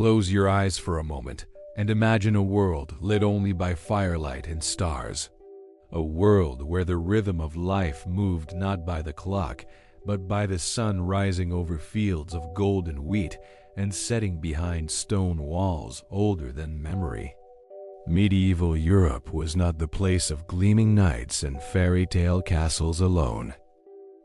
Close your eyes for a moment and imagine a world lit only by firelight and stars. A world where the rhythm of life moved not by the clock, but by the sun rising over fields of golden wheat and setting behind stone walls older than memory. Medieval Europe was not the place of gleaming knights and fairy tale castles alone.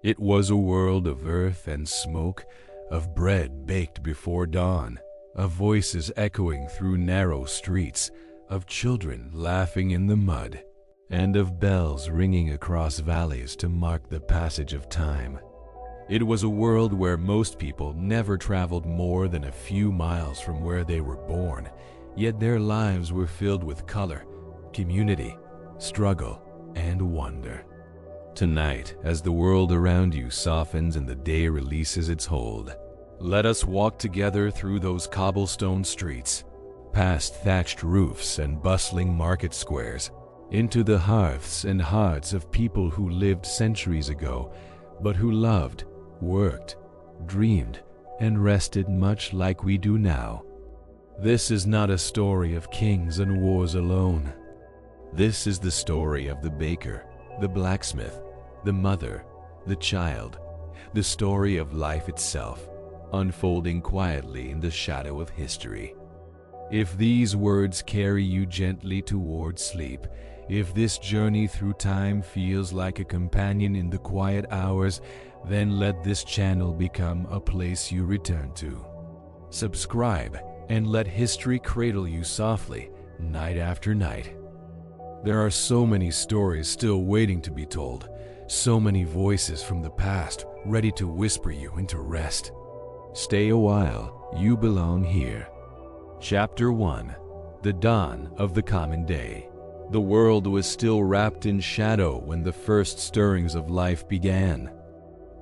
It was a world of earth and smoke, of bread baked before dawn, of voices echoing through narrow streets, of children laughing in the mud, and of bells ringing across valleys to mark the passage of time. It was a world where most people never traveled more than a few miles from where they were born, yet their lives were filled with color, community, struggle, and wonder. Tonight, as the world around you softens and the day releases its hold, let us walk together through those cobblestone streets, past thatched roofs and bustling market squares, into the hearths and hearts of people who lived centuries ago, but who loved, worked, dreamed, and rested much like we do now. This is not a story of kings and wars alone. This is the story of the baker, the blacksmith, the mother, the child, the story of life itself, unfolding quietly in the shadow of history. If these words carry you gently toward sleep, if this journey through time feels like a companion in the quiet hours, then let this channel become a place you return to. Subscribe and let history cradle you softly, night after night. There are so many stories still waiting to be told, so many voices from the past ready to whisper you into rest. Stay a while, you belong here. Chapter 1. The Dawn of the Common Day. The world was still wrapped in shadow when the first stirrings of life began.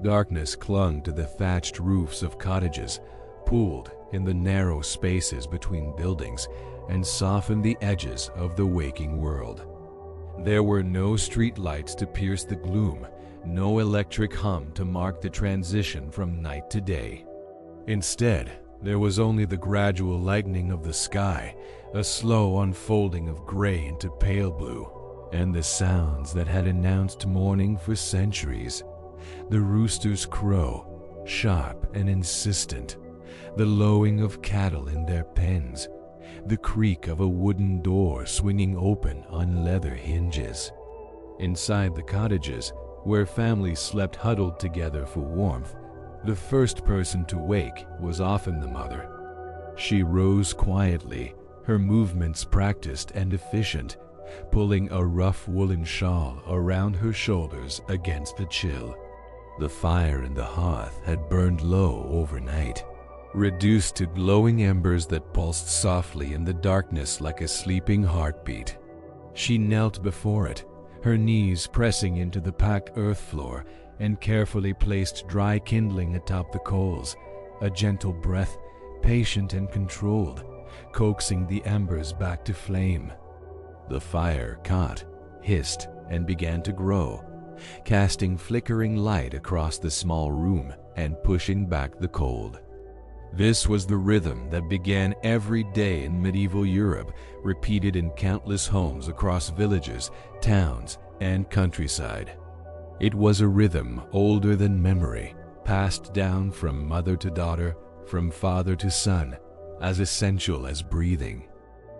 Darkness clung to the thatched roofs of cottages, pooled in the narrow spaces between buildings, and softened the edges of the waking world. There were no street lights to pierce the gloom, no electric hum to mark the transition from night to day. Instead, there was only the gradual lightening of the sky, a slow unfolding of gray into pale blue, and the sounds that had announced morning for centuries. The rooster's crow, sharp and insistent, the lowing of cattle in their pens, the creak of a wooden door swinging open on leather hinges. Inside the cottages, where families slept huddled together for warmth, the first person to wake was often the mother. She rose quietly, her movements practiced and efficient, pulling a rough woolen shawl around her shoulders against the chill. The fire in the hearth had burned low overnight, reduced to glowing embers that pulsed softly in the darkness like a sleeping heartbeat. She knelt before it, her knees pressing into the packed earth floor, and carefully placed dry kindling atop the coals, a gentle breath, patient and controlled, coaxing the embers back to flame. The fire caught, hissed, and began to grow, casting flickering light across the small room and pushing back the cold. This was the rhythm that began every day in medieval Europe, repeated in countless homes across villages, towns, and countryside. It was a rhythm older than memory, passed down from mother to daughter, from father to son, as essential as breathing.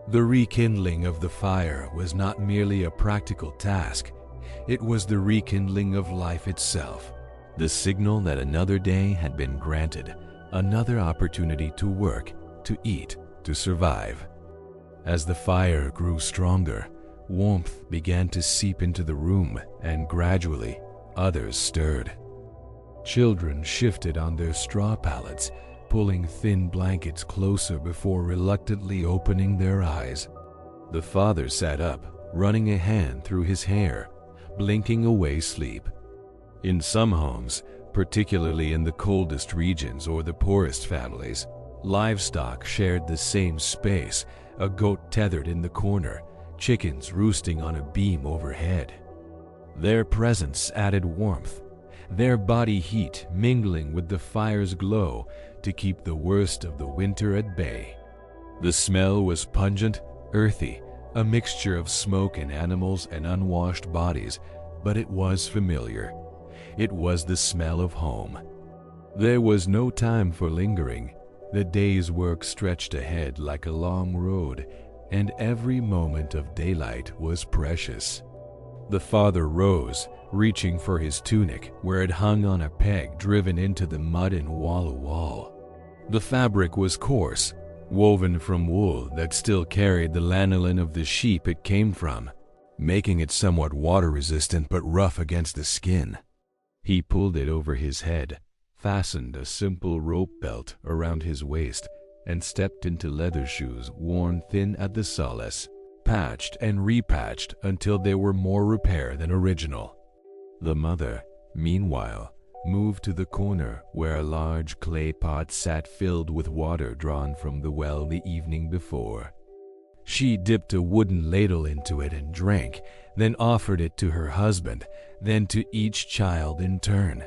The rekindling of the fire was not merely a practical task, it was the rekindling of life itself, the signal that another day had been granted, another opportunity to work, to eat, to survive. As the fire grew stronger, warmth began to seep into the room, and gradually, others stirred. Children shifted on their straw pallets, pulling thin blankets closer before reluctantly opening their eyes. The father sat up, running a hand through his hair, blinking away sleep. In some homes, particularly in the coldest regions or the poorest families, livestock shared the same space, a goat tethered in the corner, chickens roosting on a beam overhead. Their presence added warmth, their body heat mingling with the fire's glow to keep the worst of the winter at bay. The smell was pungent, earthy, a mixture of smoke and animals and unwashed bodies, but it was familiar. It was the smell of home. There was no time for lingering. The day's work stretched ahead like a long road, and every moment of daylight was precious. The father rose, reaching for his tunic, where it hung on a peg driven into the mud and wall. The fabric was coarse, woven from wool that still carried the lanolin of the sheep it came from, making it somewhat water-resistant but rough against the skin. He pulled it over his head, fastened a simple rope belt around his waist, and stepped into leather shoes worn thin at the soles, patched and repatched until they were more repair than original. The mother, meanwhile, moved to the corner where a large clay pot sat filled with water drawn from the well the evening before. She dipped a wooden ladle into it and drank, then offered it to her husband, then to each child in turn.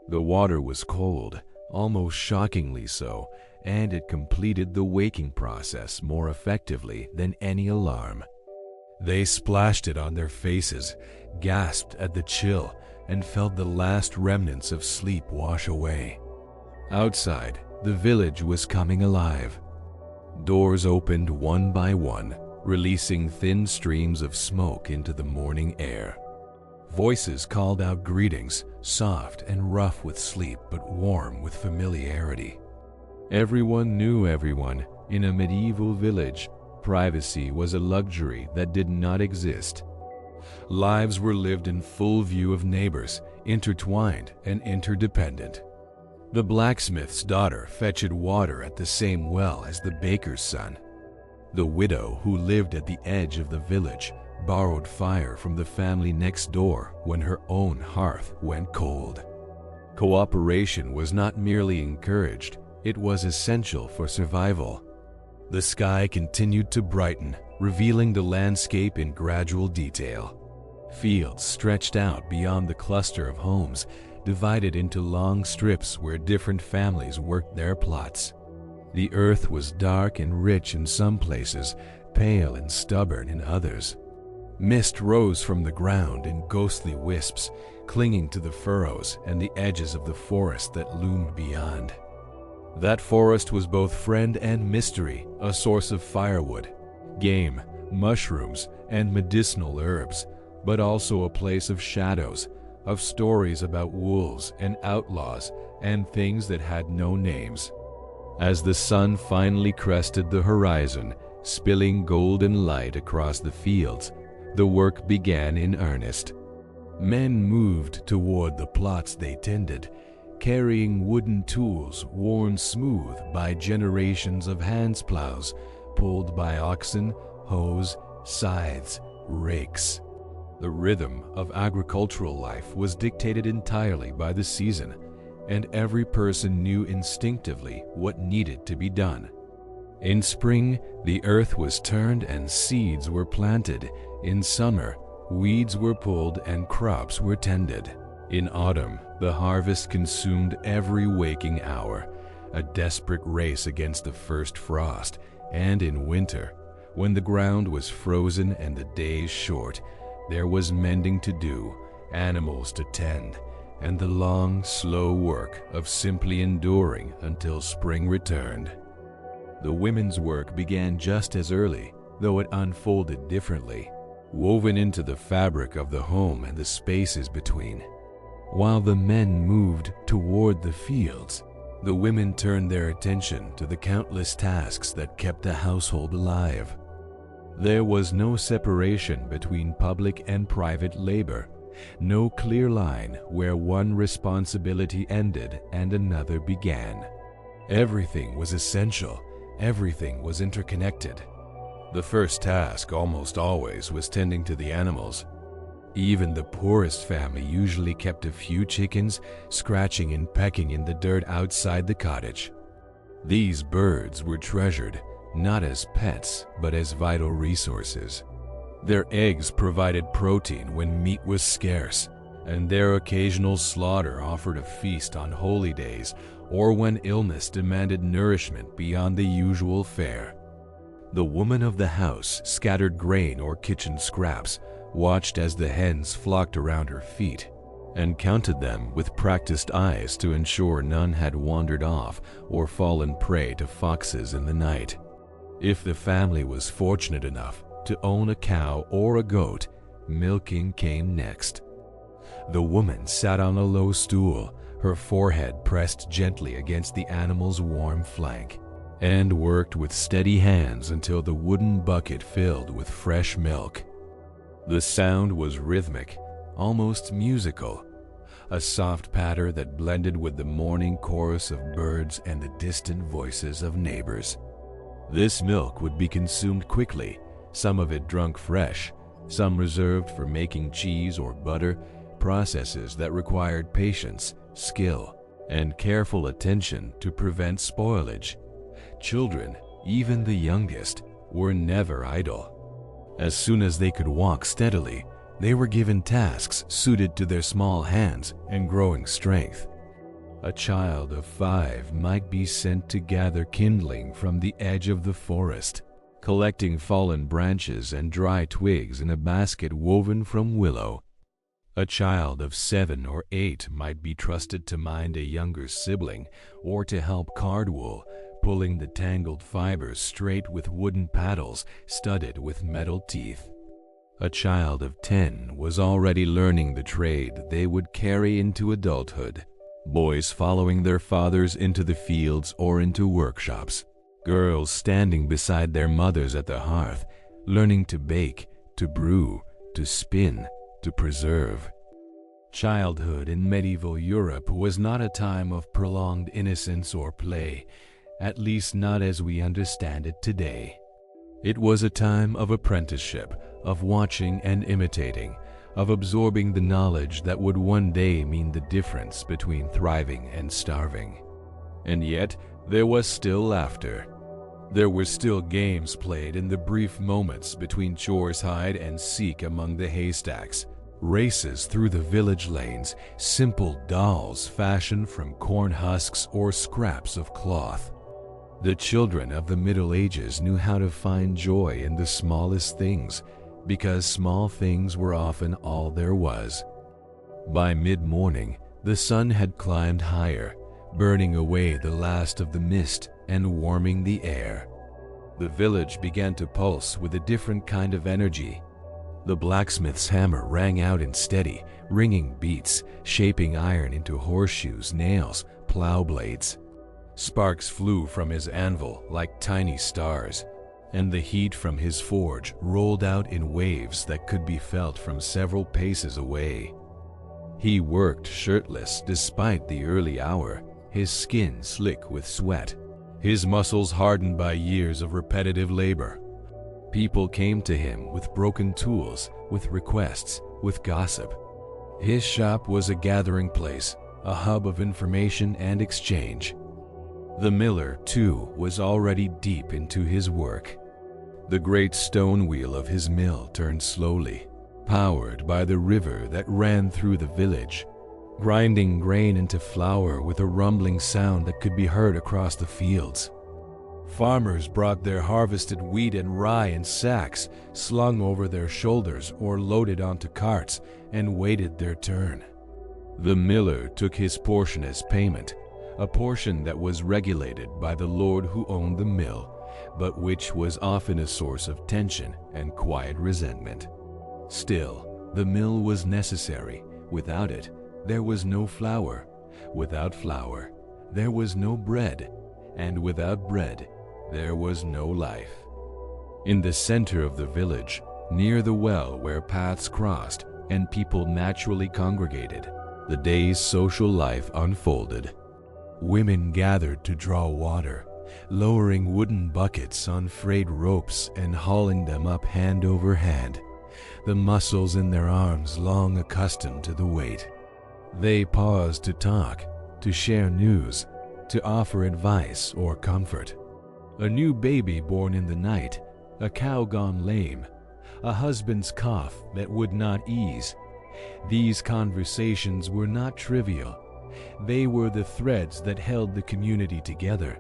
The water was cold, almost shockingly so, and it completed the waking process more effectively than any alarm. They splashed it on their faces, gasped at the chill, and felt the last remnants of sleep wash away. Outside, the village was coming alive. Doors opened one by one, releasing thin streams of smoke into the morning air. Voices called out greetings, soft and rough with sleep but warm with familiarity. Everyone knew everyone. In a medieval village, privacy was a luxury that did not exist. Lives were lived in full view of neighbors, intertwined and interdependent. The blacksmith's daughter fetched water at the same well as the baker's son. The widow who lived at the edge of the village borrowed fire from the family next door when her own hearth went cold. Cooperation was not merely encouraged, it was essential for survival. The sky continued to brighten, revealing the landscape in gradual detail. Fields stretched out beyond the cluster of homes, divided into long strips where different families worked their plots. The earth was dark and rich in some places, pale and stubborn in others. Mist rose from the ground in ghostly wisps, clinging to the furrows and the edges of the forest that loomed beyond. That forest was both friend and mystery, a source of firewood, game, mushrooms, and medicinal herbs, but also a place of shadows, of stories about wolves and outlaws and things that had no names. As the sun finally crested the horizon, spilling golden light across the fields, the work began in earnest. Men moved toward the plots they tended, carrying wooden tools worn smooth by generations of hand plows, pulled by oxen, hoes, scythes, rakes. The rhythm of agricultural life was dictated entirely by the season, and every person knew instinctively what needed to be done. In spring, the earth was turned and seeds were planted. In summer, weeds were pulled and crops were tended. In autumn, the harvest consumed every waking hour, a desperate race against the first frost. And in winter, when the ground was frozen and the days short, there was mending to do, animals to tend, and the long, slow work of simply enduring until spring returned. The women's work began just as early, though it unfolded differently, woven into the fabric of the home and the spaces between. While the men moved toward the fields, the women turned their attention to the countless tasks that kept the household alive. There was no separation between public and private labor, no clear line where one responsibility ended and another began. Everything was essential, everything was interconnected. The first task almost always was tending to the animals. Even the poorest family usually kept a few chickens, scratching and pecking in the dirt outside the cottage. These birds were treasured, not as pets, but as vital resources. Their eggs provided protein when meat was scarce, and their occasional slaughter offered a feast on holy days or when illness demanded nourishment beyond the usual fare. The woman of the house scattered grain or kitchen scraps, watched as the hens flocked around her feet, and counted them with practiced eyes to ensure none had wandered off or fallen prey to foxes in the night. If the family was fortunate enough to own a cow or a goat, milking came next. The woman sat on a low stool, her forehead pressed gently against the animal's warm flank, and worked with steady hands until the wooden bucket filled with fresh milk. The sound was rhythmic, almost musical, a soft patter that blended with the morning chorus of birds and the distant voices of neighbors. This milk would be consumed quickly, some of it drunk fresh, some reserved for making cheese or butter, processes that required patience, skill, and careful attention to prevent spoilage. Children, even the youngest, were never idle. As soon as they could walk steadily, they were given tasks suited to their small hands and growing strength. A child of 5 might be sent to gather kindling from the edge of the forest, collecting fallen branches and dry twigs in a basket woven from willow. A child of 7 or 8 might be trusted to mind a younger sibling or to help card wool, pulling the tangled fibers straight with wooden paddles studded with metal teeth. A child of 10 was already learning the trade they would carry into adulthood, boys following their fathers into the fields or into workshops, girls standing beside their mothers at the hearth, learning to bake, to brew, to spin, to preserve. Childhood in medieval Europe was not a time of prolonged innocence or play, at least not as we understand it today. It was a time of apprenticeship, of watching and imitating, of absorbing the knowledge that would one day mean the difference between thriving and starving. And yet, there was still laughter. There were still games played in the brief moments between chores hide and seek among the haystacks, races through the village lanes, simple dolls fashioned from corn husks or scraps of cloth. The children of the Middle Ages knew how to find joy in the smallest things, because small things were often all there was. By mid-morning, the sun had climbed higher, burning away the last of the mist and warming the air. The village began to pulse with a different kind of energy. The blacksmith's hammer rang out in steady, ringing beats, shaping iron into horseshoes, nails, plow blades. Sparks flew from his anvil like tiny stars, and the heat from his forge rolled out in waves that could be felt from several paces away. He worked shirtless despite the early hour, his skin slick with sweat, his muscles hardened by years of repetitive labor. People came to him with broken tools, with requests, with gossip. His shop was a gathering place, a hub of information and exchange. The miller, too, was already deep into his work. The great stone wheel of his mill turned slowly, powered by the river that ran through the village, grinding grain into flour with a rumbling sound that could be heard across the fields. Farmers brought their harvested wheat and rye in sacks, slung over their shoulders or loaded onto carts, and waited their turn. The miller took his portion as payment, a portion that was regulated by the lord who owned the mill, but which was often a source of tension and quiet resentment. Still, the mill was necessary. Without it, there was no flour. Without flour, there was no bread. And without bread, there was no life. In the center of the village, near the well where paths crossed and people naturally congregated, the day's social life unfolded. Women gathered to draw water, lowering wooden buckets on frayed ropes and hauling them up hand over hand, the muscles in their arms long accustomed to the weight. They paused to talk, to share news, to offer advice or comfort. A new baby born in the night, a cow gone lame, a husband's cough that would not ease. These conversations were not trivial. They were the threads that held the community together,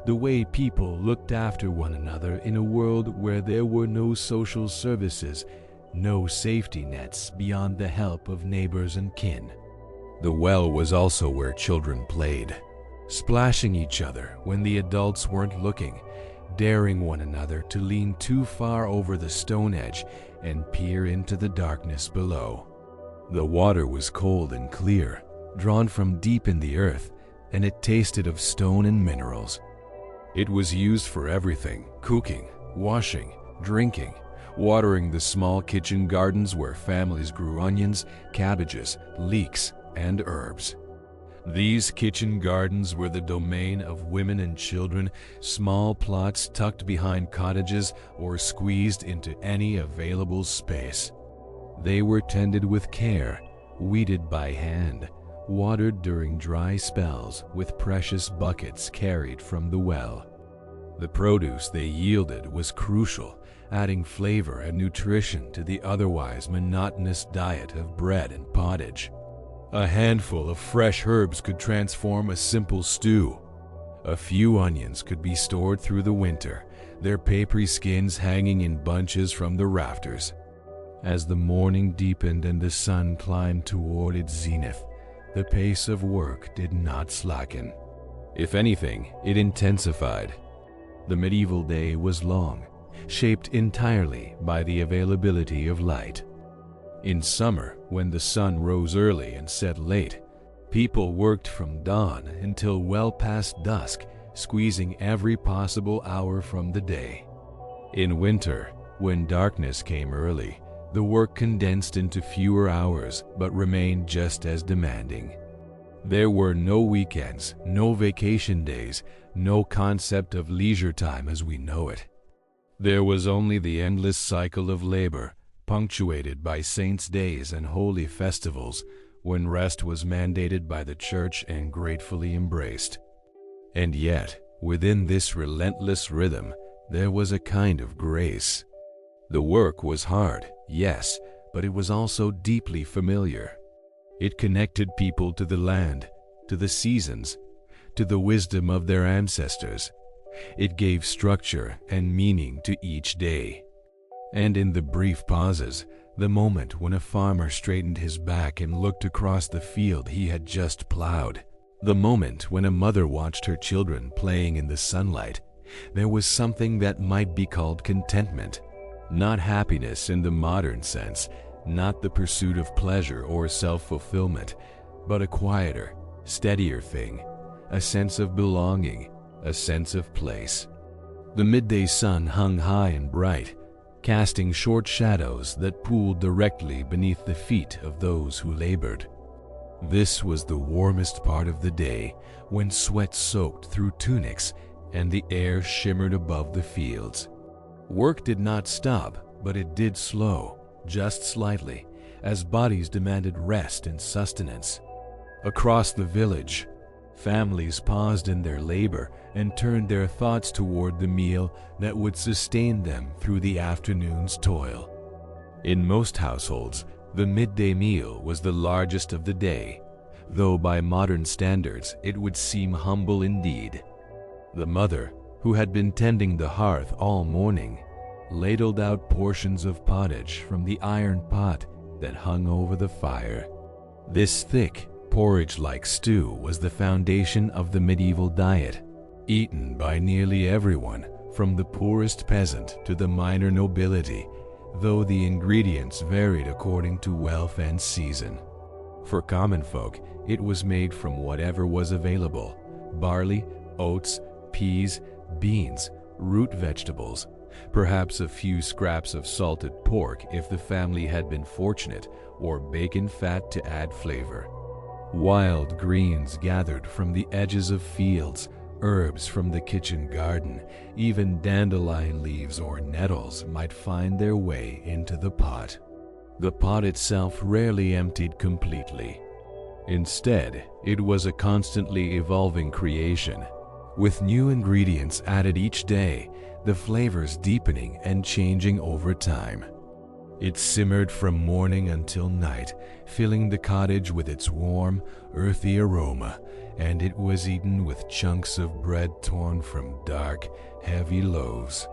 The way people looked after one another in a world where there were no social services, no safety nets beyond the help of neighbors and kin. The well was also where children played, splashing each other when the adults weren't looking, daring one another to lean too far over the stone edge and peer into the darkness below. The water was cold and clear, drawn from deep in the earth, and it tasted of stone and minerals. It was used for everything: cooking, washing, drinking, watering the small kitchen gardens where families grew onions, cabbages, leeks, and herbs. These kitchen gardens were the domain of women and children, small plots tucked behind cottages or squeezed into any available space. They were tended with care, weeded by hand, watered during dry spells with precious buckets carried from the well. The produce they yielded was crucial, adding flavor and nutrition to the otherwise monotonous diet of bread and pottage. A handful of fresh herbs could transform a simple stew. A few onions could be stored through the winter, their papery skins hanging in bunches from the rafters. As the morning deepened and the sun climbed toward its zenith, the pace of work did not slacken. If anything, it intensified. The medieval day was long, shaped entirely by the availability of light. In summer, when the sun rose early and set late, people worked from dawn until well past dusk, squeezing every possible hour from the day. In winter, when darkness came early, the work condensed into fewer hours but remained just as demanding. There were no weekends, no vacation days, no concept of leisure time as we know it. There was only the endless cycle of labor, punctuated by saints' days and holy festivals, when rest was mandated by the church and gratefully embraced. And yet, within this relentless rhythm, there was a kind of grace. The work was hard, yes, but it was also deeply familiar. It connected people to the land, to the seasons, to the wisdom of their ancestors. It gave structure and meaning to each day. And in the brief pauses, the moment when a farmer straightened his back and looked across the field he had just plowed, the moment when a mother watched her children playing in the sunlight, there was something that might be called contentment. Not happiness in the modern sense, not the pursuit of pleasure or self-fulfillment, but a quieter, steadier thing, a sense of belonging, a sense of place. The midday sun hung high and bright, casting short shadows that pooled directly beneath the feet of those who labored. This was the warmest part of the day, when sweat soaked through tunics and the air shimmered above the fields. Work did not stop, but it did slow, just slightly, as bodies demanded rest and sustenance. Across the village, families paused in their labor and turned their thoughts toward the meal that would sustain them through the afternoon's toil. In most households, the midday meal was the largest of the day, though by modern standards it would seem humble indeed. The mother, who had been tending the hearth all morning, ladled out portions of pottage from the iron pot that hung over the fire. This thick, porridge-like stew was the foundation of the medieval diet, eaten by nearly everyone, from the poorest peasant to the minor nobility, though the ingredients varied according to wealth and season. For common folk, it was made from whatever was available: barley, oats, peas, beans, root vegetables, perhaps a few scraps of salted pork if the family had been fortunate, or bacon fat to add flavor. Wild greens gathered from the edges of fields, herbs from the kitchen garden, even dandelion leaves or nettles might find their way into the pot. The pot itself rarely emptied completely. Instead, it was a constantly evolving creation, with new ingredients added each day, the flavors deepening and changing over time. It simmered from morning until night, filling the cottage with its warm, earthy aroma, and it was eaten with chunks of bread torn from dark, heavy loaves.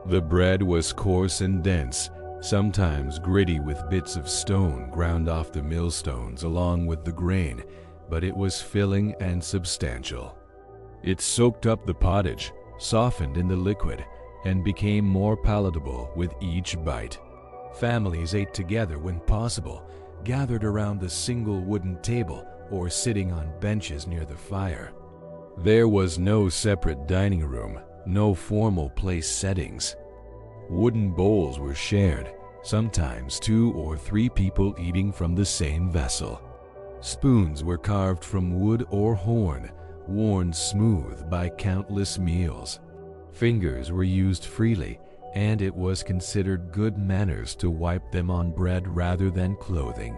The bread was coarse and dense, sometimes gritty with bits of stone ground off the millstones along with the grain, but it was filling and substantial. It soaked up the pottage, softened in the liquid, and became more palatable with each bite. Families ate together when possible, gathered around the single wooden table or sitting on benches near the fire. There was no separate dining room, no formal place settings. Wooden bowls were shared, sometimes 2 or 3 people eating from the same vessel. Spoons were carved from wood or horn, worn smooth by countless meals. Fingers were used freely, and it was considered good manners to wipe them on bread rather than clothing.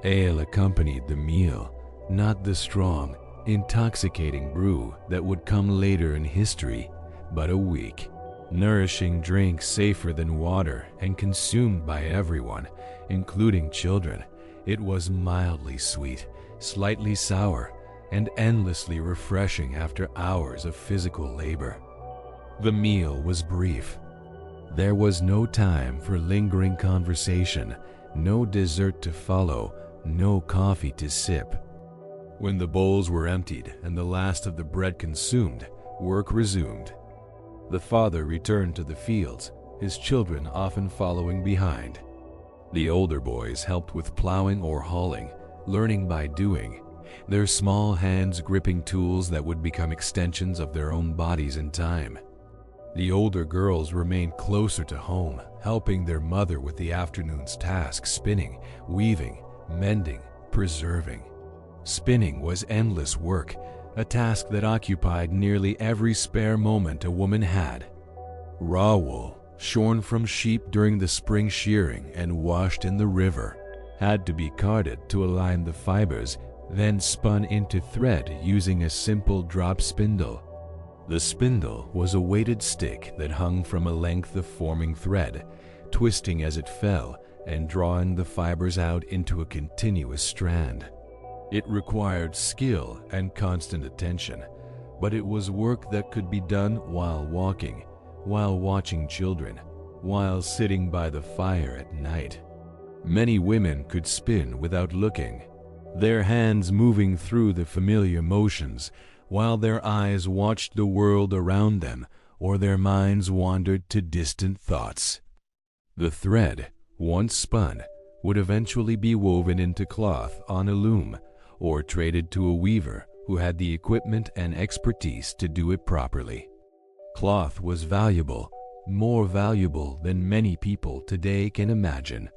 Ale accompanied the meal, not the strong, intoxicating brew that would come later in history, but a weak, nourishing drink safer than water and consumed by everyone, including children. It was mildly sweet, slightly sour, and endlessly refreshing after hours of physical labor. The meal was brief. There was no time for lingering conversation, no dessert to follow, no coffee to sip. When the bowls were emptied and the last of the bread consumed, work resumed. The father returned to the fields, his children often following behind. The older boys helped with plowing or hauling, learning by doing, their small hands gripping tools that would become extensions of their own bodies in time. The older girls remained closer to home, helping their mother with the afternoon's task: spinning, weaving, mending, preserving. Spinning was endless work, a task that occupied nearly every spare moment a woman had. Raw wool, shorn from sheep during the spring shearing and washed in the river, had to be carded to align the fibers, then spun into thread using a simple drop spindle. The spindle was a weighted stick that hung from a length of forming thread, twisting as it fell and drawing the fibers out into a continuous strand. It required skill and constant attention, but it was work that could be done while walking, while watching children, while sitting by the fire at night. Many women could spin without looking, their hands moving through the familiar motions, while their eyes watched the world around them or their minds wandered to distant thoughts. The thread, once spun, would eventually be woven into cloth on a loom or traded to a weaver who had the equipment and expertise to do it properly. Cloth was valuable, more valuable than many people today can imagine.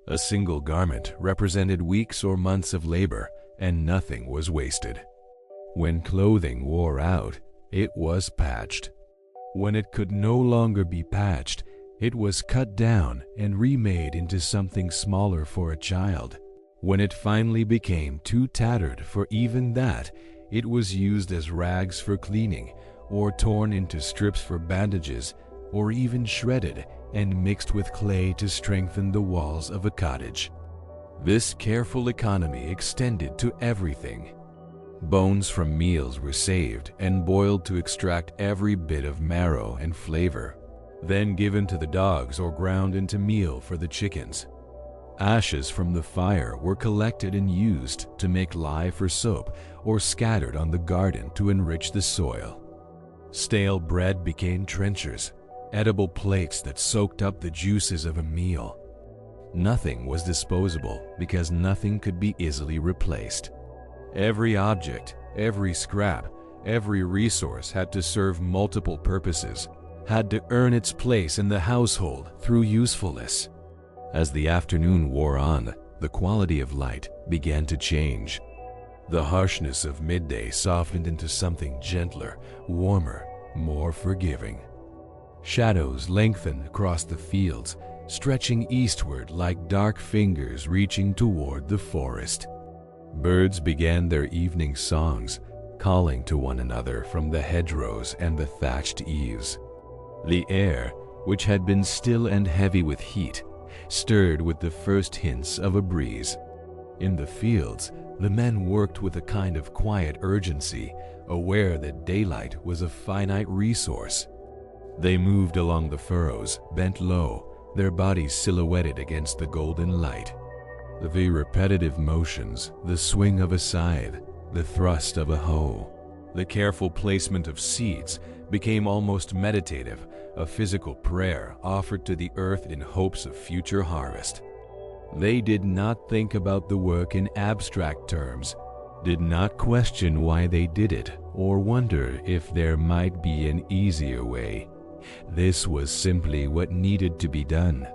A single garment represented weeks or months of labor, and nothing was wasted. When clothing wore out, it was patched. When it could no longer be patched, it was cut down and remade into something smaller for a child. When it finally became too tattered for even that, it was used as rags for cleaning, or torn into strips for bandages, or even shredded and mixed with clay to strengthen the walls of a cottage. This careful economy extended to everything. Bones from meals were saved and boiled to extract every bit of marrow and flavor, then given to the dogs or ground into meal for the chickens. Ashes from the fire were collected and used to make lye for soap or scattered on the garden to enrich the soil. Stale bread became trenchers, edible plates that soaked up the juices of a meal. Nothing was disposable because nothing could be easily replaced. Every object, every scrap, every resource had to serve multiple purposes, had to earn its place in the household through usefulness. As the afternoon wore on, the quality of light began to change. The harshness of midday softened into something gentler, warmer, more forgiving. Shadows lengthened across the fields, stretching eastward like dark fingers reaching toward the forest. Birds began their evening songs, calling to one another from the hedgerows and the thatched eaves. The air, which had been still and heavy with heat, stirred with the first hints of a breeze. In the fields, the men worked with a kind of quiet urgency, aware that daylight was a finite resource. They moved along the furrows, bent low, their bodies silhouetted against the golden light. The repetitive motions, the swing of a scythe, the thrust of a hoe, the careful placement of seeds became almost meditative, a physical prayer offered to the earth in hopes of future harvest. They did not think about the work in abstract terms, did not question why they did it, or wonder if there might be an easier way. This was simply what needed to be done.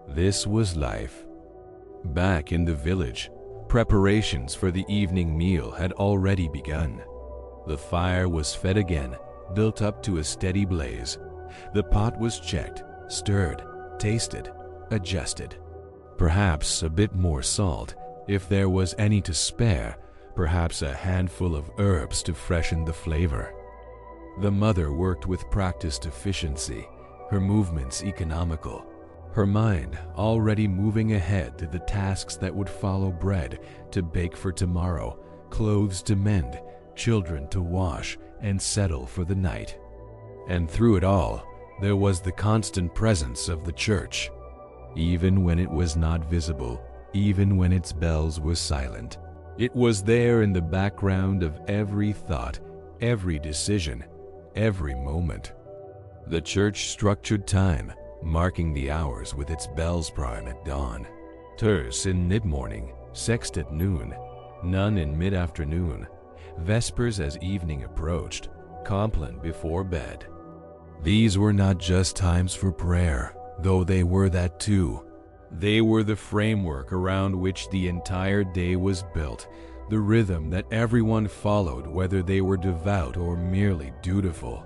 This was life. Back in the village, preparations for the evening meal had already begun. The fire was fed again, built up to a steady blaze. The pot was checked, stirred, tasted, adjusted. Perhaps a bit more salt, if there was any to spare, perhaps a handful of herbs to freshen the flavor. The mother worked with practiced efficiency, her movements economical, her mind already moving ahead to the tasks that would follow: bread to bake for tomorrow, clothes to mend, children to wash and settle for the night. And through it all, there was the constant presence of the church. Even when it was not visible, even when its bells were silent, it was there in the background of every thought, every decision, every moment. The church structured time, marking the hours with its bells prime at dawn, terce in mid-morning, sext at noon, none in mid-afternoon, vespers as evening approached, compline before bed. These were not just times for prayer, though they were that too. They were the framework around which the entire day was built, the rhythm that everyone followed, whether they were devout or merely dutiful.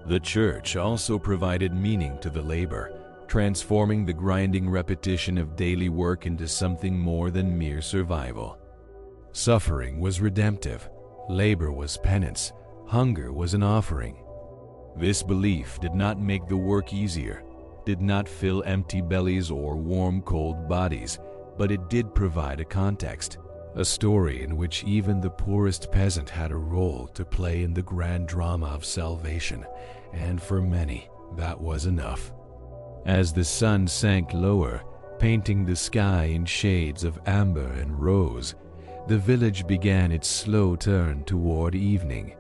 The church also provided meaning to the labor, transforming the grinding repetition of daily work into something more than mere survival. Suffering was redemptive, labor was penance, hunger was an offering. This belief did not make the work easier, did not fill empty bellies or warm cold bodies, but it did provide a context, a story in which even the poorest peasant had a role to play in the grand drama of salvation, and for many, that was enough. As the sun sank lower, painting the sky in shades of amber and rose, the village began its slow turn toward evening.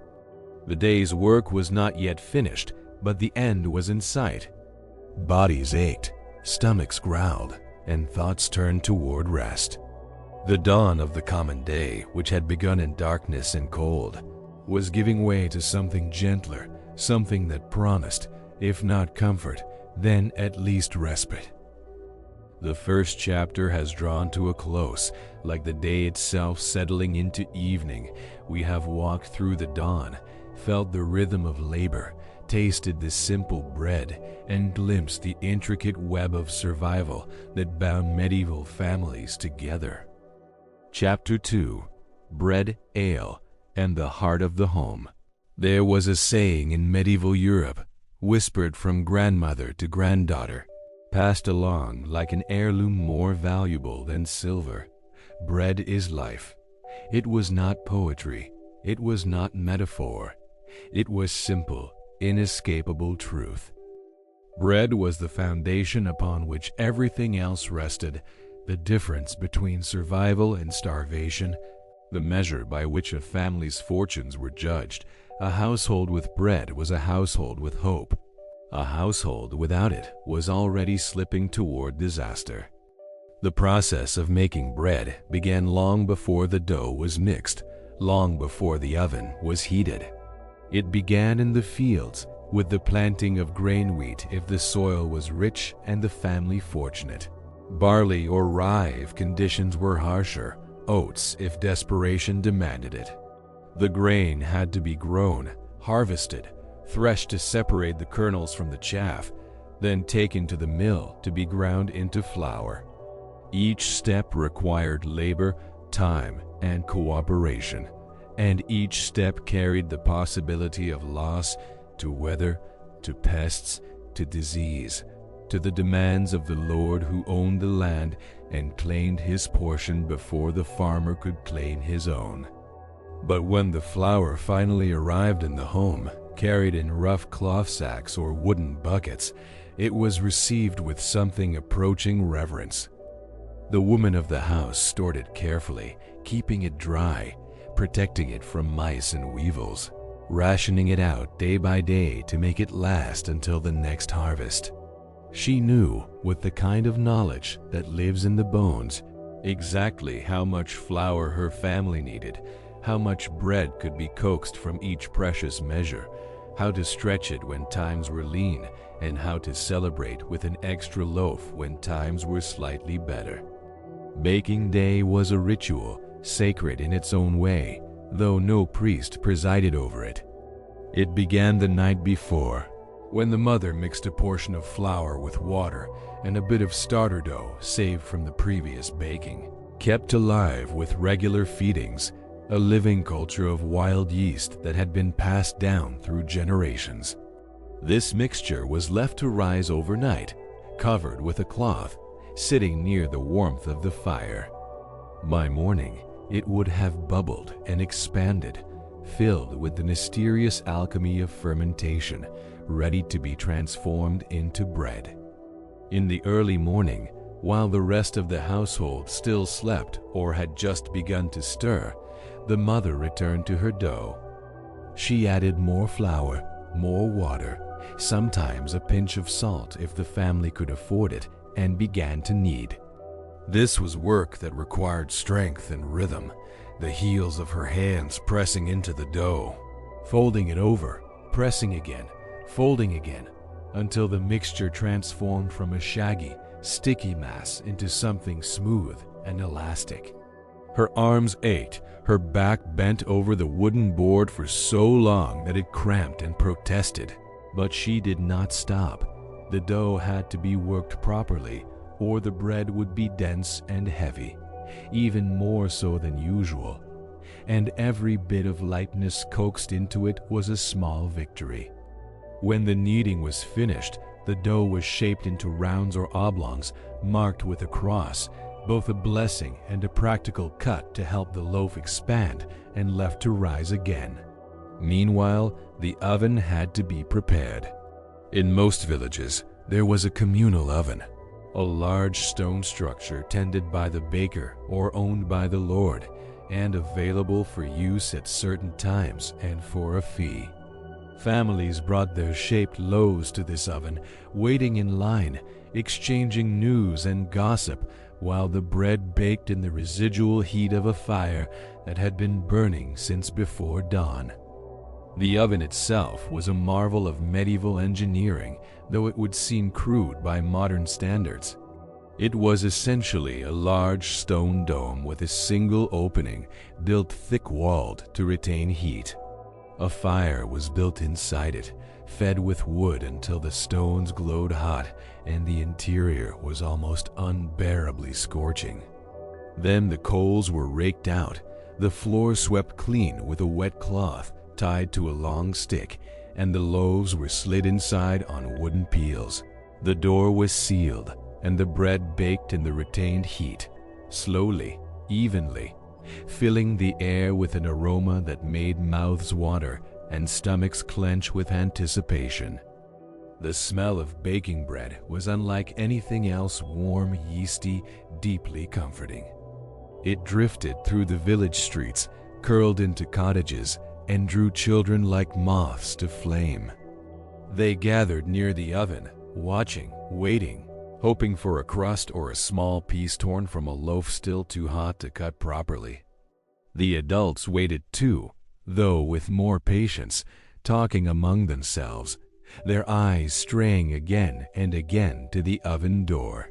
The day's work was not yet finished, but the end was in sight. Bodies ached, stomachs growled, and thoughts turned toward rest. The dawn of the common day, which had begun in darkness and cold, was giving way to something gentler, something that promised, if not comfort, then at least respite. The first chapter has drawn to a close. Like the day itself settling into evening, we have walked through the dawn, felt the rhythm of labor, tasted the simple bread, and glimpsed the intricate web of survival that bound medieval families together. Chapter 2: Bread, Ale, and the Heart of the Home. There was a saying in medieval Europe, whispered from grandmother to granddaughter, passed along like an heirloom more valuable than silver: bread is life. It was not poetry, it was not metaphor, it was simple, inescapable truth. Bread was the foundation upon which everything else rested, the difference between survival and starvation, the measure by which a family's fortunes were judged. A household with bread was a household with hope. A household without it was already slipping toward disaster. The process of making bread began long before the dough was mixed, long before the oven was heated. It began in the fields, with the planting of grain wheat if the soil was rich and the family fortunate, barley or rye if conditions were harsher, oats if desperation demanded it. The grain had to be grown, harvested, threshed to separate the kernels from the chaff, then taken to the mill to be ground into flour. Each step required labor, time, and cooperation, and each step carried the possibility of loss to weather, to pests, to disease, to the demands of the Lord who owned the land and claimed his portion before the farmer could claim his own. But when the flour finally arrived in the home, carried in rough cloth sacks or wooden buckets, it was received with something approaching reverence. The woman of the house stored it carefully, keeping it dry, protecting it from mice and weevils, rationing it out day by day to make it last until the next harvest. She knew, with the kind of knowledge that lives in the bones, exactly how much flour her family needed, how much bread could be coaxed from each precious measure, how to stretch it when times were lean, and how to celebrate with an extra loaf when times were slightly better. Baking day was a ritual, sacred in its own way, though no priest presided over it. It began the night before, when the mother mixed a portion of flour with water and a bit of starter dough saved from the previous baking, kept alive with regular feedings, a living culture of wild yeast that had been passed down through generations. This mixture was left to rise overnight, covered with a cloth, sitting near the warmth of the fire. By morning, it would have bubbled and expanded, filled with the mysterious alchemy of fermentation, ready to be transformed into bread. In the early morning, while the rest of the household still slept or had just begun to stir, the mother returned to her dough. She added more flour, more water, sometimes a pinch of salt if the family could afford it, and began to knead. This was work that required strength and rhythm, the heels of her hands pressing into the dough, folding it over, pressing again, folding again, until the mixture transformed from a shaggy, sticky mass into something smooth and elastic. Her arms ached, her back bent over the wooden board for so long that it cramped and protested. But she did not stop. The dough had to be worked properly, or the bread would be dense and heavy, even more so than usual, and every bit of lightness coaxed into it was a small victory. When the kneading was finished, the dough was shaped into rounds or oblongs, marked with a cross, both a blessing and a practical cut to help the loaf expand, and left to rise again. Meanwhile, the oven had to be prepared. In most villages, there was a communal oven, a large stone structure tended by the baker or owned by the lord, and available for use at certain times and for a fee. Families brought their shaped loaves to this oven, waiting in line, exchanging news and gossip, while the bread baked in the residual heat of a fire that had been burning since before dawn. The oven itself was a marvel of medieval engineering, though it would seem crude by modern standards. It was essentially a large stone dome with a single opening, built thick-walled to retain heat. A fire was built inside it, fed with wood until the stones glowed hot and the interior was almost unbearably scorching. Then the coals were raked out, the floor swept clean with a wet cloth tied to a long stick, and the loaves were slid inside on wooden peels. The door was sealed, and the bread baked in the retained heat, slowly, evenly, filling the air with an aroma that made mouths water and stomachs clench with anticipation. The smell of baking bread was unlike anything else warm, yeasty, deeply comforting. It drifted through the village streets, curled into cottages, and drew children like moths to flame. They gathered near the oven, watching, waiting, hoping for a crust or a small piece torn from a loaf still too hot to cut properly. The adults waited too, though with more patience, talking among themselves, their eyes straying again and again to the oven door.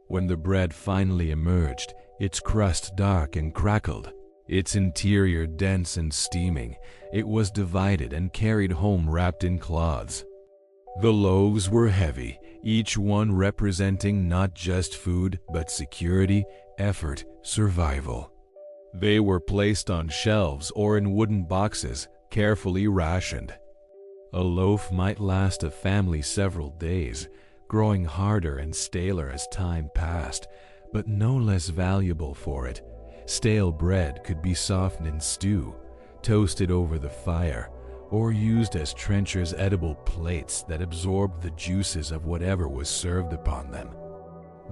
When the bread finally emerged, its crust dark and crackled, its interior dense and steaming, it was divided and carried home wrapped in cloths. The loaves were heavy, each one representing not just food, but security, effort, survival. They were placed on shelves or in wooden boxes, carefully rationed. A loaf might last a family several days, growing harder and staler as time passed, but no less valuable for it. Stale bread could be softened in stew, toasted over the fire, or used as trenchers' edible plates that absorbed the juices of whatever was served upon them.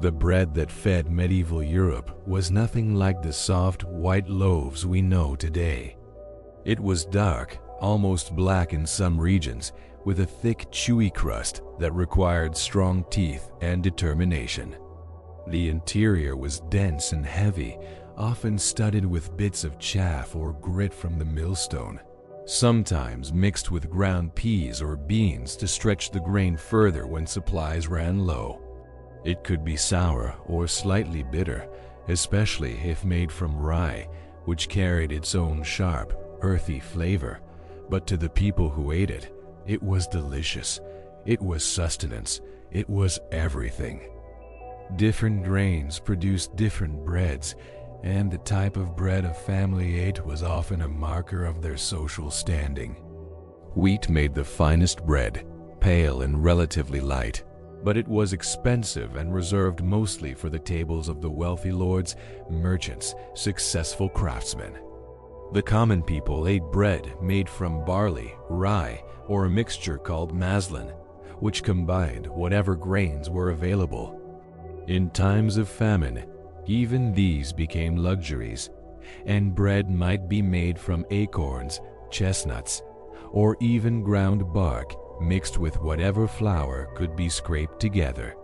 The bread that fed medieval Europe was nothing like the soft, white loaves we know today. It was dark, almost black in some regions, with a thick, chewy crust that required strong teeth and determination. The interior was dense and heavy, often studded with bits of chaff or grit from the millstone, sometimes mixed with ground peas or beans to stretch the grain further when supplies ran low. It could be sour or slightly bitter, especially if made from rye, which carried its own sharp, earthy flavor, but to the people who ate it, it was delicious. It was sustenance. It was everything. Different grains produced different breads, and the type of bread a family ate was often a marker of their social standing. Wheat made the finest bread, pale and relatively light, but it was expensive and reserved mostly for the tables of the wealthy lords, merchants, successful craftsmen. The common people ate bread made from barley, rye, or a mixture called maslin, which combined whatever grains were available. In times of famine, even these became luxuries, and bread might be made from acorns, chestnuts, or even ground bark mixed with whatever flour could be scraped together.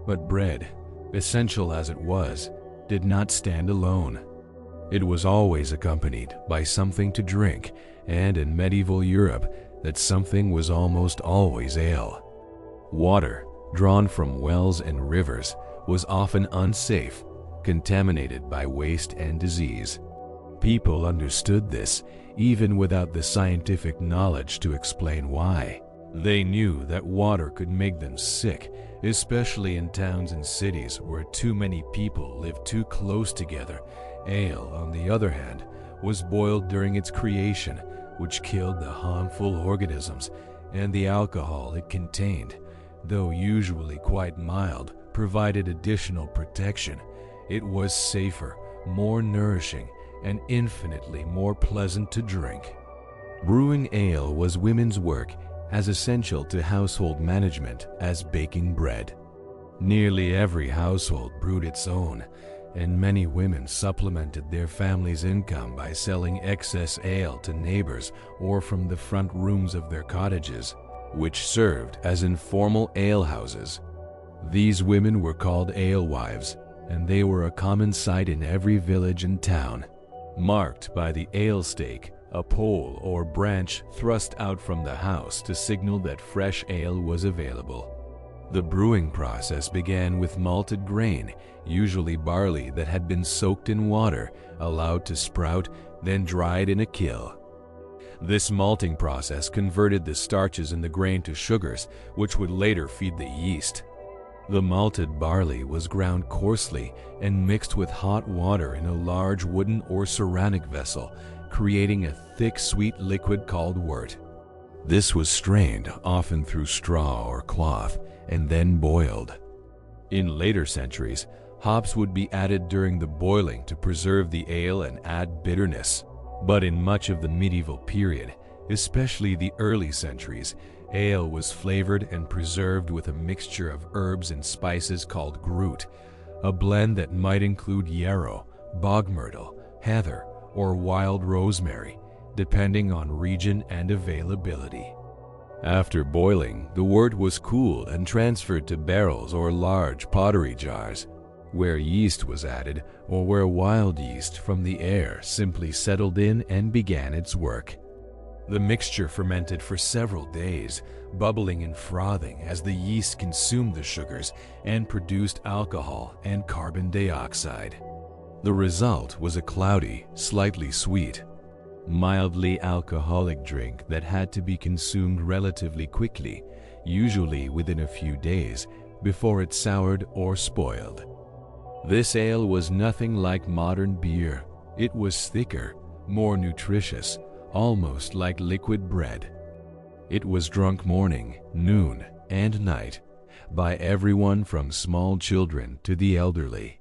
But bread, essential as it was, did not stand alone. It was always accompanied by something to drink, and in medieval Europe, that something was almost always ale. Water, drawn from wells and rivers, was often unsafe, contaminated by waste and disease. People understood this, even without the scientific knowledge to explain why. They knew that water could make them sick, especially in towns and cities where too many people lived too close together. Ale, on the other hand, was boiled during its creation, which killed the harmful organisms, and the alcohol it contained, though usually quite mild, provided additional protection. It was safer, more nourishing, and infinitely more pleasant to drink. Brewing ale was women's work, as essential to household management as baking bread. Nearly every household brewed its own, and many women supplemented their family's income by selling excess ale to neighbors or from the front rooms of their cottages, which served as informal alehouses. These women were called alewives, and they were a common sight in every village and town, marked by the ale stake, a pole or branch thrust out from the house to signal that fresh ale was available. The brewing process began with malted grain, usually barley that had been soaked in water, allowed to sprout, then dried in a kiln. This malting process converted the starches in the grain to sugars, which would later feed the yeast. The malted barley was ground coarsely and mixed with hot water in a large wooden or ceramic vessel, creating a thick, sweet liquid called wort. This was strained, often through straw or cloth, and then boiled. In later centuries, hops would be added during the boiling to preserve the ale and add bitterness. But in much of the medieval period, especially the early centuries, ale was flavored and preserved with a mixture of herbs and spices called groot, a blend that might include yarrow, bog myrtle, heather, or wild rosemary, depending on region and availability. After boiling, the wort was cooled and transferred to barrels or large pottery jars, where yeast was added or where wild yeast from the air simply settled in and began its work. The mixture fermented for several days, bubbling and frothing as the yeast consumed the sugars and produced alcohol and carbon dioxide. The result was a cloudy, slightly sweet, mildly alcoholic drink that had to be consumed relatively quickly, usually within a few days, before it soured or spoiled. This ale was nothing like modern beer. It was thicker, more nutritious, almost like liquid bread. It was drunk morning, noon, and night, by everyone from small children to the elderly.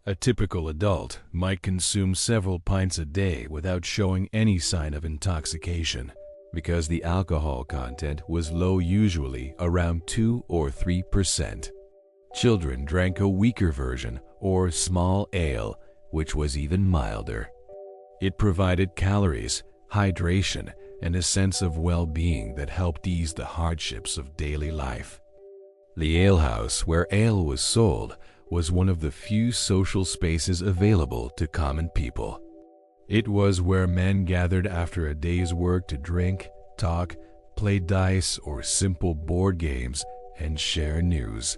A typical adult might consume several pints a day without showing any sign of intoxication, because the alcohol content was low, usually around 2 or 3%. Children drank a weaker version, or small ale, which was even milder. It provided calories, hydration, and a sense of well-being that helped ease the hardships of daily life. The alehouse, where ale was sold, was one of the few social spaces available to common people. It was where men gathered after a day's work to drink, talk, play dice or simple board games, and share news.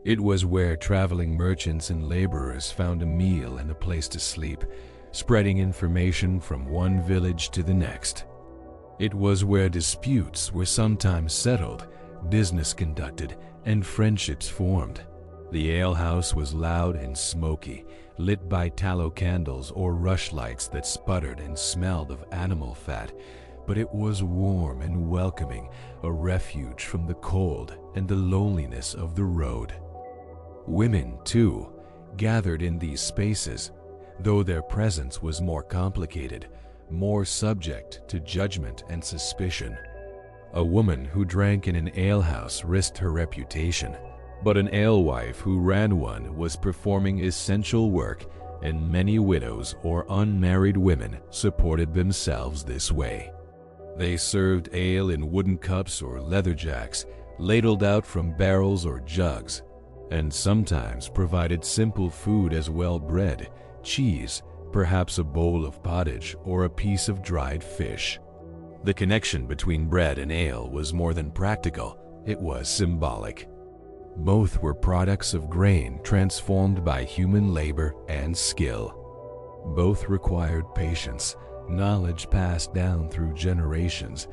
It was where traveling merchants and laborers found a meal and a place to sleep, spreading information from one village to the next. It was where disputes were sometimes settled, business conducted, and friendships formed. The alehouse was loud and smoky, lit by tallow candles or rushlights that sputtered and smelled of animal fat, but it was warm and welcoming, a refuge from the cold and the loneliness of the road. Women, too, gathered in these spaces, though their presence was more complicated, more subject to judgment and suspicion. A woman who drank in an alehouse risked her reputation, but an alewife who ran one was performing essential work, and many widows or unmarried women supported themselves this way. They served ale in wooden cups or leather jacks, ladled out from barrels or jugs, and sometimes provided simple food as well: bread, cheese, perhaps a bowl of pottage or a piece of dried fish. The connection between bread and ale was more than practical, it was symbolic. Both were products of grain transformed by human labor and skill. Both required patience, knowledge passed down through generations,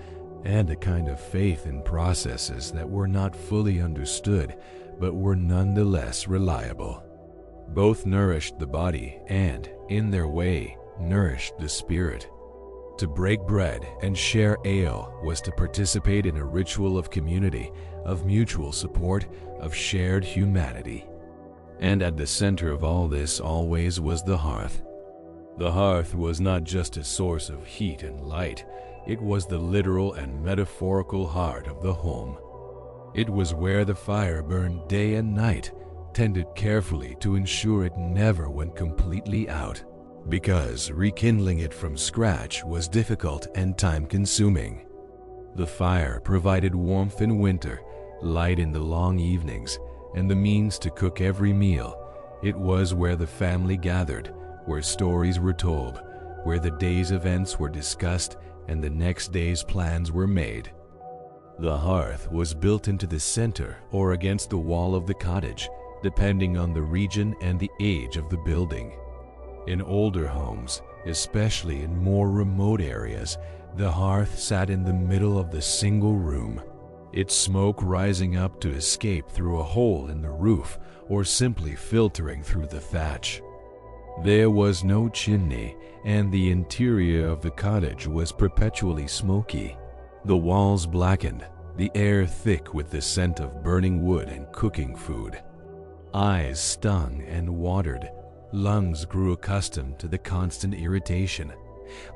and a kind of faith in processes that were not fully understood but were nonetheless reliable. Both nourished the body and, in their way, nourished the spirit. To break bread and share ale was to participate in a ritual of community, of mutual support, of shared humanity. And at the center of all this always was the hearth. The hearth was not just a source of heat and light, it was the literal and metaphorical heart of the home. It was where the fire burned day and night, tended carefully to ensure it never went completely out, because rekindling it from scratch was difficult and time-consuming. The fire provided warmth in winter, light in the long evenings, and the means to cook every meal. It was where the family gathered, where stories were told, where the day's events were discussed and the next day's plans were made. The hearth was built into the center or against the wall of the cottage, depending on the region and the age of the building. In older homes, especially in more remote areas, the hearth sat in the middle of the single room, its smoke rising up to escape through a hole in the roof or simply filtering through the thatch. There was no chimney, and the interior of the cottage was perpetually smoky. The walls blackened, the air thick with the scent of burning wood and cooking food. Eyes stung and watered, lungs grew accustomed to the constant irritation.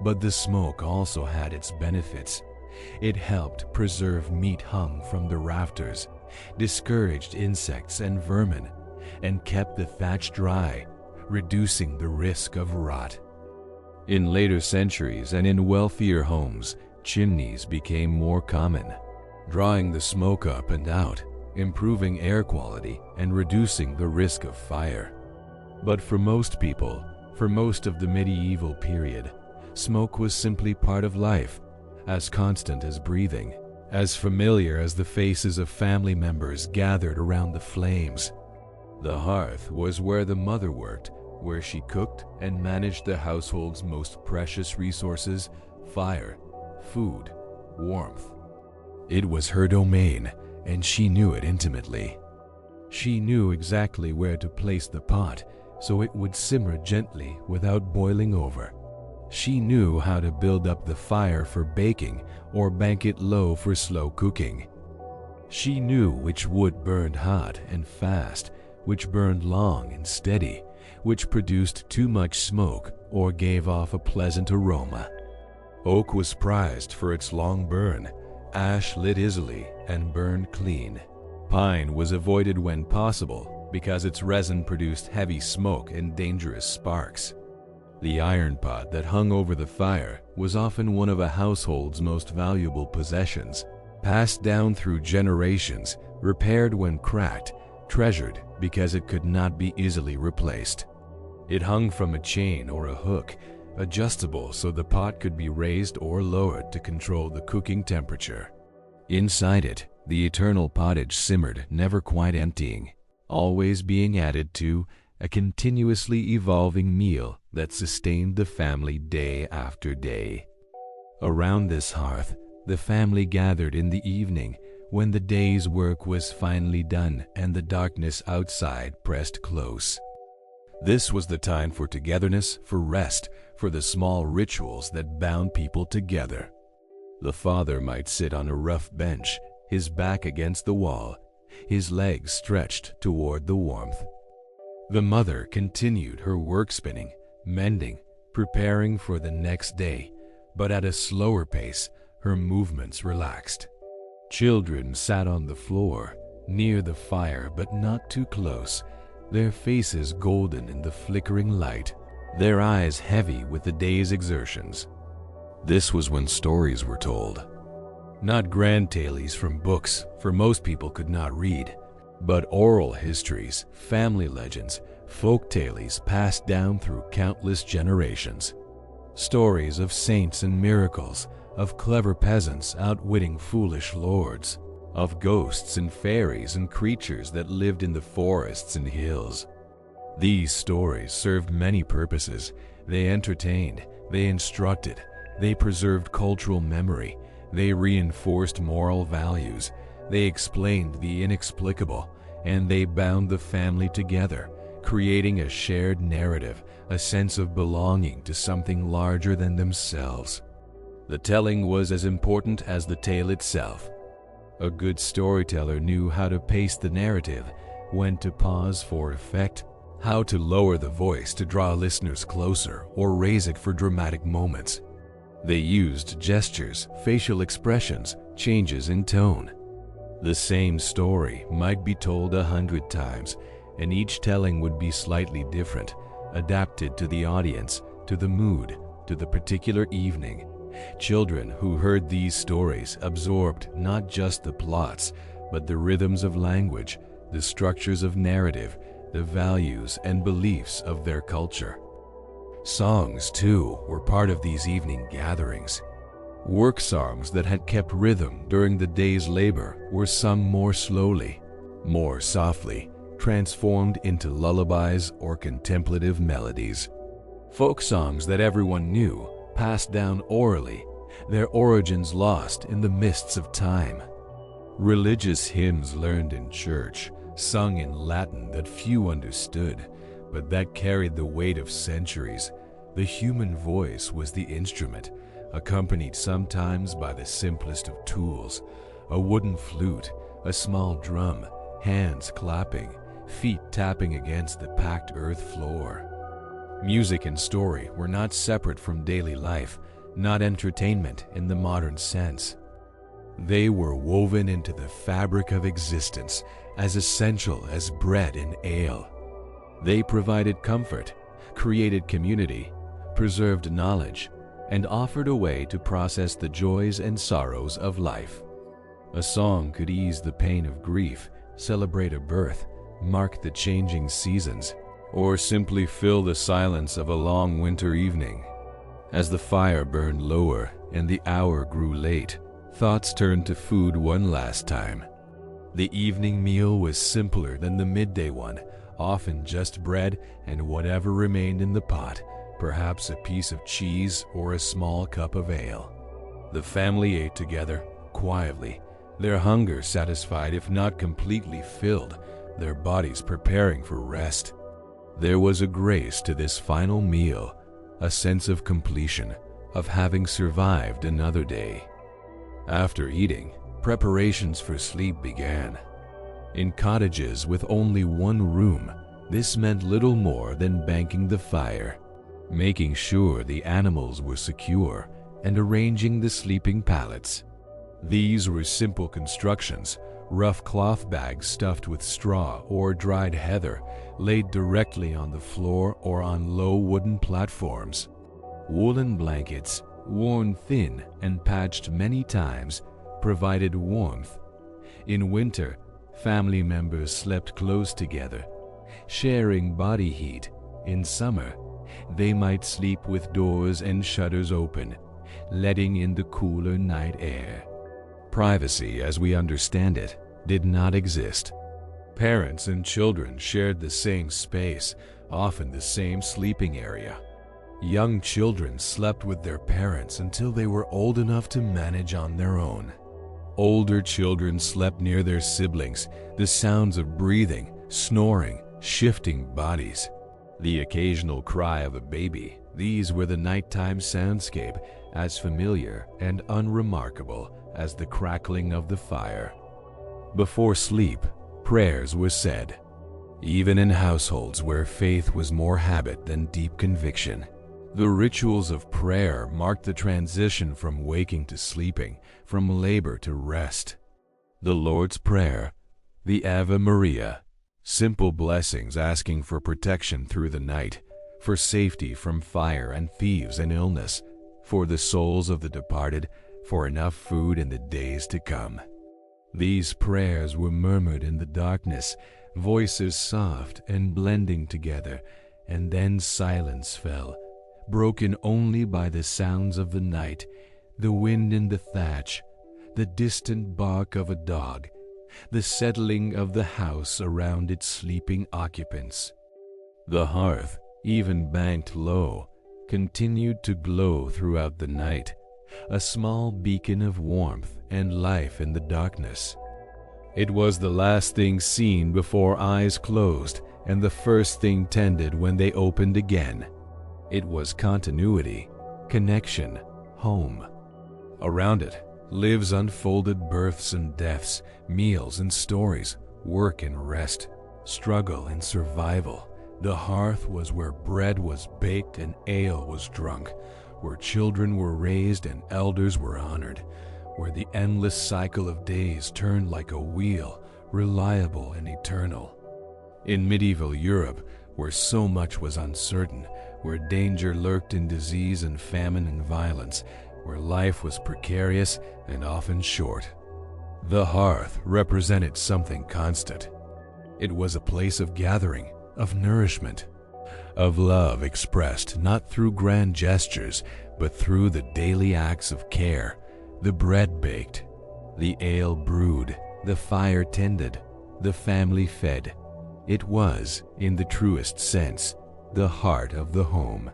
But the smoke also had its benefits. It helped preserve meat hung from the rafters, discouraged insects and vermin, and kept the thatch dry, reducing the risk of rot. In later centuries and in wealthier homes, chimneys became more common, drawing the smoke up and out, improving air quality and reducing the risk of fire. But for most people, for most of the medieval period, smoke was simply part of life, as constant as breathing, as familiar as the faces of family members gathered around the flames. The hearth was where the mother worked, where she cooked and managed the household's most precious resources: fire, food, warmth. It was her domain, and she knew it intimately. She knew exactly where to place the pot so it would simmer gently without boiling over. She knew how to build up the fire for baking or bank it low for slow cooking. She knew which wood burned hot and fast, which burned long and steady, which produced too much smoke or gave off a pleasant aroma. Oak was prized for its long burn. Ash lit easily and burned clean. Pine was avoided when possible because its resin produced heavy smoke and dangerous sparks. The iron pot that hung over the fire was often one of a household's most valuable possessions, passed down through generations, repaired when cracked, treasured because it could not be easily replaced. It hung from a chain or a hook, adjustable so the pot could be raised or lowered to control the cooking temperature. Inside it, the eternal pottage simmered, never quite emptying, always being added to, a continuously evolving meal that sustained the family day after day. Around this hearth, the family gathered in the evening when the day's work was finally done and the darkness outside pressed close. This was the time for togetherness, for rest, for the small rituals that bound people together. The father might sit on a rough bench, his back against the wall, his legs stretched toward the warmth. The mother continued her work spinning, mending, preparing for the next day, but at a slower pace, her movements relaxed. Children sat on the floor, near the fire but not too close, their faces golden in the flickering light, their eyes heavy with the day's exertions. This was when stories were told. Not grand tales from books, for most people could not read, but oral histories, family legends, folk tales passed down through countless generations. Stories of saints and miracles, of clever peasants outwitting foolish lords, of ghosts and fairies and creatures that lived in the forests and hills. These stories served many purposes. They entertained, they instructed, they preserved cultural memory, they reinforced moral values, they explained the inexplicable, and they bound the family together, creating a shared narrative, a sense of belonging to something larger than themselves. The telling was as important as the tale itself. A good storyteller knew how to pace the narrative, when to pause for effect, how to lower the voice to draw listeners closer or raise it for dramatic moments. They used gestures, facial expressions, changes in tone. The same story might be told 100 times, and each telling would be slightly different, adapted to the audience, to the mood, to the particular evening. Children who heard these stories absorbed not just the plots, but the rhythms of language, the structures of narrative, the values and beliefs of their culture. Songs, too, were part of these evening gatherings. Work songs that had kept rhythm during the day's labor were sung more slowly, more softly, transformed into lullabies or contemplative melodies. Folk songs that everyone knew, passed down orally, their origins lost in the mists of time. Religious hymns learned in church, sung in Latin that few understood, but that carried the weight of centuries. The human voice was the instrument, accompanied sometimes by the simplest of tools, a wooden flute, a small drum, hands clapping, feet tapping against the packed earth floor. Music and story were not separate from daily life, not entertainment in the modern sense. They were woven into the fabric of existence, as essential as bread and ale. They provided comfort, created community, preserved knowledge, and offered a way to process the joys and sorrows of life. A song could ease the pain of grief, celebrate a birth, mark the changing seasons, or simply fill the silence of a long winter evening. As the fire burned lower and the hour grew late, thoughts turned to food one last time. The evening meal was simpler than the midday one, often just bread and whatever remained in the pot, perhaps a piece of cheese or a small cup of ale. The family ate together, quietly, their hunger satisfied if not completely filled, their bodies preparing for rest. There was a grace to this final meal, a sense of completion, of having survived another day. After eating, preparations for sleep began. In cottages with only one room, this meant little more than banking the fire, making sure the animals were secure, and arranging the sleeping pallets. These were simple constructions, rough cloth bags stuffed with straw or dried heather laid directly on the floor or on low wooden platforms. Woolen blankets, worn thin and patched many times, provided warmth. In winter, family members slept close together, sharing body heat. In summer, they might sleep with doors and shutters open, letting in the cooler night air. Privacy, as we understand it, did not exist. Parents and children shared the same space, often the same sleeping area. Young children slept with their parents until they were old enough to manage on their own. Older children slept near their siblings, the sounds of breathing, snoring, shifting bodies, the occasional cry of a baby. These were the nighttime soundscape, as familiar and unremarkable as the crackling of the fire. Before sleep, prayers were said, even in households where faith was more habit than deep conviction. The rituals of prayer marked the transition from waking to sleeping, from labor to rest. The Lord's Prayer, the Ave Maria, simple blessings asking for protection through the night, for safety from fire and thieves and illness, for the souls of the departed, for enough food in the days to come. These prayers were murmured in the darkness, voices soft and blending together, and then silence fell, broken only by the sounds of the night, the wind in the thatch, the distant bark of a dog, the settling of the house around its sleeping occupants. The hearth, even banked low, continued to glow throughout the night, a small beacon of warmth and life in the darkness. It was the last thing seen before eyes closed and the first thing tended when they opened again. It was continuity, connection, home. Around it, lives unfolded births and deaths, meals and stories, work and rest, struggle and survival. The hearth was where bread was baked and ale was drunk, where children were raised and elders were honored, where the endless cycle of days turned like a wheel, reliable and eternal. In medieval Europe, where so much was uncertain, where danger lurked in disease and famine and violence, where life was precarious and often short, the hearth represented something constant. It was a place of gathering, of nourishment, of love expressed not through grand gestures, but through the daily acts of care, the bread baked, the ale brewed, the fire tended, the family fed. It was, in the truest sense, the heart of the home.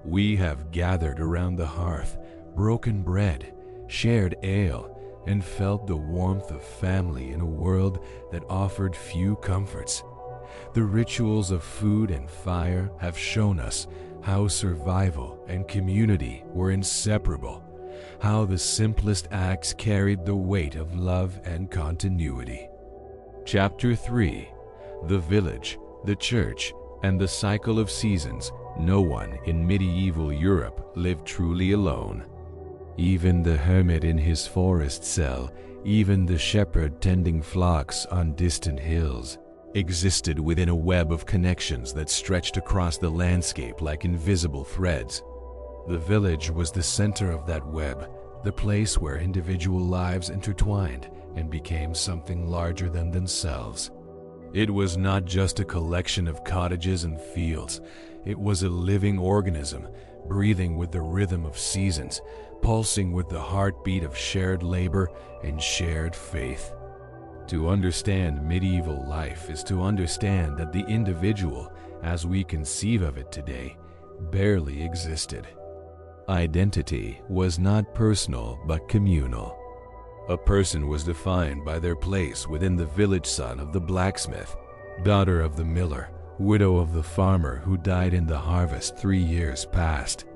We have gathered around the hearth, broken bread, shared ale, and felt the warmth of family in a world that offered few comforts. The rituals of food and fire have shown us how survival and community were inseparable, how the simplest acts carried the weight of love and continuity. Chapter 3: The Village, the Church, and the Cycle of Seasons. No one in medieval Europe lived truly alone. Even the hermit in his forest cell, even the shepherd tending flocks on distant hills, existed within a web of connections that stretched across the landscape like invisible threads. The village was the center of that web, the place where individual lives intertwined and became something larger than themselves. It was not just a collection of cottages and fields. It was a living organism, breathing with the rhythm of seasons, pulsing with the heartbeat of shared labor and shared faith. To understand medieval life is to understand that the individual, as we conceive of it today, barely existed. Identity was not personal but communal. A person was defined by their place within the village, son of the blacksmith, daughter of the miller, widow of the farmer who died in the harvest 3 years past.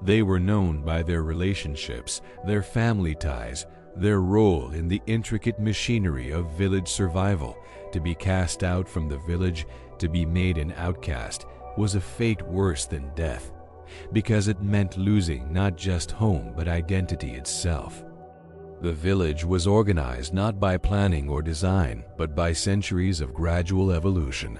They were known by their relationships, their family ties, Their role in the intricate machinery of village survival, to be cast out from the village, to be made an outcast, was a fate worse than death, because it meant losing not just home but identity itself. The village was organized not by planning or design, but by centuries of gradual evolution.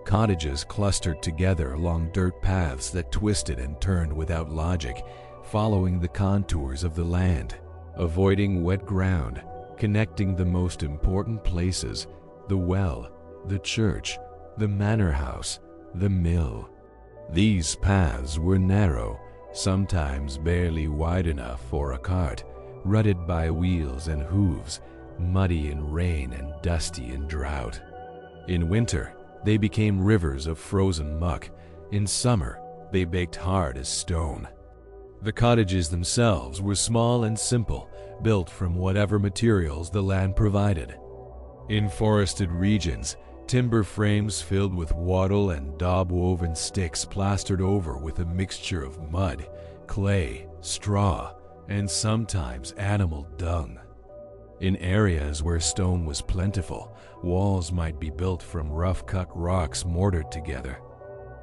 Cottages clustered together along dirt paths that twisted and turned without logic, following the contours of the land, avoiding wet ground, connecting the most important places: the well, the church, the manor house, the mill. These paths were narrow, sometimes barely wide enough for a cart, rutted by wheels and hooves, muddy in rain and dusty in drought. In winter, they became rivers of frozen muck. In summer, they baked hard as stone. The cottages themselves were small and simple, built from whatever materials the land provided. In forested regions, timber frames filled with wattle and daub-woven sticks plastered over with a mixture of mud, clay, straw, and sometimes animal dung. In areas where stone was plentiful, walls might be built from rough-cut rocks mortared together.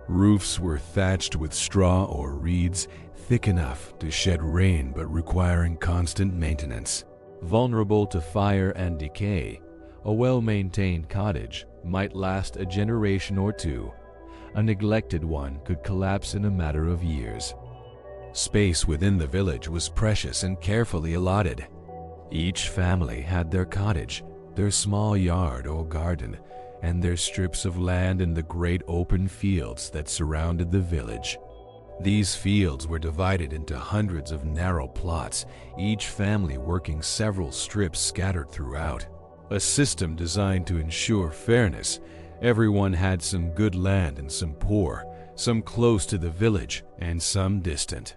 Roofs were thatched with straw or reeds, thick enough to shed rain but requiring constant maintenance. Vulnerable to fire and decay, a well-maintained cottage might last a generation or two. A neglected one could collapse in a matter of years. Space within the village was precious and carefully allotted. Each family had their cottage, their small yard or garden, and their strips of land in the great open fields that surrounded the village. These fields were divided into hundreds of narrow plots, each family working several strips scattered throughout. A system designed to ensure fairness. Everyone had some good land and some poor, some close to the village and some distant.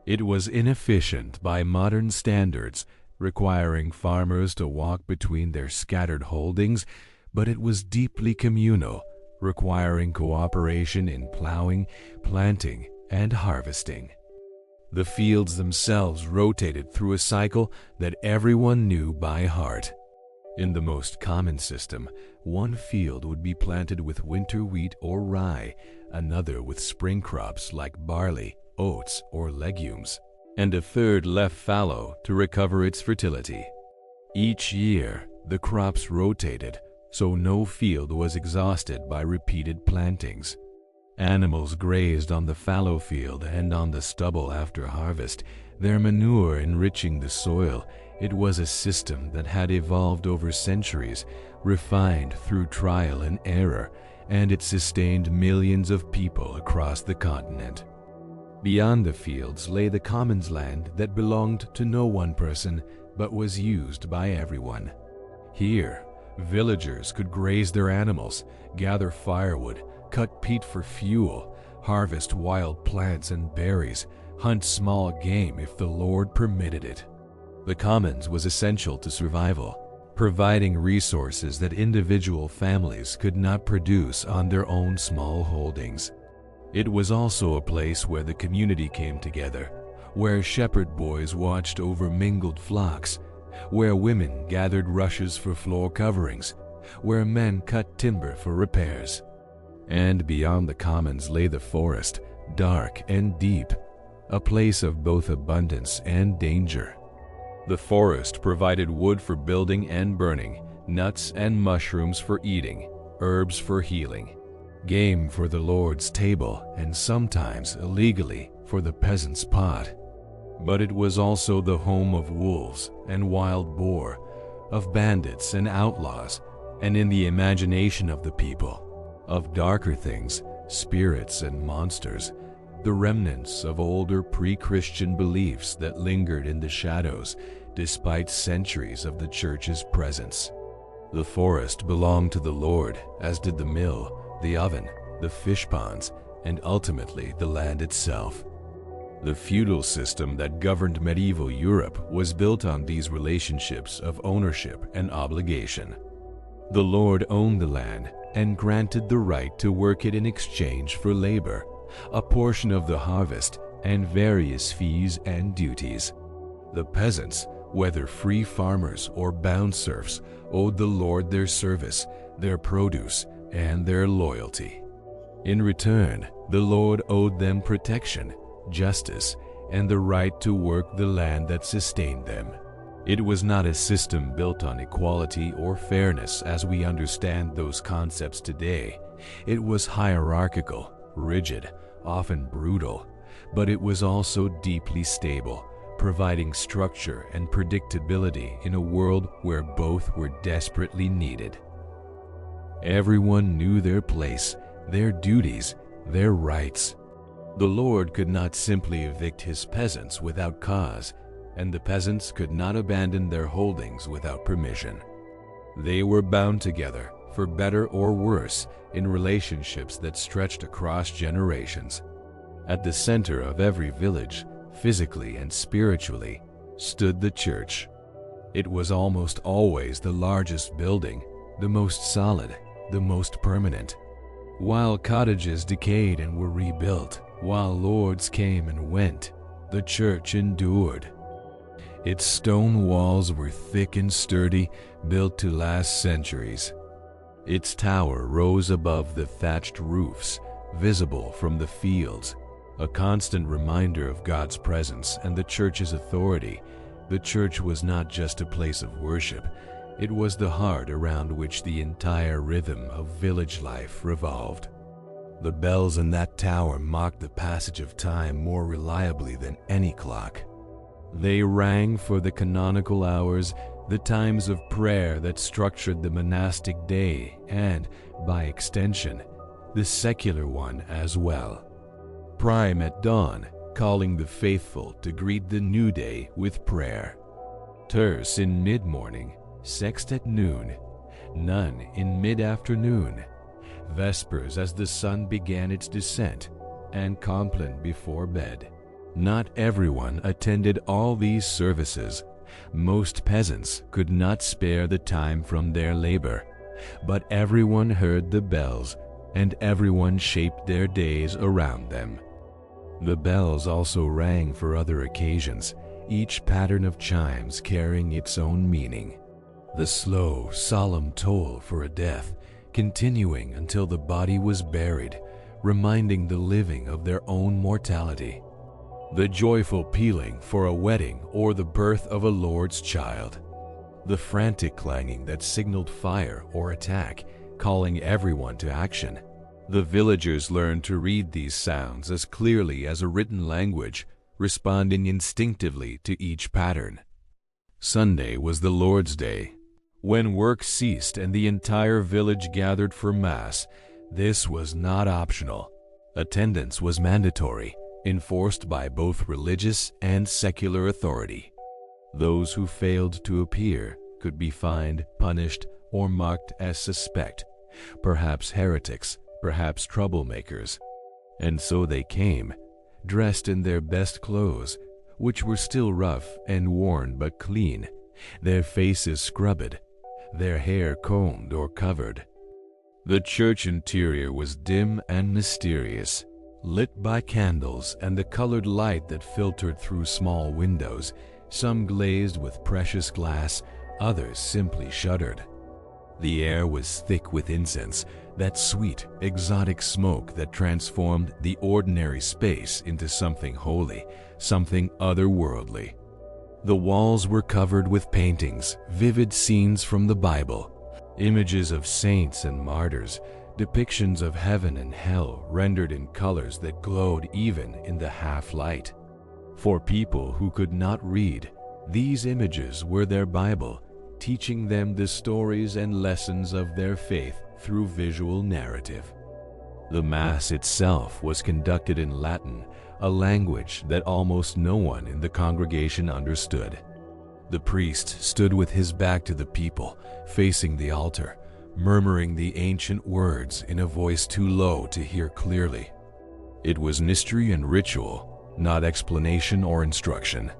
It was inefficient by modern standards, requiring farmers to walk between their scattered holdings, but it was deeply communal, requiring cooperation in plowing, planting, and harvesting. The fields themselves rotated through a cycle that everyone knew by heart. In the most common system, one field would be planted with winter wheat or rye, another with spring crops like barley, oats, or legumes, and a third left fallow to recover its fertility. Each year, the crops rotated, so no field was exhausted by repeated plantings. Animals grazed on the fallow field and on the stubble after harvest, their manure enriching the soil. It was a system that had evolved over centuries, refined through trial and error, and it sustained millions of people across the continent. Beyond the fields lay the commons land that belonged to no one person, but was used by everyone. Here, villagers could graze their animals, gather firewood, cut peat for fuel, harvest wild plants and berries, hunt small game if the Lord permitted it. The commons was essential to survival, providing resources that individual families could not produce on their own small holdings. It was also a place where the community came together, where shepherd boys watched over mingled flocks, where women gathered rushes for floor coverings, where men cut timber for repairs. And beyond the commons lay the forest, dark and deep, a place of both abundance and danger. The forest provided wood for building and burning, nuts and mushrooms for eating, herbs for healing, game for the Lord's table, and sometimes, illegally, for the peasant's pot. But it was also the home of wolves and wild boar, of bandits and outlaws, and in the imagination of the people, of darker things, spirits and monsters, the remnants of older pre-Christian beliefs that lingered in the shadows despite centuries of the church's presence. The forest belonged to the Lord, as did the mill, the oven, the fish ponds, and ultimately the land itself. The feudal system that governed medieval Europe was built on these relationships of ownership and obligation. The Lord owned the land and granted the right to work it in exchange for labor, a portion of the harvest, and various fees and duties. The peasants Whether free farmers or bound serfs owed the Lord their service, their produce, and their loyalty. In return, the Lord owed them protection, justice, and the right to work the land that sustained them. It was not a system built on equality or fairness as we understand those concepts today. It was hierarchical, rigid, often brutal, but it was also deeply stable, providing structure and predictability in a world where both were desperately needed. Everyone knew their place, their duties, their rights. The Lord could not simply evict his peasants without cause, and the peasants could not abandon their holdings without permission. They were bound together, for better or worse, in relationships that stretched across generations. At the center of every village, physically and spiritually, stood the church. It was almost always the largest building, the most solid, the most permanent. While cottages decayed and were rebuilt, while lords came and went, the church endured. Its stone walls were thick and sturdy, built to last centuries. Its tower rose above the thatched roofs, visible from the fields, a constant reminder of God's presence and the church's authority. The church was not just a place of worship, it was the heart around which the entire rhythm of village life revolved. The bells in that tower mocked the passage of time more reliably than any clock. They rang for the canonical hours, the times of prayer that structured the monastic day and, by extension, the secular one as well. Prime at dawn, calling the faithful to greet the new day with prayer. Terce in mid-morning, sext at noon, none in mid-afternoon, vespers as the sun began its descent, and compline before bed. Not everyone attended all these services. Most peasants could not spare the time from their labor, but everyone heard the bells, and everyone shaped their days around them. The bells also rang for other occasions, each pattern of chimes carrying its own meaning. The slow, solemn toll for a death, continuing until the body was buried, reminding the living of their own mortality. The joyful pealing for a wedding or the birth of a Lord's child. The frantic clanging that signaled fire or attack, calling everyone to action. The villagers learned to read these sounds as clearly as a written language, responding instinctively to each pattern. Sunday was the Lord's Day. When work ceased and the entire village gathered for Mass, this was not optional. Attendance was mandatory, enforced by both religious and secular authority. Those who failed to appear could be fined, punished, or marked as suspect, perhaps heretics, perhaps troublemakers. And so they came, dressed in their best clothes, which were still rough and worn but clean, their faces scrubbed, their hair combed or covered. The church interior was dim and mysterious, lit by candles and the colored light that filtered through small windows, some glazed with precious glass, others simply shuttered. The air was thick with incense, that sweet, exotic smoke that transformed the ordinary space into something holy, something otherworldly. The walls were covered with paintings, vivid scenes from the Bible, images of saints and martyrs, depictions of heaven and hell rendered in colors that glowed even in the half-light. For people who could not read, these images were their Bible, teaching them the stories and lessons of their faith through visual narrative. The Mass itself was conducted in Latin, a language that almost no one in the congregation understood. The priest stood with his back to the people, facing the altar, murmuring the ancient words in a voice too low to hear clearly. It was mystery and ritual, not explanation or instruction.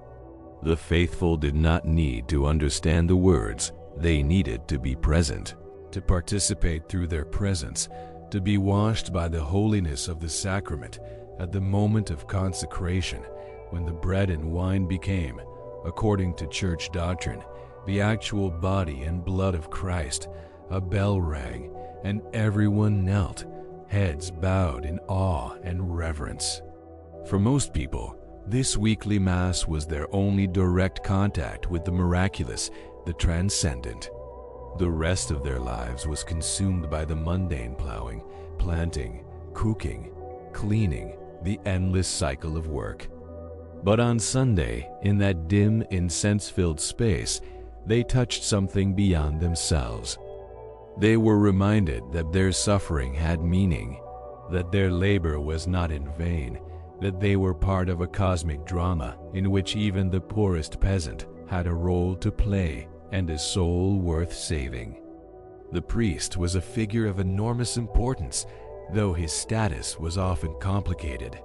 The faithful did not need to understand the words, they needed to be present, to participate through their presence, to be washed by the holiness of the sacrament at the moment of consecration, when the bread and wine became, according to church doctrine, the actual body and blood of Christ, a bell rang, and everyone knelt, heads bowed in awe and reverence. For most people, this weekly Mass was their only direct contact with the miraculous, the transcendent. The rest of their lives was consumed by the mundane plowing, planting, cooking, cleaning, the endless cycle of work. But on Sunday, in that dim, incense-filled space, they touched something beyond themselves. They were reminded that their suffering had meaning, that their labor was not in vain, that they were part of a cosmic drama in which even the poorest peasant had a role to play and a soul worth saving. The priest was a figure of enormous importance, though his status was often complicated.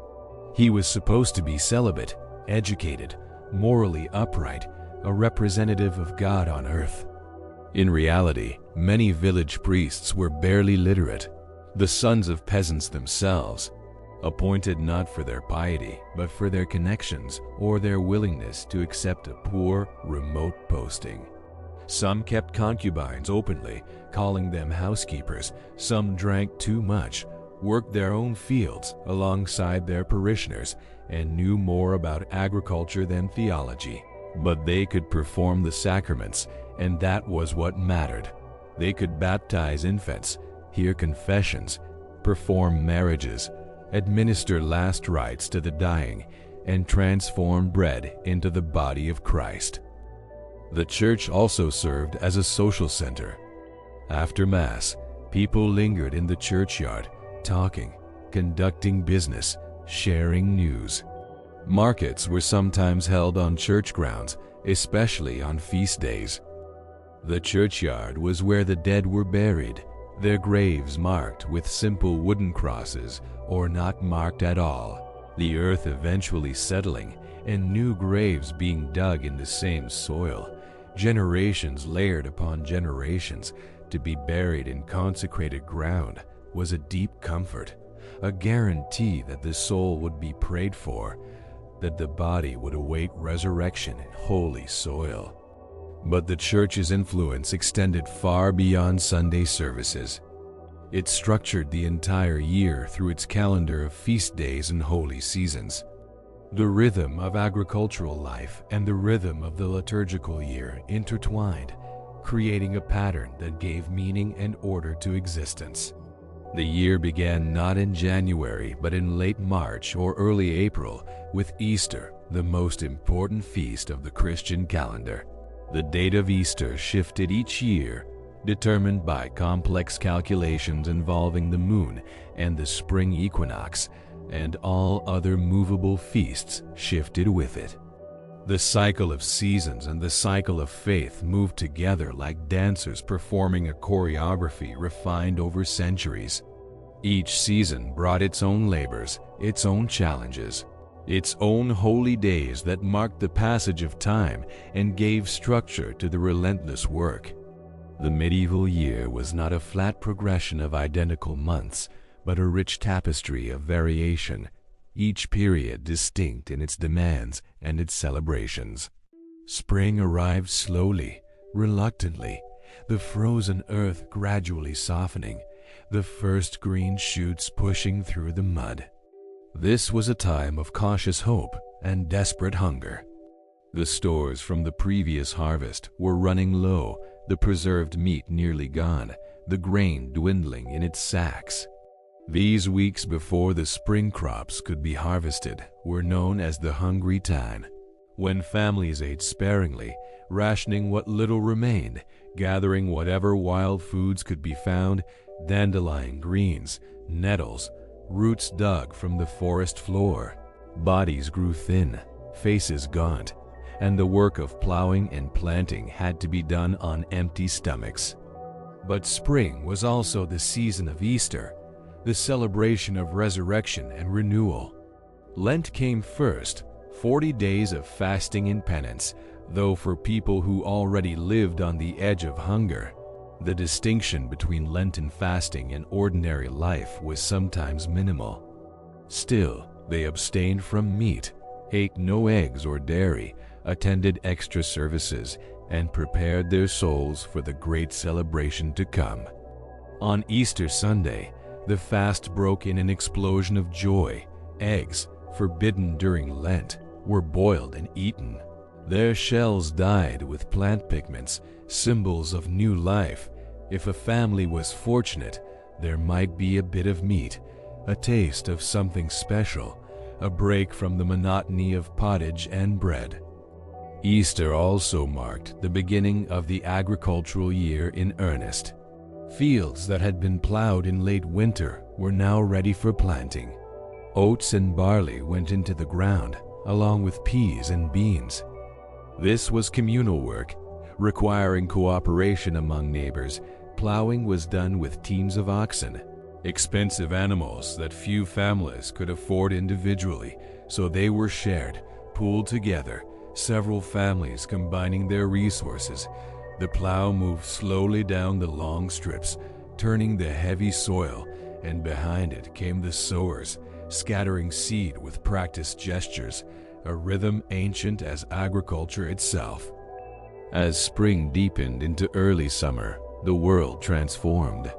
He was supposed to be celibate, educated, morally upright, a representative of God on earth. In reality, many village priests were barely literate, the sons of peasants themselves, appointed not for their piety, but for their connections or their willingness to accept a poor, remote posting. Some kept concubines openly, calling them housekeepers. Some drank too much, worked their own fields alongside their parishioners, and knew more about agriculture than theology. But they could perform the sacraments, and that was what mattered. They could baptize infants, hear confessions, perform marriages, administer last rites to the dying, and transform bread into the body of Christ. The church also served as a social center. After Mass, people lingered in the churchyard, talking, conducting business, sharing news. Markets were sometimes held on church grounds, especially on feast days. The churchyard was where the dead were buried, their graves marked with simple wooden crosses or not marked at all, the earth eventually settling and new graves being dug in the same soil, generations layered upon generations. To be buried in consecrated ground was a deep comfort, a guarantee that the soul would be prayed for, that the body would await resurrection in holy soil. But the church's influence extended far beyond Sunday services. It structured the entire year through its calendar of feast days and holy seasons. The rhythm of agricultural life and the rhythm of the liturgical year intertwined, creating a pattern that gave meaning and order to existence. The year began not in January but in late March or early April with Easter, the most important feast of the Christian calendar. The date of Easter shifted each year, determined by complex calculations involving the moon and the spring equinox, and all other movable feasts shifted with it. The cycle of seasons and the cycle of faith moved together like dancers performing a choreography refined over centuries. Each season brought its own labors, its own challenges, its own holy days that marked the passage of time and gave structure to the relentless work. The medieval year was not a flat progression of identical months, but a rich tapestry of variation, each period distinct in its demands and its celebrations. Spring arrived slowly, reluctantly, the frozen earth gradually softening, the first green shoots pushing through the mud. This was a time of cautious hope and desperate hunger. The stores from the previous harvest were running low, the preserved meat nearly gone, the grain dwindling in its sacks. These weeks before the spring crops could be harvested were known as the hungry time, when families ate sparingly, rationing what little remained, gathering whatever wild foods could be found, dandelion greens, nettles, roots dug from the forest floor. Bodies grew thin, faces gaunt, and the work of plowing and planting had to be done on empty stomachs. But spring was also the season of Easter, the celebration of resurrection and renewal. Lent came first, 40 days of fasting and penance, though for people who already lived on the edge of hunger, the distinction between Lenten fasting and ordinary life was sometimes minimal. Still, they abstained from meat, ate no eggs or dairy, attended extra services, and prepared their souls for the great celebration to come. On Easter Sunday, the fast broke in an explosion of joy. Eggs, forbidden during Lent, were boiled and eaten. Their shells dyed with plant pigments, symbols of new life. If a family was fortunate, there might be a bit of meat, a taste of something special, a break from the monotony of pottage and bread. Easter also marked the beginning of the agricultural year in earnest. Fields that had been plowed in late winter were now ready for planting. Oats and barley went into the ground, along with peas and beans. This was communal work, requiring cooperation among neighbors. Plowing was done with teams of oxen, expensive animals that few families could afford individually, so they were shared, pooled together, several families combining their resources. The plow moved slowly down the long strips, turning the heavy soil, and behind it came the sowers, scattering seed with practiced gestures, a rhythm ancient as agriculture itself. As spring deepened into early summer, the world transformed.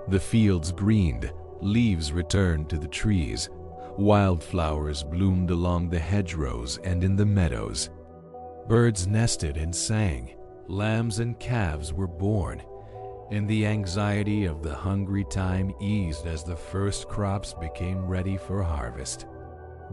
The fields greened, leaves returned to the trees, wildflowers bloomed along the hedgerows and in the meadows. Birds nested and sang, lambs and calves were born, and the anxiety of the hungry time eased as the first crops became ready for harvest.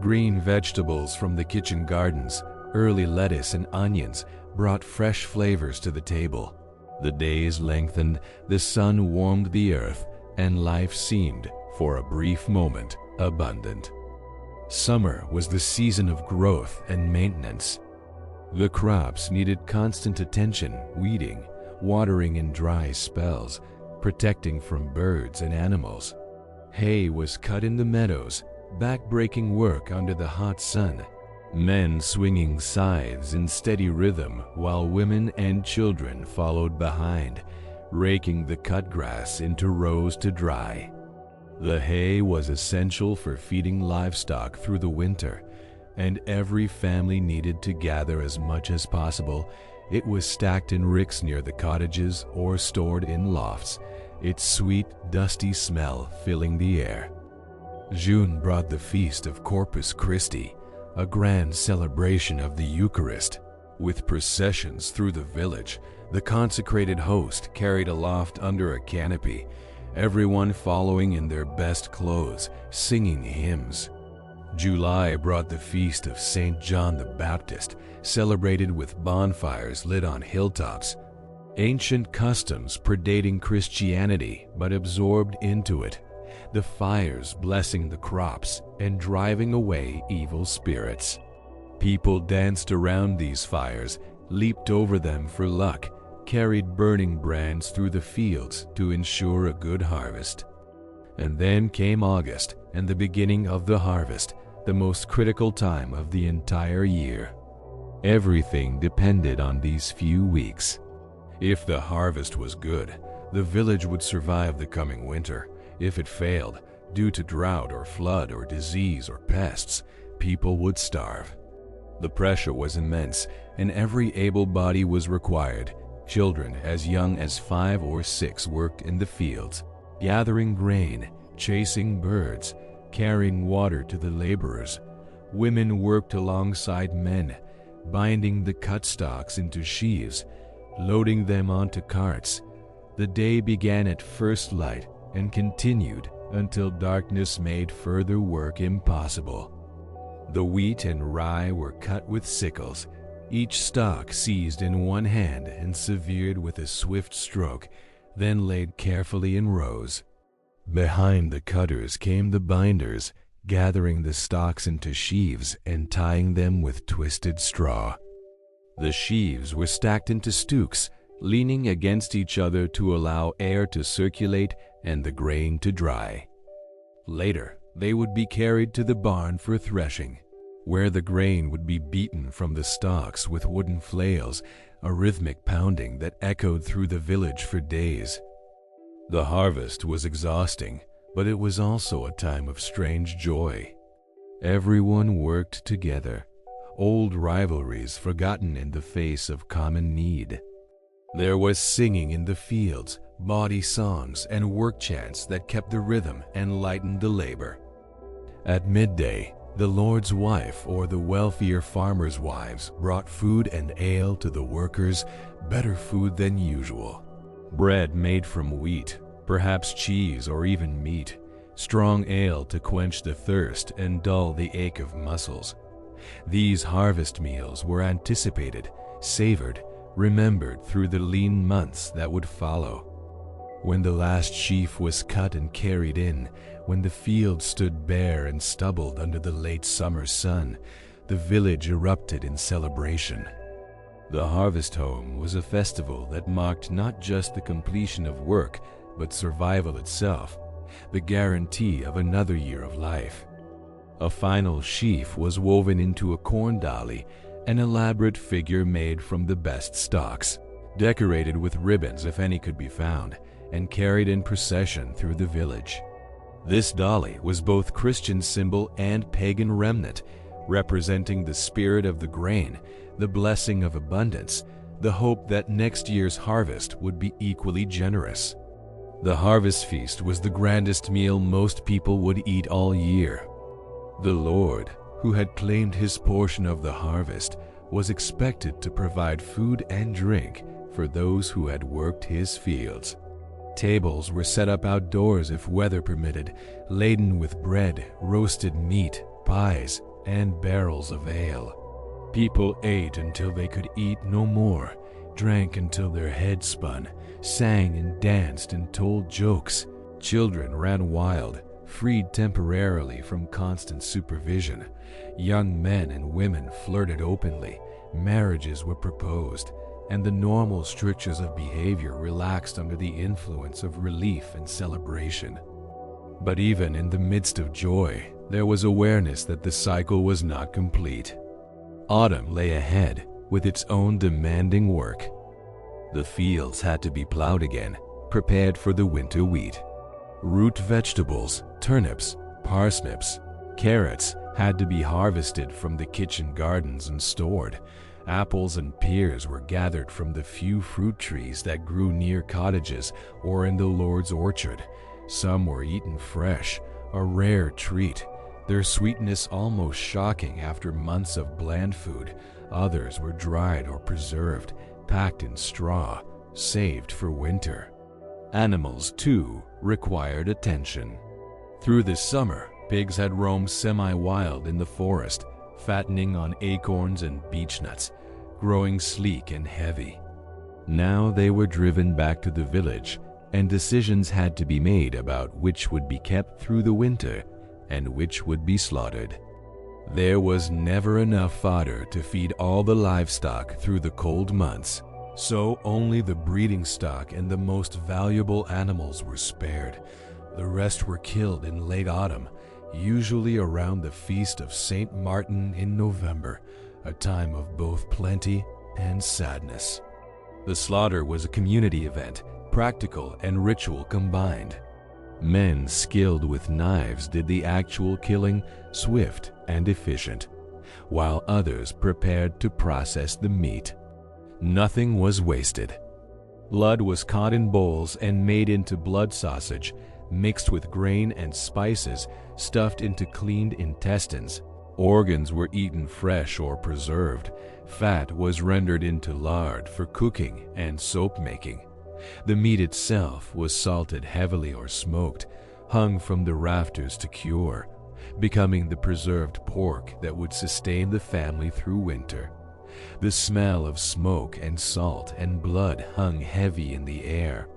Green vegetables from the kitchen gardens, early lettuce and onions, brought fresh flavors to the table. The days lengthened, the sun warmed the earth, and life seemed, for a brief moment, abundant. Summer was the season of growth and maintenance. The crops needed constant attention, weeding, watering in dry spells, protecting from birds and animals. Hay was cut in the meadows, back-breaking work under the hot sun. Men swinging scythes in steady rhythm while women and children followed behind, raking the cut grass into rows to dry. The hay was essential for feeding livestock through the winter, and every family needed to gather as much as possible. It was stacked in ricks near the cottages or stored in lofts, its sweet, dusty smell filling the air. June brought the feast of Corpus Christi, a grand celebration of the Eucharist. With processions through the village, the consecrated host carried aloft under a canopy, everyone following in their best clothes, singing hymns. July brought the feast of St. John the Baptist, celebrated with bonfires lit on hilltops. Ancient customs predating Christianity but absorbed into it, the fires blessing the crops and driving away evil spirits. People danced around these fires, leaped over them for luck, carried burning brands through the fields to ensure a good harvest. And then came August and the beginning of the harvest, the most critical time of the entire year. Everything depended on these few weeks. If the harvest was good, the village would survive the coming winter. If it failed, due to drought or flood or disease or pests, people would starve. The pressure was immense, and every able body was required. Children as young as 5 or 6 worked in the fields, gathering grain, chasing birds, carrying water to the laborers. Women worked alongside men, binding the cut stalks into sheaves, loading them onto carts. The day began at first light and continued until darkness made further work impossible. The wheat and rye were cut with sickles, each stalk seized in one hand and severed with a swift stroke, then laid carefully in rows. Behind the cutters came the binders, gathering the stalks into sheaves and tying them with twisted straw. The sheaves were stacked into stooks, leaning against each other to allow air to circulate and the grain to dry. Later, they would be carried to the barn for threshing, where the grain would be beaten from the stalks with wooden flails, a rhythmic pounding that echoed through the village for days. The harvest was exhausting, but it was also a time of strange joy. Everyone worked together. old rivalries forgotten in the face of common need. There was singing in the fields, bawdy songs, and work chants that kept the rhythm and lightened the labor. At midday, the lord's wife or the wealthier farmers' wives brought food and ale to the workers, better food than usual. Bread made from wheat, perhaps cheese or even meat, strong ale to quench the thirst and dull the ache of muscles. These harvest meals were anticipated, savored, remembered through the lean months that would follow. When the last sheaf was cut and carried in, when the field stood bare and stubbled under the late summer sun, the village erupted in celebration. The harvest home was a festival that marked not just the completion of work, but survival itself, the guarantee of another year of life. A final sheaf was woven into a corn dolly, an elaborate figure made from the best stalks, decorated with ribbons if any could be found, and carried in procession through the village. This dolly was both Christian symbol and pagan remnant, representing the spirit of the grain, the blessing of abundance, the hope that next year's harvest would be equally generous. The harvest feast was the grandest meal most people would eat all year. The Lord, who had claimed his portion of the harvest, was expected to provide food and drink for those who had worked his fields. Tables were set up outdoors if weather permitted, laden with bread, roasted meat, pies, and barrels of ale. People ate until they could eat no more, drank until their heads spun, sang and danced and told jokes. Children ran wild, freed temporarily from constant supervision. Young men and women flirted openly, marriages were proposed, and the normal strictures of behavior relaxed under the influence of relief and celebration. But even in the midst of joy, there was awareness that the cycle was not complete. Autumn lay ahead with its own demanding work. The fields had to be plowed again, prepared for the winter wheat. Root vegetables, turnips, parsnips, carrots had to be harvested from the kitchen gardens and stored. Apples and pears were gathered from the few fruit trees that grew near cottages or in the Lord's orchard. Some were eaten fresh, a rare treat, their sweetness almost shocking after months of bland food. Others were dried or preserved, packed in straw, saved for winter. Animals, too, required attention. Through the summer, pigs had roamed semi-wild in the forest, fattening on acorns and beechnuts, growing sleek and heavy. Now they were driven back to the village, and decisions had to be made about which would be kept through the winter and which would be slaughtered. There was never enough fodder to feed all the livestock through the cold months, so only the breeding stock and the most valuable animals were spared. The rest were killed in late autumn, usually around the feast of St. Martin in November, a time of both plenty and sadness. The slaughter was a community event, practical and ritual combined. Men skilled with knives did the actual killing, swift and efficient, while others prepared to process the meat. Nothing was wasted. Blood was caught in bowls and made into blood sausage, mixed with grain and spices, stuffed into cleaned intestines. Organs were eaten fresh or preserved. Fat was rendered into lard for cooking and soap making. The meat itself was salted heavily or smoked, hung from the rafters to cure, becoming the preserved pork that would sustain the family through winter. The smell of smoke and salt and blood hung heavy in the air,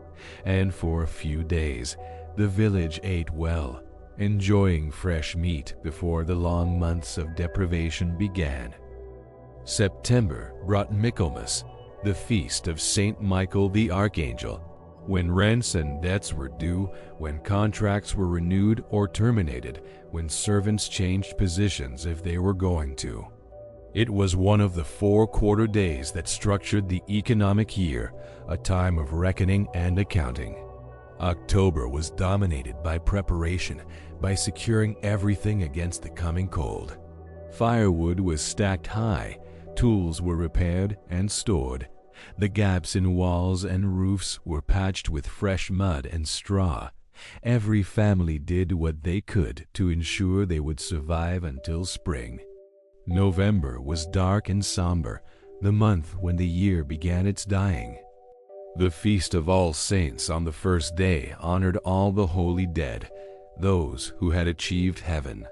and for a few days the village ate well, enjoying fresh meat before the long months of deprivation began. September brought Michaelmas, the feast of Saint Michael the Archangel, when rents and debts were due, when contracts were renewed or terminated, when servants changed positions if they were going to. It was one of the 4 quarter days that structured the economic year, a time of reckoning and accounting. October was dominated by preparation, by securing everything against the coming cold. Firewood was stacked high, tools were repaired and stored. The gaps in walls and roofs were patched with fresh mud and straw. Every family did what they could to ensure they would survive until spring. November was dark and somber, the month when the year began its dying. The Feast of All Saints on the first day honored all the holy dead, those who had achieved heaven.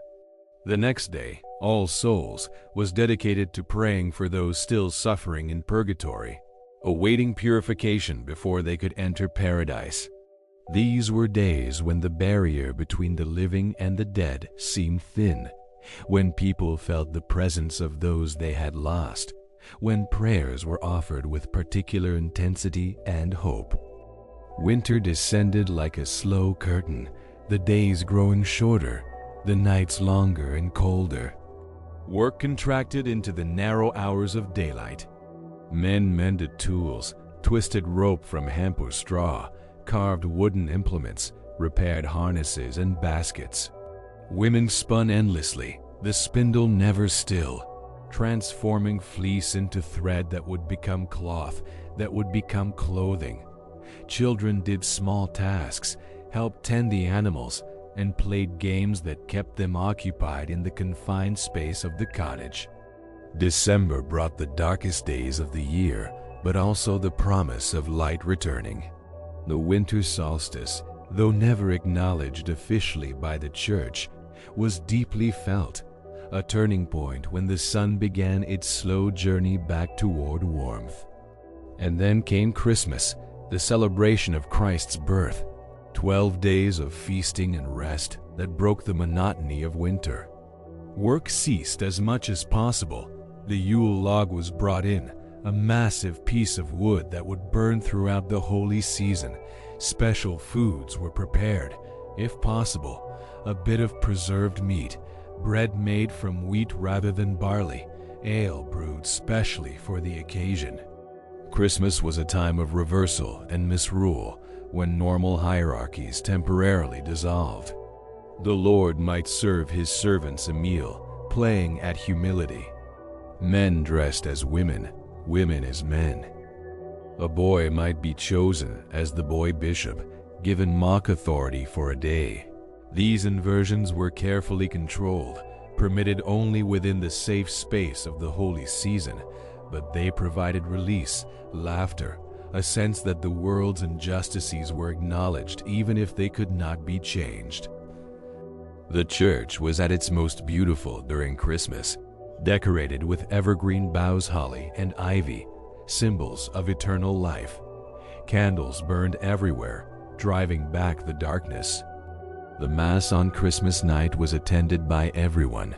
The next day, All Souls, was dedicated to praying for those still suffering in purgatory, awaiting purification before they could enter paradise. These were days when the barrier between the living and the dead seemed thin, when people felt the presence of those they had lost, when prayers were offered with particular intensity and hope. Winter descended like a slow curtain, the days growing shorter, the nights longer and colder. Work contracted into the narrow hours of daylight. Men mended tools, twisted rope from hemp or straw, carved wooden implements, repaired harnesses and baskets. Women spun endlessly, the spindle never still, transforming fleece into thread that would become cloth, that would become clothing. Children did small tasks, helped tend the animals, and played games that kept them occupied in the confined space of the cottage. December brought the darkest days of the year, but also the promise of light returning. The winter solstice, though never acknowledged officially by the Church, was deeply felt, a turning point when the sun began its slow journey back toward warmth. And then came Christmas, the celebration of Christ's birth, 12 days of feasting and rest that broke the monotony of winter. Work ceased as much as possible. The Yule log was brought in, a massive piece of wood that would burn throughout the holy season. Special foods were prepared, if possible, a bit of preserved meat, bread made from wheat rather than barley, ale brewed specially for the occasion. Christmas was a time of reversal and misrule, when normal hierarchies temporarily dissolved. The Lord might serve his servants a meal, playing at humility. Men dressed as women, women as men. A boy might be chosen as the boy bishop, given mock authority for a day. These inversions were carefully controlled, permitted only within the safe space of the holy season, but they provided release, laughter, a sense that the world's injustices were acknowledged even if they could not be changed. The church was at its most beautiful during Christmas, decorated with evergreen boughs, holly, and ivy, symbols of eternal life. Candles burned everywhere, driving back the darkness. The Mass on Christmas night was attended by everyone,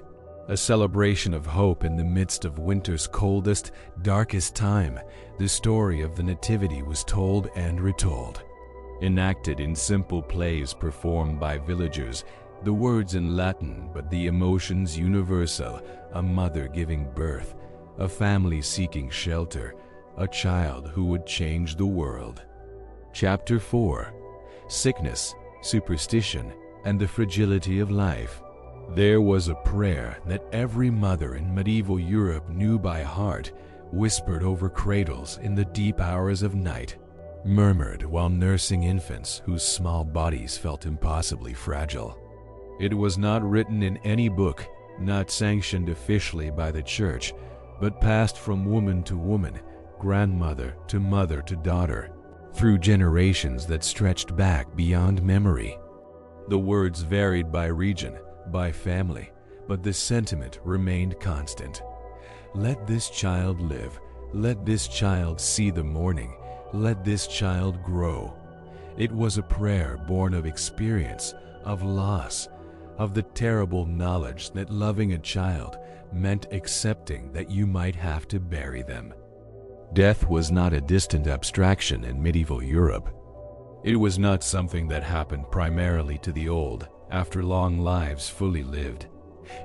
a celebration of hope in the midst of winter's coldest, darkest time. The story of the Nativity was told and retold, enacted in simple plays performed by villagers, the words in Latin but the emotions universal, a mother giving birth, a family seeking shelter, a child who would change the world. Chapter 4. Sickness, Superstition, and the Fragility of Life. There was a prayer that every mother in medieval Europe knew by heart, whispered over cradles in the deep hours of night, murmured while nursing infants whose small bodies felt impossibly fragile. It was not written in any book, not sanctioned officially by the Church, but passed from woman to woman, grandmother to daughter, through generations that stretched back beyond memory. The words varied by region, by family, but the sentiment remained constant. Let this child live, let this child see the morning, let this child grow. It was a prayer born of experience, of loss, of the terrible knowledge that loving a child meant accepting that you might have to bury them. Death was not a distant abstraction in medieval Europe. It was not something that happened primarily to the old after long lives fully lived.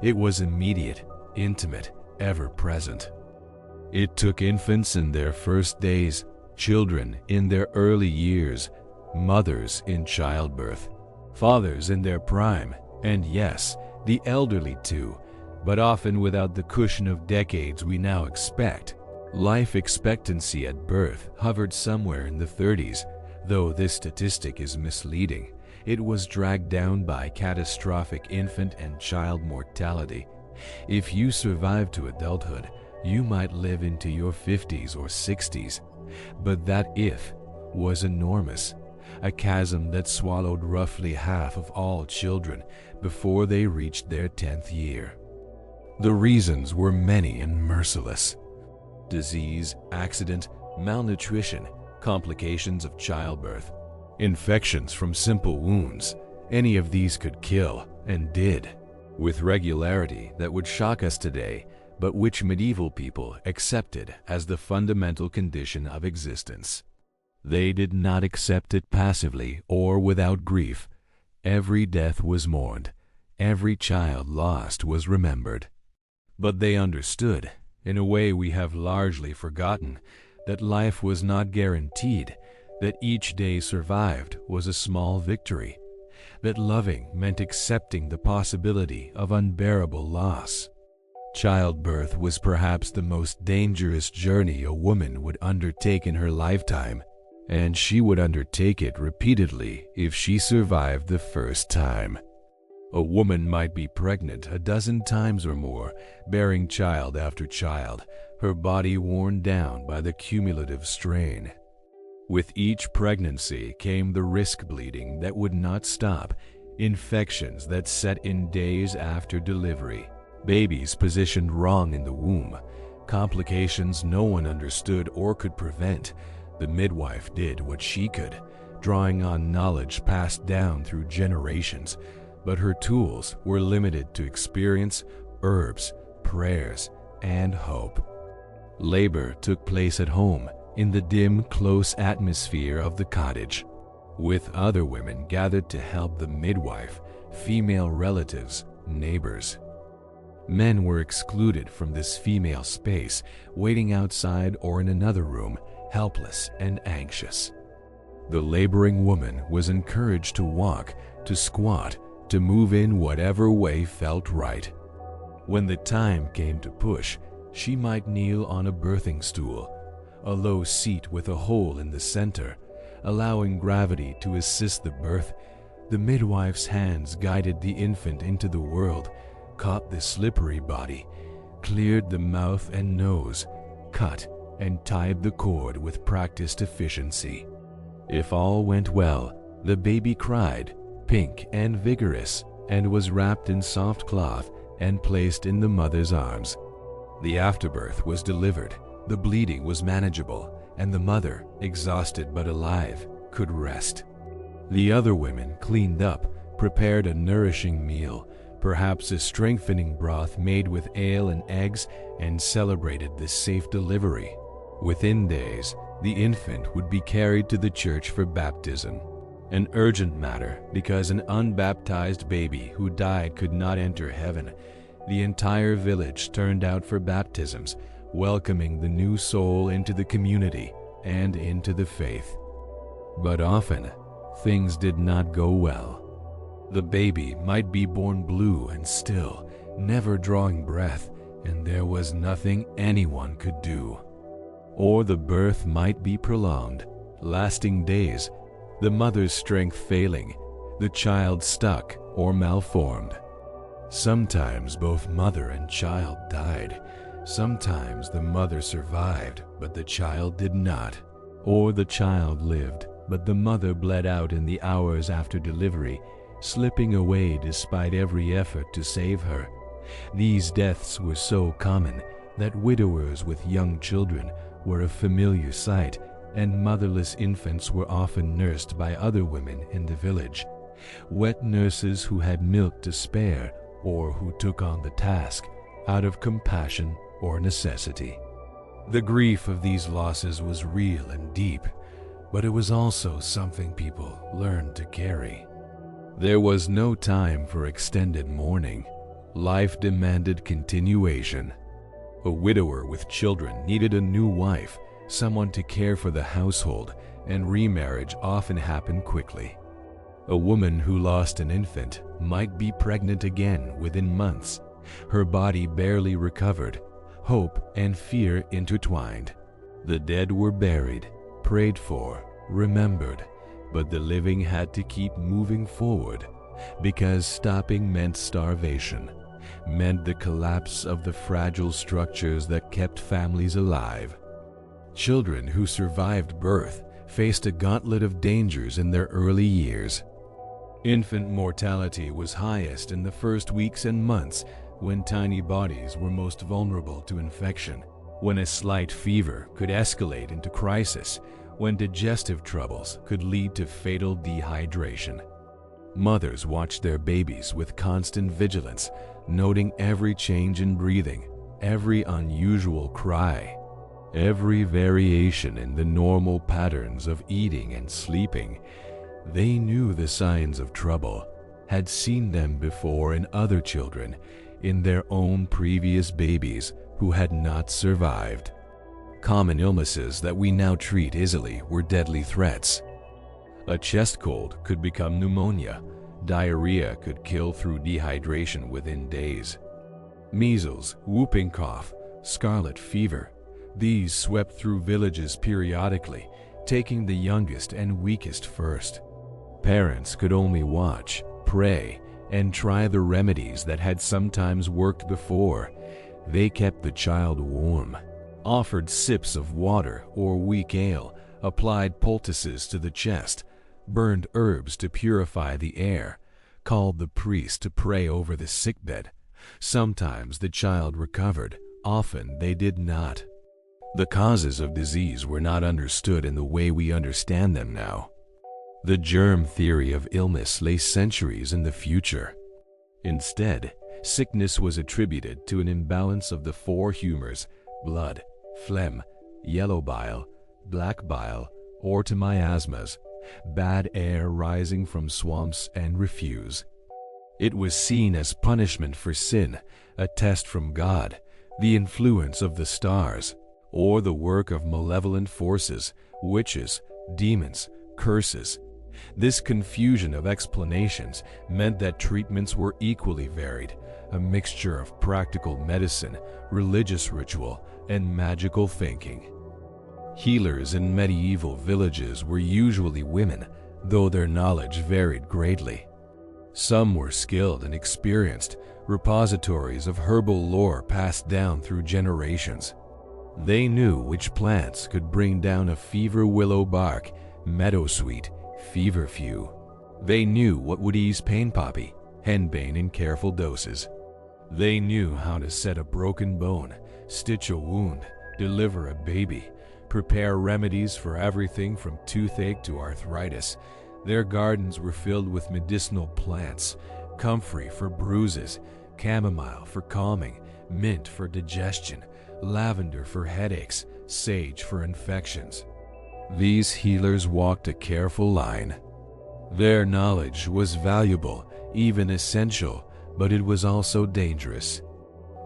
It was immediate, intimate, ever present. It took infants in their first days, children in their early years, mothers in childbirth, fathers in their prime, and yes, the elderly too, but often without the cushion of decades we now expect. Life expectancy at birth hovered somewhere in the 30s, though this statistic is misleading. It was dragged down by catastrophic infant and child mortality. If you survived to adulthood, you might live into your 50s or 60s. But that "if" was enormous, a chasm that swallowed roughly half of all children before they reached their 10th year. The reasons were many and merciless. Disease, accident, malnutrition, complications of childbirth, infections from simple wounds. Any of these could kill, and did, with regularity that would shock us today, but which medieval people accepted as the fundamental condition of existence. They did not accept it passively or without grief. Every death was mourned, every child lost was remembered. But they understood, in a way we have largely forgotten, that life was not guaranteed, that each day survived was a small victory, that loving meant accepting the possibility of unbearable loss. Childbirth was perhaps the most dangerous journey a woman would undertake in her lifetime, and she would undertake it repeatedly if she survived the first time. A woman might be pregnant a dozen times or more, bearing child after child, her body worn down by the cumulative strain. With each pregnancy came the risk bleeding that would not stop, infections that set in days after delivery, babies positioned wrong in the womb, complications no one understood or could prevent. The midwife did what she could, drawing on knowledge passed down through generations, but her tools were limited to experience, herbs, prayers, and hope. Labor took place at home, in the dim, close atmosphere of the cottage, with other women gathered to help the midwife, female relatives, neighbors. Men were excluded from this female space, waiting outside or in another room, helpless and anxious. The laboring woman was encouraged to walk, to squat, to move in whatever way felt right. When the time came to push, she might kneel on a birthing stool, a low seat with a hole in the center, allowing gravity to assist the birth. The midwife's hands guided the infant into the world, caught the slippery body, cleared the mouth and nose, cut and tied the cord with practiced efficiency. If all went well, the baby cried, pink and vigorous, and was wrapped in soft cloth and placed in the mother's arms. The afterbirth was delivered, the bleeding was manageable, and the mother, exhausted but alive, could rest. The other women cleaned up, prepared a nourishing meal, perhaps a strengthening broth made with ale and eggs, and celebrated the safe delivery. Within days, the infant would be carried to the church for baptism, an urgent matter because an unbaptized baby who died could not enter heaven. The entire village turned out for baptisms, welcoming the new soul into the community and into the faith. But often, things did not go well. The baby might be born blue and still, never drawing breath, and there was nothing anyone could do. Or the birth might be prolonged, lasting days, the mother's strength failing, the child stuck or malformed. Sometimes both mother and child died. Sometimes the mother survived, but the child did not. Or the child lived, but the mother bled out in the hours after delivery, slipping away despite every effort to save her. These deaths were so common that widowers with young children were a familiar sight, and motherless infants were often nursed by other women in the village, wet nurses who had milk to spare or who took on the task out of compassion or necessity. The grief of these losses was real and deep, but it was also something people learned to carry. There was no time for extended mourning. Life demanded continuation. A widower with children needed a new wife, someone to care for the household, and remarriage often happened quickly. A woman who lost an infant might be pregnant again within months, Her body barely recovered, hope and fear intertwined. The dead were buried, prayed for, remembered, but the living had to keep moving forward, because stopping meant starvation, meant the collapse of the fragile structures that kept families alive. Children who survived birth faced a gauntlet of dangers in their early years. Infant mortality was highest in the first weeks and months, when tiny bodies were most vulnerable to infection, when a slight fever could escalate into crisis, when digestive troubles could lead to fatal dehydration. Mothers watched their babies with constant vigilance, noting every change in breathing, every unusual cry, every variation in the normal patterns of eating and sleeping. They knew the signs of trouble, had seen them before in other children, in their own previous babies who had not survived. Common illnesses that we now treat easily were deadly threats. A chest cold could become pneumonia. Diarrhea could kill through dehydration within days. Measles, whooping cough, scarlet fever, these swept through villages periodically, taking the youngest and weakest first. Parents could only watch, pray, and try the remedies that had sometimes worked before. They kept the child warm, offered sips of water or weak ale, applied poultices to the chest, burned herbs to purify the air, called the priest to pray over the sickbed. Sometimes the child recovered, often they did not. The causes of disease were not understood in the way we understand them now. The germ theory of illness lay centuries in the future. Instead, sickness was attributed to an imbalance of the four humors: blood, phlegm, yellow bile, black bile, or to miasmas, bad air rising from swamps and refuse. It was seen as punishment for sin, a test from God, the influence of the stars, or the work of malevolent forces, witches, demons, curses. This confusion of explanations meant that treatments were equally varied, a mixture of practical medicine, religious ritual, and magical thinking. Healers in medieval villages were usually women, though their knowledge varied greatly. Some were skilled and experienced, repositories of herbal lore passed down through generations. They knew which plants could bring down a fever willow bark, meadowsweet, feverfew. They knew what would ease pain poppy, henbane in careful doses. They knew how to set a broken bone, stitch a wound, deliver a baby, prepare remedies for everything from toothache to arthritis. Their gardens were filled with medicinal plants: comfrey for bruises, chamomile for calming, mint for digestion, lavender for headaches, sage for infections. These healers walked a careful line. Their knowledge was valuable, even essential, but it was also dangerous.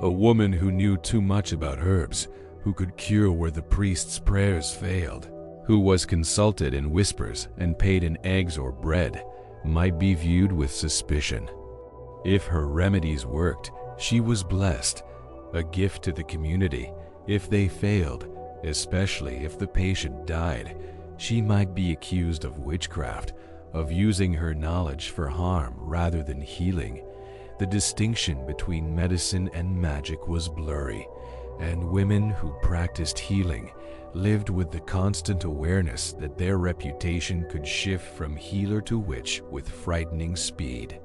A woman who knew too much about herbs, who could cure where the priest's prayers failed, who was consulted in whispers and paid in eggs or bread, might be viewed with suspicion. If her remedies worked, she was blessed, a gift to the community. If they failed, especially if the patient died, she might be accused of witchcraft, of using her knowledge for harm rather than healing. The distinction between medicine and magic was blurry, and women who practiced healing lived with the constant awareness that their reputation could shift from healer to witch with frightening speed.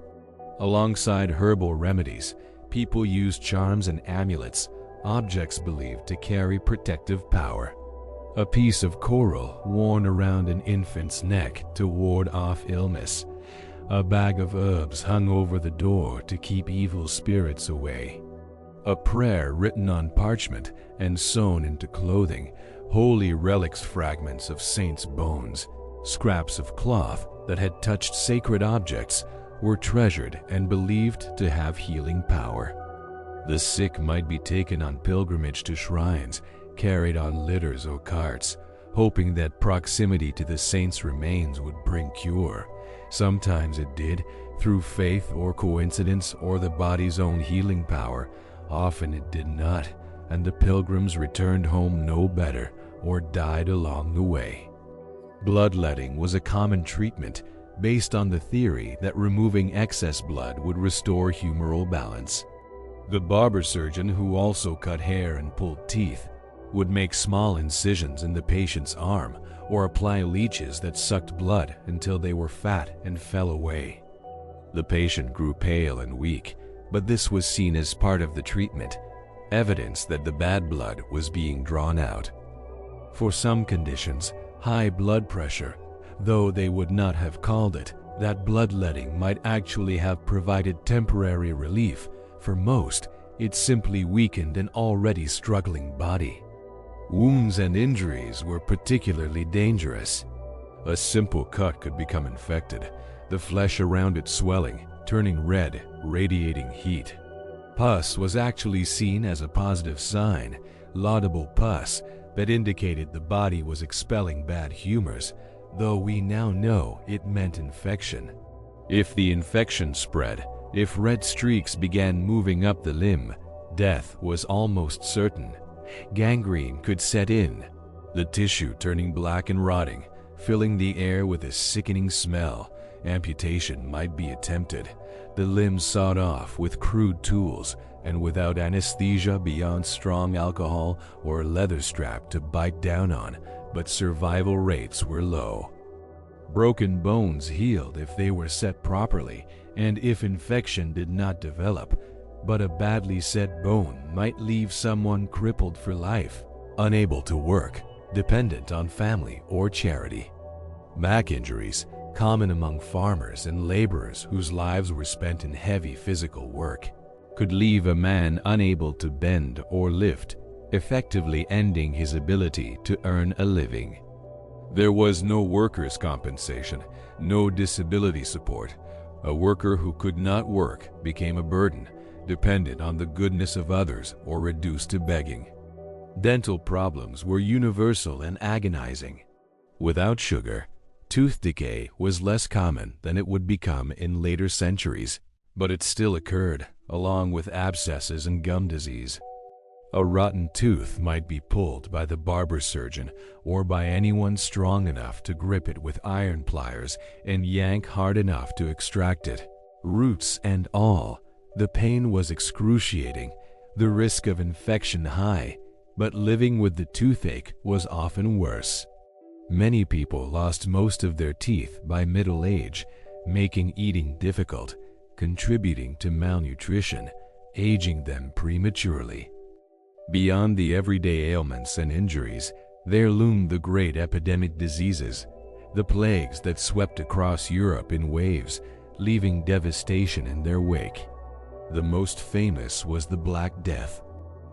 Alongside herbal remedies, people used charms and amulets, objects believed to carry protective power. A piece of coral worn around an infant's neck to ward off illness. A bag of herbs hung over the door to keep evil spirits away. A prayer written on parchment and sewn into clothing, holy relics, fragments of saints' bones, scraps of cloth that had touched sacred objects, were treasured and believed to have healing power. The sick might be taken on pilgrimage to shrines, carried on litters or carts, hoping that proximity to the saints' remains would bring cure. Sometimes it did, Through faith or coincidence or the body's own healing power, often it did not, and the pilgrims returned home no better or died along the way. Bloodletting was a common treatment based on the theory that removing excess blood would restore humoral balance. The barber surgeon, who also cut hair and pulled teeth, would make small incisions in the patient's arm or apply leeches that sucked blood until they were fat and fell away. The patient grew pale and weak, but this was seen as part of the treatment, evidence that the bad blood was being drawn out. For some conditions, high blood pressure, though they would not have called it, that bloodletting might actually have provided temporary relief. For most, it simply weakened an already struggling body. Wounds and injuries were particularly dangerous. A simple cut could become infected, the flesh around it swelling, turning red, radiating heat. Pus was actually seen as a positive sign, laudable pus that indicated the body was expelling bad humors, though we now know it meant infection. If the infection spread, if red streaks began moving up the limb, death was almost certain. Gangrene could set in, the tissue turning black and rotting, filling the air with a sickening smell. Amputation might be attempted, the limbs sawed off with crude tools and without anesthesia beyond strong alcohol or a leather strap to bite down on, but survival rates were low. Broken bones healed if they were set properly and if infection did not develop, but a badly set bone might leave someone crippled for life, unable to work, dependent on family or charity. Back injuries, common among farmers and laborers whose lives were spent in heavy physical work, could leave a man unable to bend or lift, effectively ending his ability to earn a living. There was no workers' compensation, no disability support. A worker who could not work became a burden, dependent on the goodness of others or reduced to begging. Dental problems were universal and agonizing. Without sugar, tooth decay was less common than it would become in later centuries, but it still occurred, along with abscesses and gum disease. A rotten tooth might be pulled by the barber surgeon or by anyone strong enough to grip it with iron pliers and yank hard enough to extract it. Roots and all, the pain was excruciating, the risk of infection high, but living with the toothache was often worse. Many people lost most of their teeth by middle age, making eating difficult, contributing to malnutrition, aging them prematurely. Beyond the everyday ailments and injuries, there loomed the great epidemic diseases, the plagues that swept across Europe in waves, leaving devastation in their wake. The most famous was the Black Death,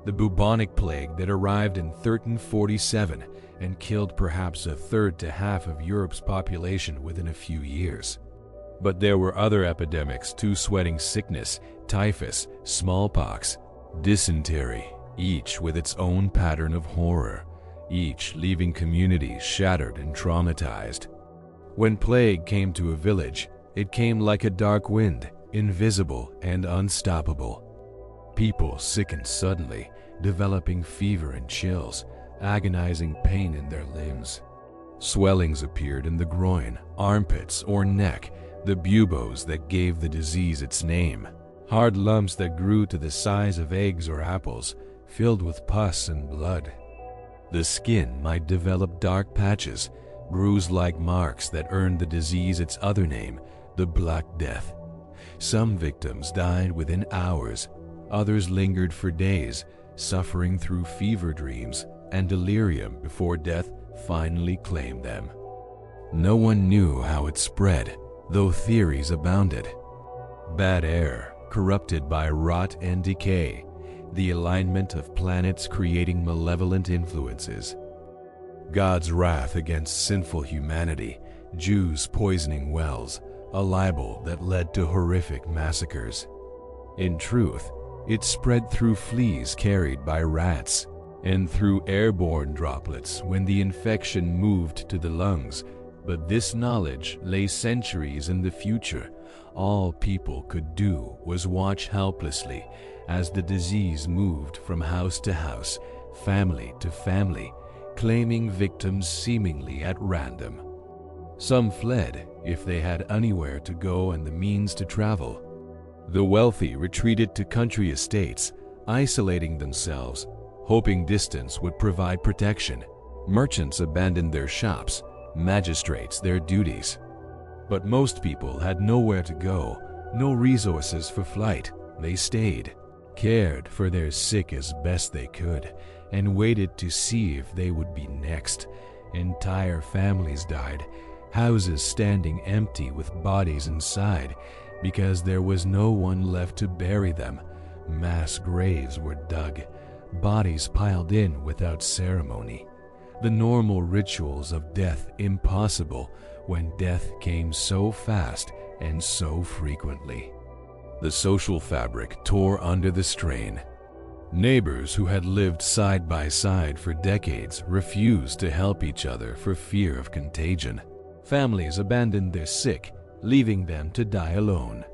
the bubonic plague that arrived in 1347 and killed perhaps a third to half of Europe's population within a few years. But there were other epidemics too: sweating sickness, typhus, smallpox, dysentery, each with its own pattern of horror, each leaving communities shattered and traumatized. When plague came to a village, it came like a dark wind, invisible and unstoppable. People sickened suddenly, developing fever and chills, agonizing pain in their limbs. Swellings appeared in the groin, armpits, or neck, the buboes that gave the disease its name. Hard lumps that grew to the size of eggs or apples, filled with pus and blood. The skin might develop dark patches, bruise-like marks that earned the disease its other name, the Black Death. Some victims died within hours, others lingered for days, suffering through fever dreams and delirium before death finally claimed them. No one knew how it spread, though theories abounded. Bad air, corrupted by rot and decay, the alignment of planets creating malevolent influences. God's wrath against sinful humanity, Jews poisoning wells, a libel that led to horrific massacres. In truth, it spread through fleas carried by rats, and through airborne droplets when the infection moved to the lungs, but this knowledge lay centuries in the future, All people could do was watch helplessly as the disease moved from house to house, family to family, claiming victims seemingly at random. Some fled if they had anywhere to go and the means to travel. The wealthy retreated to country estates, isolating themselves, hoping distance would provide protection. Merchants abandoned their shops, magistrates their duties. But most people had nowhere to go, no resources for flight. They stayed, cared for their sick as best they could, and waited to see if they would be next. Entire families died, houses standing empty with bodies inside, because there was no one left to bury them. Mass graves were dug, bodies piled in without ceremony. The normal rituals of death impossible when death came so fast and so frequently. The social fabric tore under the strain. Neighbors who had lived side by side for decades refused to help each other for fear of contagion. Families abandoned their sick, leaving them to die alone.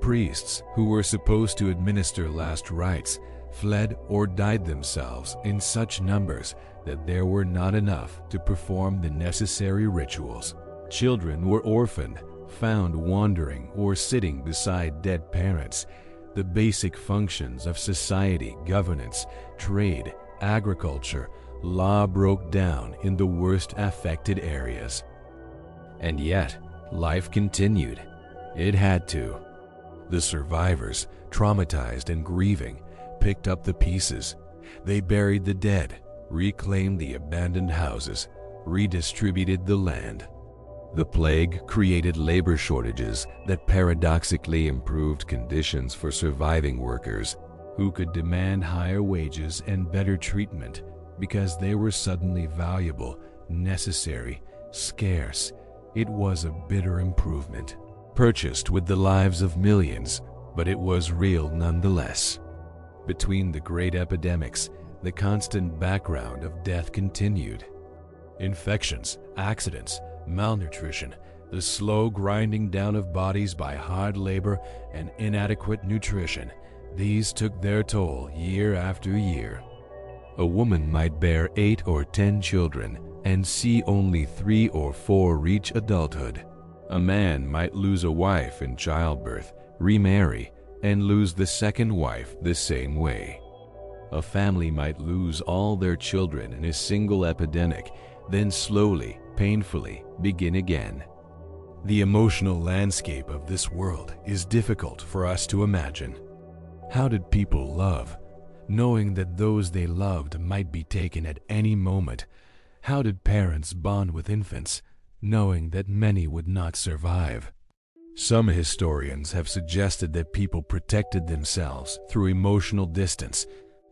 Priests who were supposed to administer last rites fled or died themselves in such numbers that there were not enough to perform the necessary rituals. Children were orphaned, found wandering or sitting beside dead parents. The basic functions of society, governance, trade, agriculture, law broke down in the worst affected areas. And yet, life continued. It had to. The survivors, traumatized and grieving, picked up the pieces. They buried the dead, reclaimed the abandoned houses, redistributed the land. The plague created labor shortages that paradoxically improved conditions for surviving workers who could demand higher wages and better treatment because they were suddenly valuable, necessary, scarce. It was a bitter improvement, purchased with the lives of millions, but it was real nonetheless. Between the great epidemics, the constant background of death continued. Infections, accidents, malnutrition, the slow grinding down of bodies by hard labor and inadequate nutrition, these took their toll year after year. A woman might bear 8 or 10 children and see only 3 or 4 reach adulthood. A man might lose a wife in childbirth, remarry, and lose the second wife the same way. A family might lose all their children in a single epidemic, then slowly, painfully begin again. The emotional landscape of this world is difficult for us to imagine. How did people love, knowing that those they loved might be taken at any moment? How did parents bond with infants, knowing that many would not survive? Some historians have suggested that people protected themselves through emotional distance,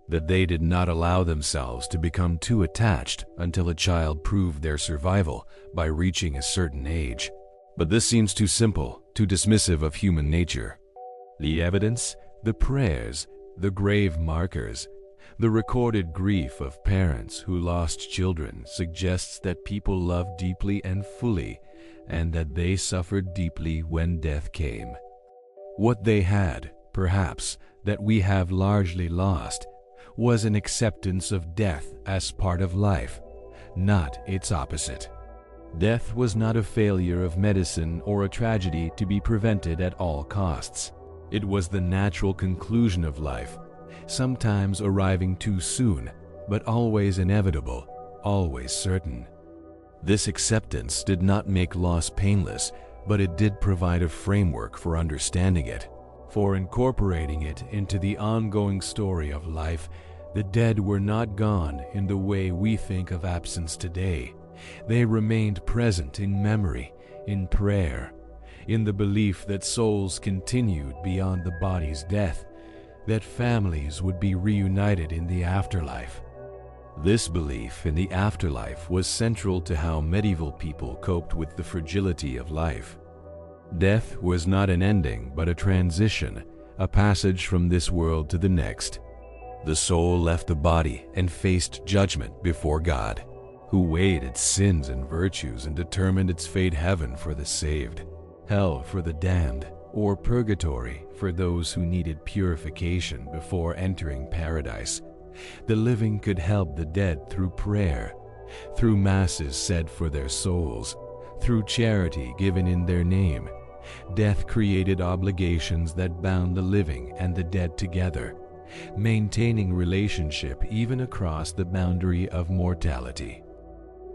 that they did not allow themselves to become too attached until a child proved their survival by reaching a certain age. But this seems too simple, too dismissive of human nature. The evidence, the prayers, the grave markers, the recorded grief of parents who lost children suggests that people loved deeply and fully, and that they suffered deeply when death came. What they had, perhaps, that we have largely lost, was an acceptance of death as part of life, not its opposite. Death was not a failure of medicine or a tragedy to be prevented at all costs. It was the natural conclusion of life, sometimes arriving too soon, but always inevitable, always certain. This acceptance did not make loss painless, but it did provide a framework for understanding it, for incorporating it into the ongoing story of life. The dead were not gone in the way we think of absence today. They remained present in memory, in prayer, in the belief that souls continued beyond the body's death, that families would be reunited in the afterlife. This belief in the afterlife was central to how medieval people coped with the fragility of life. Death was not an ending, but a transition, a passage from this world to the next. The soul left the body and faced judgment before God, who weighed its sins and virtues and determined its fate: heaven for the saved, hell for the damned. or purgatory for those who needed purification before entering paradise. The living could help the dead through prayer, through masses said for their souls, through charity given in their name. Death created obligations that bound the living and the dead together, maintaining relationship even across the boundary of mortality.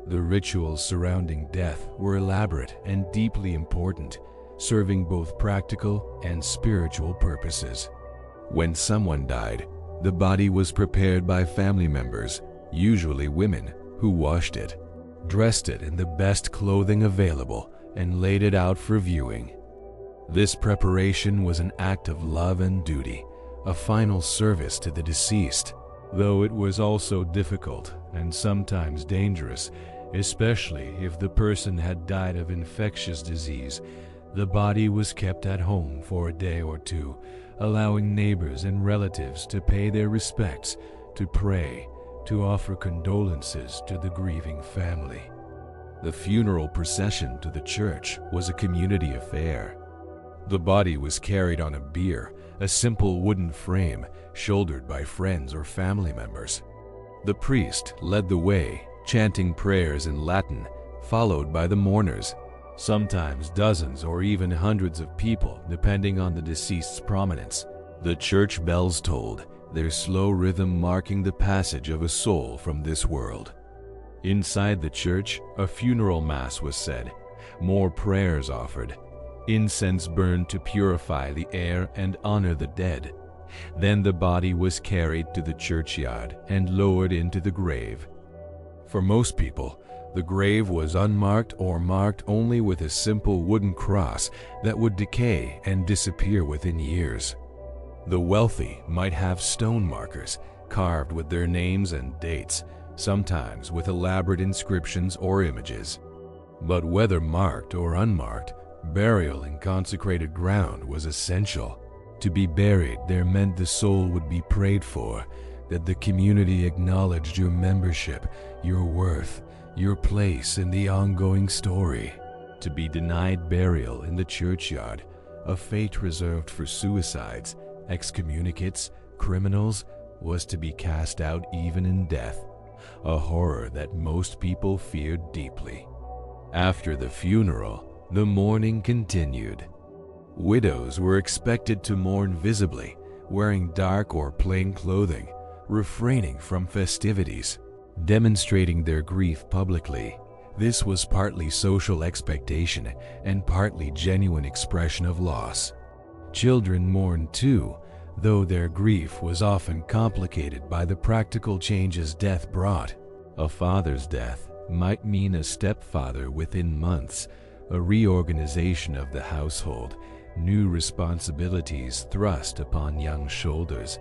The rituals surrounding death were elaborate and deeply important, serving both practical and spiritual purposes. When someone died, the body was prepared by family members, usually women, who washed it, dressed it in the best clothing available, and laid it out for viewing. This preparation was an act of love and duty, a final service to the deceased, though it was also difficult and sometimes dangerous, especially if the person had died of infectious disease. The body was kept at home for a day or two, allowing neighbors and relatives to pay their respects, to pray, to offer condolences to the grieving family. The funeral procession to the church was a community affair. The body was carried on a bier, a simple wooden frame, shouldered by friends or family members. The priest led the way, chanting prayers in Latin, followed by the mourners, sometimes dozens or even hundreds of people depending on the deceased's prominence. The church bells tolled, their slow rhythm marking the passage of a soul from this world. Inside the church, a funeral mass was said, more prayers offered, incense burned to purify the air and honor the dead. Then the body was carried to the churchyard and lowered into the grave. For most people, the grave was unmarked or marked only with a simple wooden cross that would decay and disappear within years. The wealthy might have stone markers carved with their names and dates, sometimes with elaborate inscriptions or images. But whether marked or unmarked, burial in consecrated ground was essential. To be buried there meant the soul would be prayed for, that the community acknowledged your membership, your worth, your place in the ongoing story. To be denied burial in the churchyard, a fate reserved for suicides, excommunicates, criminals, was to be cast out even in death, a horror that most people feared deeply. After the funeral, the mourning continued. Widows were expected to mourn visibly, wearing dark or plain clothing, refraining from festivities, demonstrating their grief publicly. This was partly social expectation and partly genuine expression of loss. Children mourned too, though their grief was often complicated by the practical changes death brought. A father's death might mean a stepfather within months, a reorganization of the household, new responsibilities thrust upon young shoulders.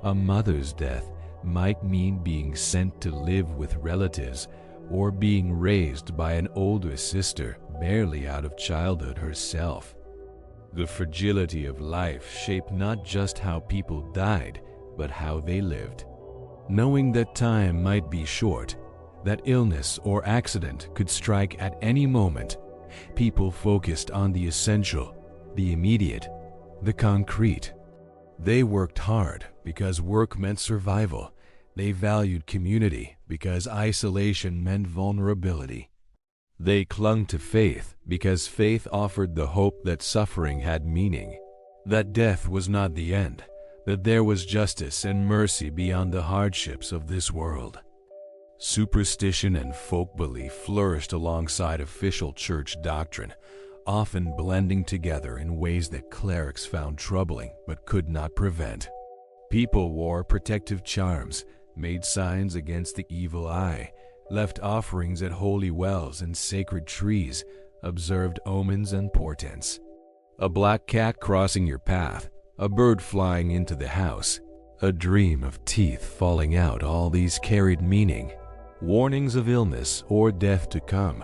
A mother's death might mean being sent to live with relatives or being raised by an older sister barely out of childhood herself. The fragility of life shaped not just how people died, but how they lived. Knowing that time might be short, that illness or accident could strike at any moment, people focused on the essential, the immediate, the concrete. They worked hard because work meant survival. They valued community because isolation meant vulnerability. They clung to faith because faith offered the hope that suffering had meaning, that death was not the end, that there was justice and mercy beyond the hardships of this world. Superstition and folk belief flourished alongside official church doctrine, often blending together in ways that clerics found troubling but could not prevent. People wore protective charms, made signs against the evil eye, left offerings at holy wells and sacred trees, observed omens and portents. A black cat crossing your path, a bird flying into the house, a dream of teeth falling out, all these carried meaning. Warnings of illness or death to come.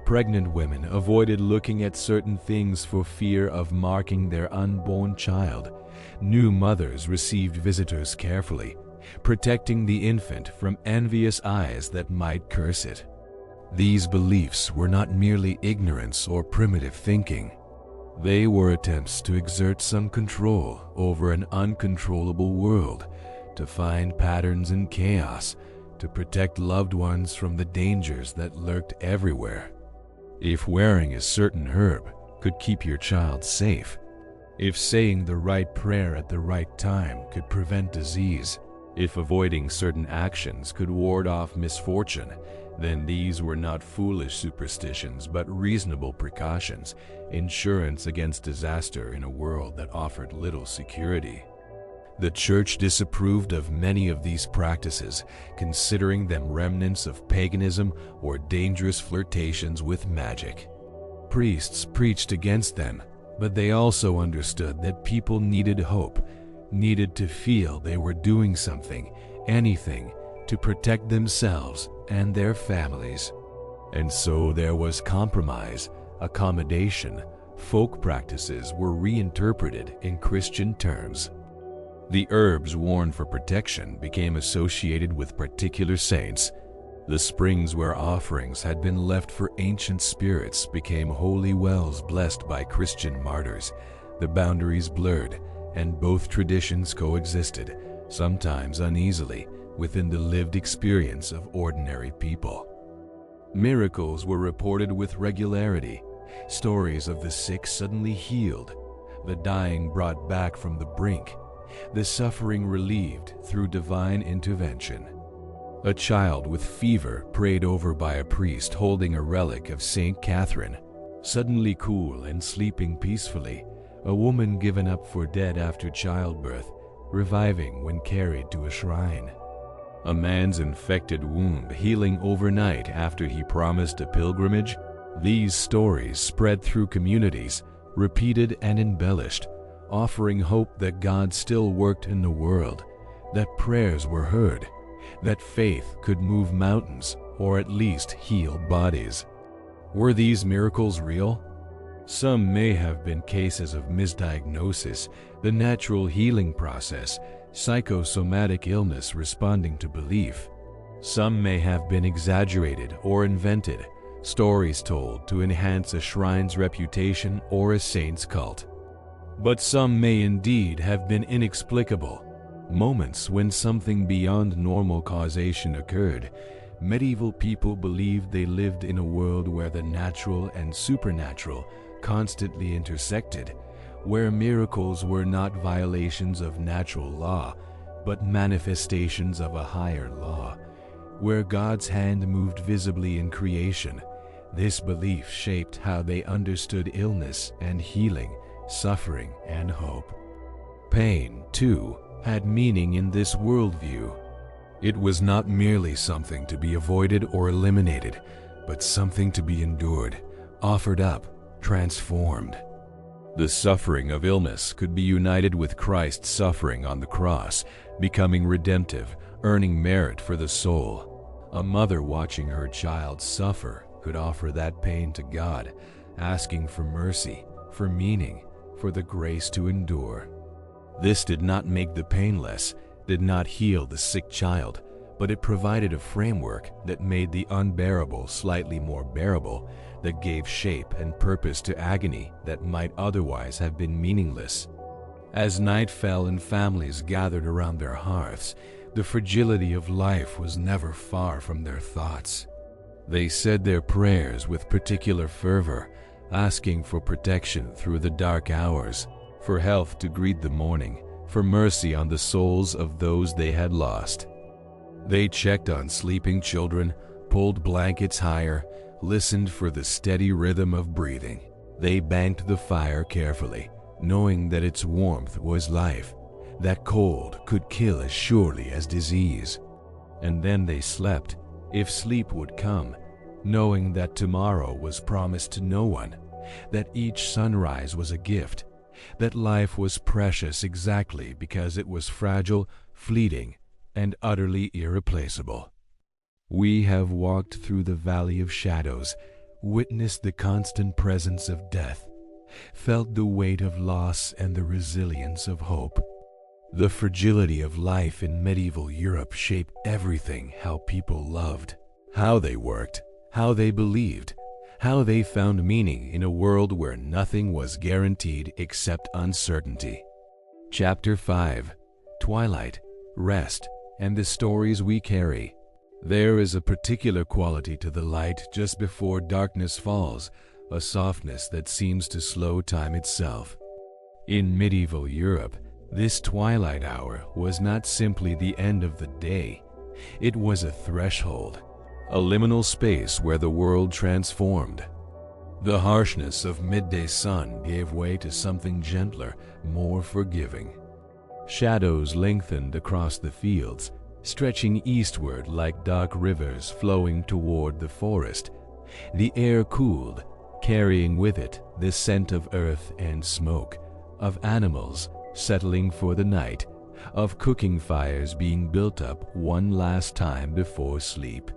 Pregnant women avoided looking at certain things for fear of marking their unborn child. New mothers received visitors carefully, protecting the infant from envious eyes that might curse it. These beliefs were not merely ignorance or primitive thinking. They were attempts to exert some control over an uncontrollable world, to find patterns in chaos, to protect loved ones from the dangers that lurked everywhere. If wearing a certain herb could keep your child safe, if saying the right prayer at the right time could prevent disease, if avoiding certain actions could ward off misfortune, then these were not foolish superstitions but reasonable precautions, insurance against disaster in a world that offered little security. The Church disapproved of many of these practices, considering them remnants of paganism or dangerous flirtations with magic. Priests preached against them, but they also understood that people needed hope, needed to feel they were doing something, anything, to protect themselves and their families. And so there was compromise, accommodation. Folk practices were reinterpreted in Christian terms. The herbs worn for protection became associated with particular saints. The springs where offerings had been left for ancient spirits became holy wells blessed by Christian martyrs. The boundaries blurred, and both traditions coexisted, sometimes uneasily, within the lived experience of ordinary people. Miracles were reported with regularity. Stories of the sick suddenly healed, the dying brought back from the brink, the suffering relieved through divine intervention. A child with fever prayed over by a priest holding a relic of Saint Catherine, suddenly cool and sleeping peacefully. A woman given up for dead after childbirth, reviving when carried to a shrine. A man's infected womb healing overnight after he promised a pilgrimage. These stories spread through communities, repeated and embellished, offering hope that God still worked in the world, that prayers were heard, that faith could move mountains or at least heal bodies. Were these miracles real? Some may have been cases of misdiagnosis, the natural healing process, psychosomatic illness responding to belief. Some may have been exaggerated or invented, stories told to enhance a shrine's reputation or a saint's cult. But some may indeed have been inexplicable, moments when something beyond normal causation occurred. Medieval people believed they lived in a world where the natural and supernatural constantly intersected, where miracles were not violations of natural law, but manifestations of a higher law, where God's hand moved visibly in creation. This belief shaped how they understood illness and healing, suffering and hope. Pain, too, had meaning in this worldview. It was not merely something to be avoided or eliminated, but something to be endured, offered up, transformed. The suffering of illness could be united with Christ's suffering on the cross, becoming redemptive, earning merit for the soul. A mother watching her child suffer could offer that pain to God, asking for mercy, for meaning, for the grace to endure. This did not make the pain less, did not heal the sick child, but it provided a framework that made the unbearable slightly more bearable, that gave shape and purpose to agony that might otherwise have been meaningless. As night fell and families gathered around their hearths, the fragility of life was never far from their thoughts. They said their prayers with particular fervor, asking for protection through the dark hours, for health to greet the morning, for mercy on the souls of those they had lost. They checked on sleeping children, pulled blankets higher, listened for the steady rhythm of breathing. They banked the fire carefully, knowing that its warmth was life, that cold could kill as surely as disease. And then they slept, if sleep would come, knowing that tomorrow was promised to no one, that each sunrise was a gift, that life was precious exactly because it was fragile, fleeting, and utterly irreplaceable. We have walked through the valley of shadows, witnessed the constant presence of death, felt the weight of loss and the resilience of hope. The fragility of life in medieval Europe shaped everything: how people loved, how they worked, how they believed, how they found meaning in a world where nothing was guaranteed except uncertainty. Chapter 5: Twilight, Rest, and the Stories We Carry. There is a particular quality to the light just before darkness falls, a softness that seems to slow time itself. In medieval Europe, this twilight hour was not simply the end of the day. It was a threshold, a liminal space where the world transformed. The harshness of midday sun gave way to something gentler, more forgiving. Shadows lengthened across the fields, stretching eastward like dark rivers flowing toward the forest. The air cooled, carrying with it the scent of earth and smoke, of animals settling for the night, of cooking fires being built up one last time before sleep.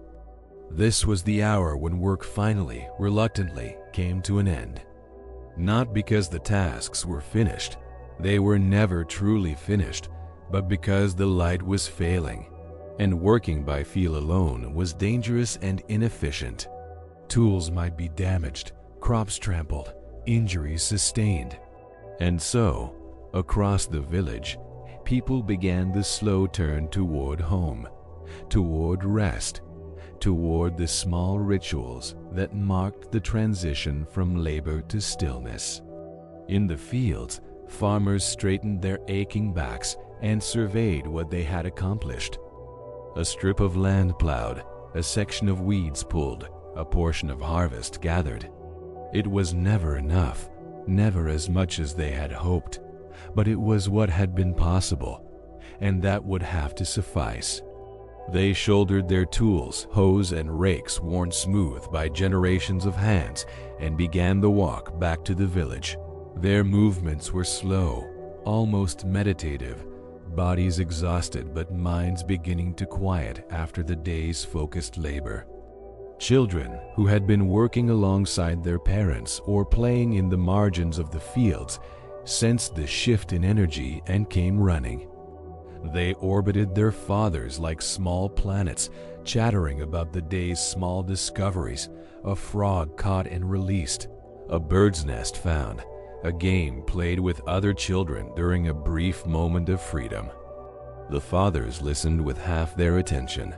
This was the hour when work finally, reluctantly, came to an end. Not because the tasks were finished, they were never truly finished, but because the light was failing, and working by feel alone was dangerous and inefficient. Tools might be damaged, crops trampled, injuries sustained. And so, across the village, people began the slow turn toward home, toward rest, toward the small rituals that marked the transition from labor to stillness. In the fields, farmers straightened their aching backs and surveyed what they had accomplished. A strip of land plowed, a section of weeds pulled, a portion of harvest gathered. It was never enough, never as much as they had hoped, but it was what had been possible, and that would have to suffice. They shouldered their tools, hoes and rakes worn smooth by generations of hands, and began the walk back to the village. Their movements were slow, almost meditative, bodies exhausted but minds beginning to quiet after the day's focused labor. Children who had been working alongside their parents or playing in the margins of the fields sensed the shift in energy and came running. They orbited their fathers like small planets, chattering about the day's small discoveries, a frog caught and released, a bird's nest found, a game played with other children during a brief moment of freedom. The fathers listened with half their attention,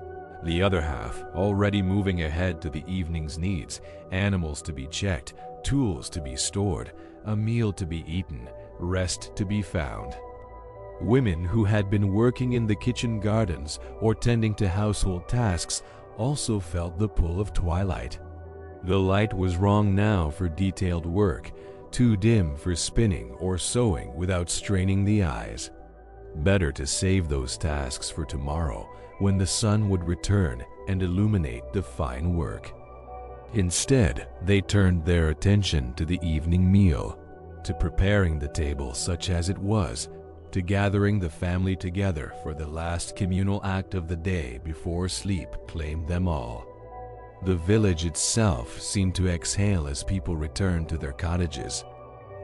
the other half already moving ahead to the evening's needs, animals to be checked, tools to be stored, a meal to be eaten, rest to be found. Women who had been working in the kitchen gardens or tending to household tasks also felt the pull of twilight. The light was wrong now for detailed work, too dim for spinning or sewing without straining the eyes. Better to save those tasks for tomorrow, when the sun would return and illuminate the fine work. Instead, they turned their attention to the evening meal, to preparing the table such as it was, to gathering the family together for the last communal act of the day before sleep claimed them all. The village itself seemed to exhale as people returned to their cottages.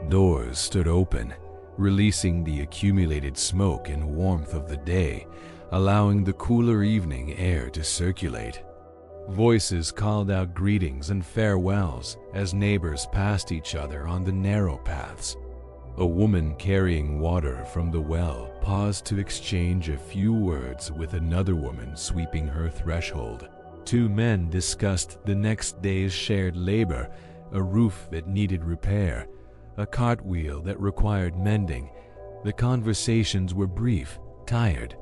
Doors stood open, releasing the accumulated smoke and warmth of the day, allowing the cooler evening air to circulate. Voices called out greetings and farewells as neighbors passed each other on the narrow paths. A woman carrying water from the well paused to exchange a few words with another woman sweeping her threshold. Two men discussed the next day's shared labor, a roof that needed repair, a cartwheel that required mending. The conversations were brief, tired,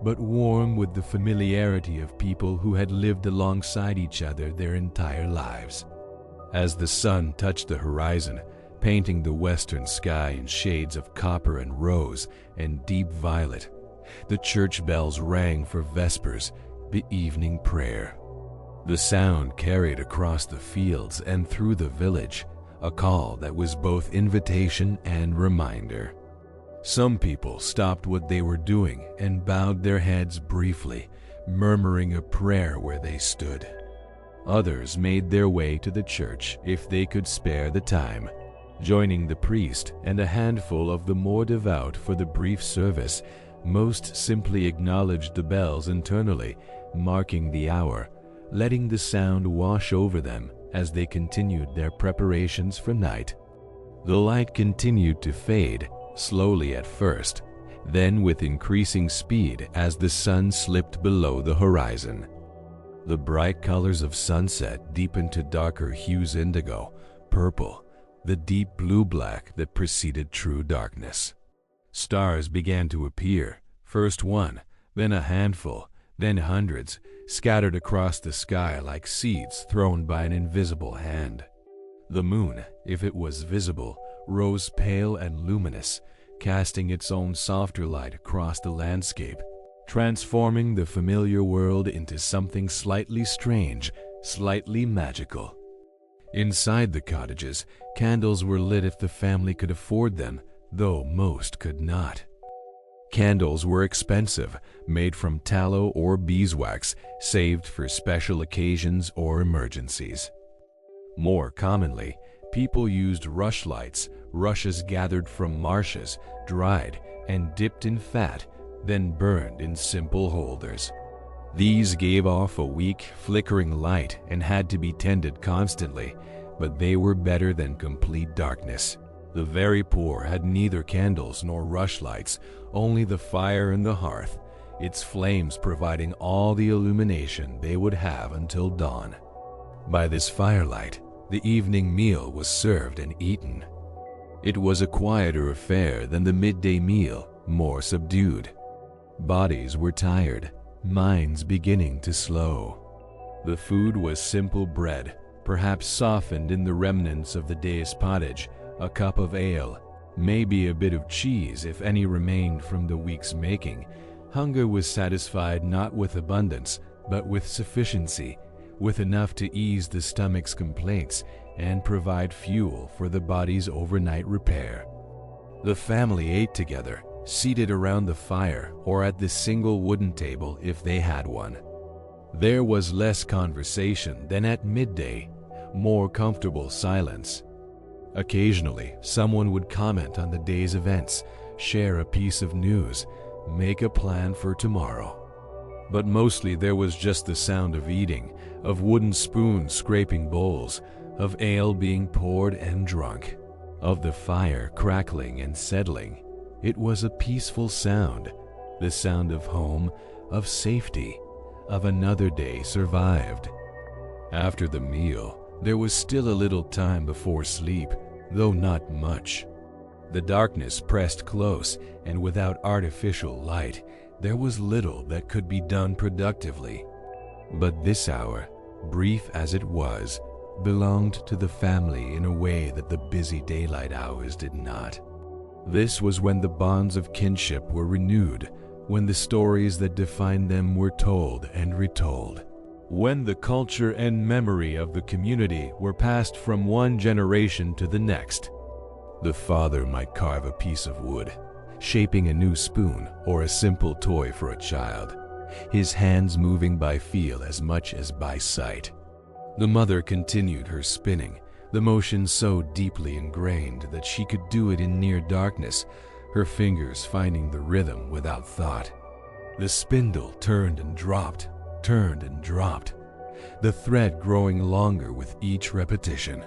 but warm with the familiarity of people who had lived alongside each other their entire lives. As the sun touched the horizon, painting the western sky in shades of copper and rose and deep violet, the church bells rang for vespers, the evening prayer. The sound carried across the fields and through the village, a call that was both invitation and reminder. Some people stopped what they were doing and bowed their heads briefly, murmuring a prayer where they stood. Others made their way to the church if they could spare the time, joining the priest and a handful of the more devout for the brief service. Most simply acknowledged the bells internally, marking the hour, letting the sound wash over them as they continued their preparations for night. The light continued to fade, slowly at first, then with increasing speed as the sun slipped below the horizon. The bright colors of sunset deepened to darker hues: indigo, purple, the deep blue-black that preceded true darkness. Stars began to appear, first one, then a handful, then hundreds, scattered across the sky like seeds thrown by an invisible hand. The moon, if it was visible, rose pale and luminous, casting its own softer light across the landscape, transforming the familiar world into something slightly strange, slightly magical. Inside the cottages, candles were lit if the family could afford them, though most could not. Candles were expensive, made from tallow or beeswax, saved for special occasions or emergencies. More commonly, people used rushlights, rushes gathered from marshes, dried and dipped in fat, then burned in simple holders. These gave off a weak, flickering light and had to be tended constantly, but they were better than complete darkness. The very poor had neither candles nor rushlights, only the fire in the hearth, its flames providing all the illumination they would have until dawn. By this firelight, the evening meal was served and eaten. It was a quieter affair than the midday meal, more subdued. Bodies were tired, minds beginning to slow. The food was simple bread, perhaps softened in the remnants of the day's pottage, a cup of ale, maybe a bit of cheese if any remained from the week's making. Hunger was satisfied not with abundance, but with sufficiency, with enough to ease the stomach's complaints and provide fuel for the body's overnight repair. The family ate together, seated around the fire or at the single wooden table if they had one. There was less conversation than at midday, more comfortable silence. Occasionally, someone would comment on the day's events, share a piece of news, make a plan for tomorrow. But mostly there was just the sound of eating, of wooden spoons scraping bowls, of ale being poured and drunk, of the fire crackling and settling. It was a peaceful sound, the sound of home, of safety, of another day survived. After the meal, there was still a little time before sleep, though not much. The darkness pressed close, and without artificial light, there was little that could be done productively. But this hour, brief as it was, belonged to the family in a way that the busy daylight hours did not. This was when the bonds of kinship were renewed, when the stories that defined them were told and retold, when the culture and memory of the community were passed from one generation to the next. The father might carve a piece of wood, shaping a new spoon or a simple toy for a child, his hands moving by feel as much as by sight. The mother continued her spinning, the motion so deeply ingrained that she could do it in near darkness, her fingers finding the rhythm without thought. The spindle turned and dropped, the thread growing longer with each repetition.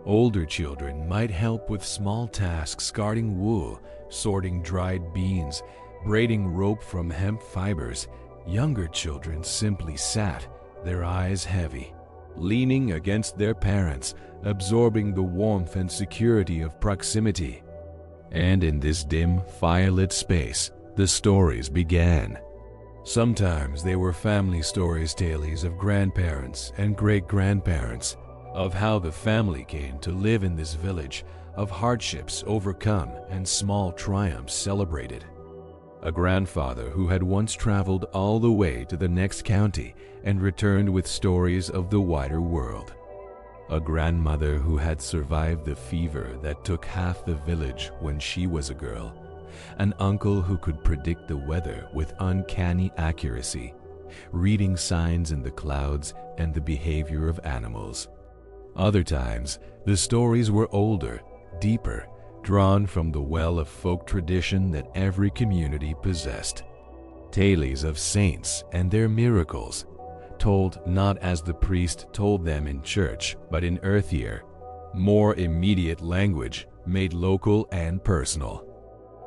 Older children might help with small tasks, carding wool, sorting dried beans, braiding rope from hemp fibers. Younger children simply sat, their eyes heavy, leaning against their parents, absorbing the warmth and security of proximity. And in this dim, firelit space, the stories began. Sometimes they were family stories, tales of grandparents and great-grandparents, of how the family came to live in this village, of hardships overcome and small triumphs celebrated. A grandfather who had once traveled all the way to the next county and returned with stories of the wider world. A grandmother who had survived the fever that took half the village when she was a girl. An uncle who could predict the weather with uncanny accuracy, reading signs in the clouds and the behavior of animals. Other times, the stories were older, deeper, drawn from the well of folk tradition that every community possessed. Tales of saints and their miracles, told not as the priest told them in church, but in earthier, more immediate language, made local and personal.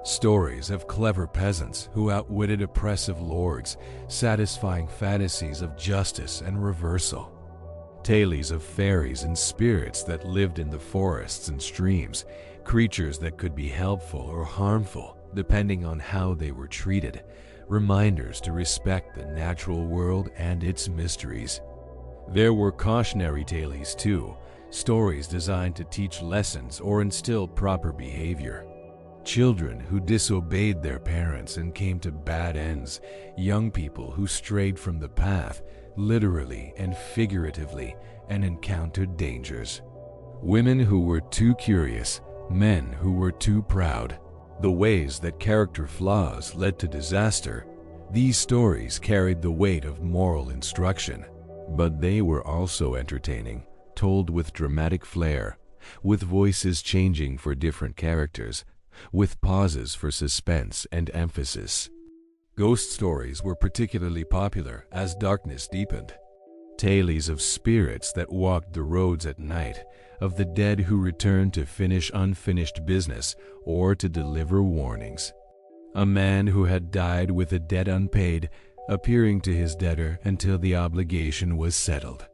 Stories of clever peasants who outwitted oppressive lords, satisfying fantasies of justice and reversal. Tales of fairies and spirits that lived in the forests and streams, creatures that could be helpful or harmful depending on how they were treated, reminders to respect the natural world and its mysteries. There were cautionary tales too, stories designed to teach lessons or instill proper behavior. Children who disobeyed their parents and came to bad ends, young people who strayed from the path, literally and figuratively, and encountered dangers. Women who were too curious, men who were too proud. The ways that character flaws led to disaster. These stories carried the weight of moral instruction, but they were also entertaining, told with dramatic flair, with voices changing for different characters, with pauses for suspense and emphasis. Ghost stories were particularly popular as darkness deepened. Tales of spirits that walked the roads at night, of the dead who returned to finish unfinished business or to deliver warnings. A man who had died with a debt unpaid, appearing to his debtor until the obligation was settled.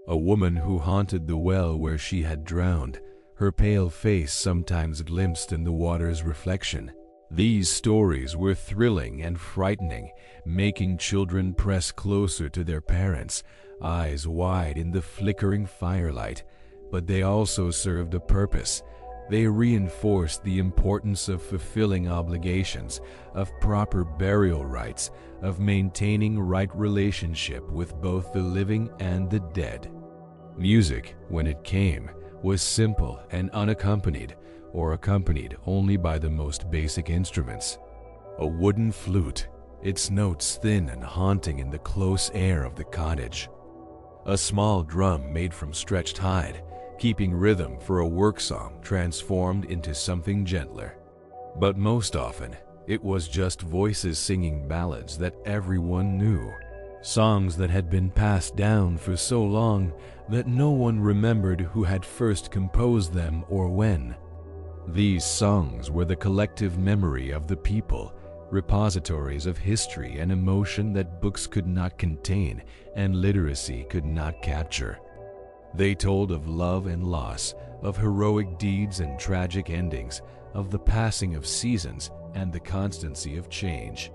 A woman who haunted the well where she had drowned, her pale face sometimes glimpsed in the water's reflection. These stories were thrilling and frightening, making children press closer to their parents, eyes wide in the flickering firelight. But they also served a purpose. They reinforced the importance of fulfilling obligations, of proper burial rites, of maintaining right relationship with both the living and the dead. Music, when it came, was simple and unaccompanied, or accompanied only by the most basic instruments. A wooden flute, its notes thin and haunting in the close air of the cottage. A small drum made from stretched hide, keeping rhythm for a work song transformed into something gentler. But most often, it was just voices singing ballads that everyone knew, songs that had been passed down for so long that no one remembered who had first composed them or when. These songs were the collective memory of the people, repositories of history and emotion that books could not contain and literacy could not capture. They told of love and loss, of heroic deeds and tragic endings, of the passing of seasons and the constancy of change.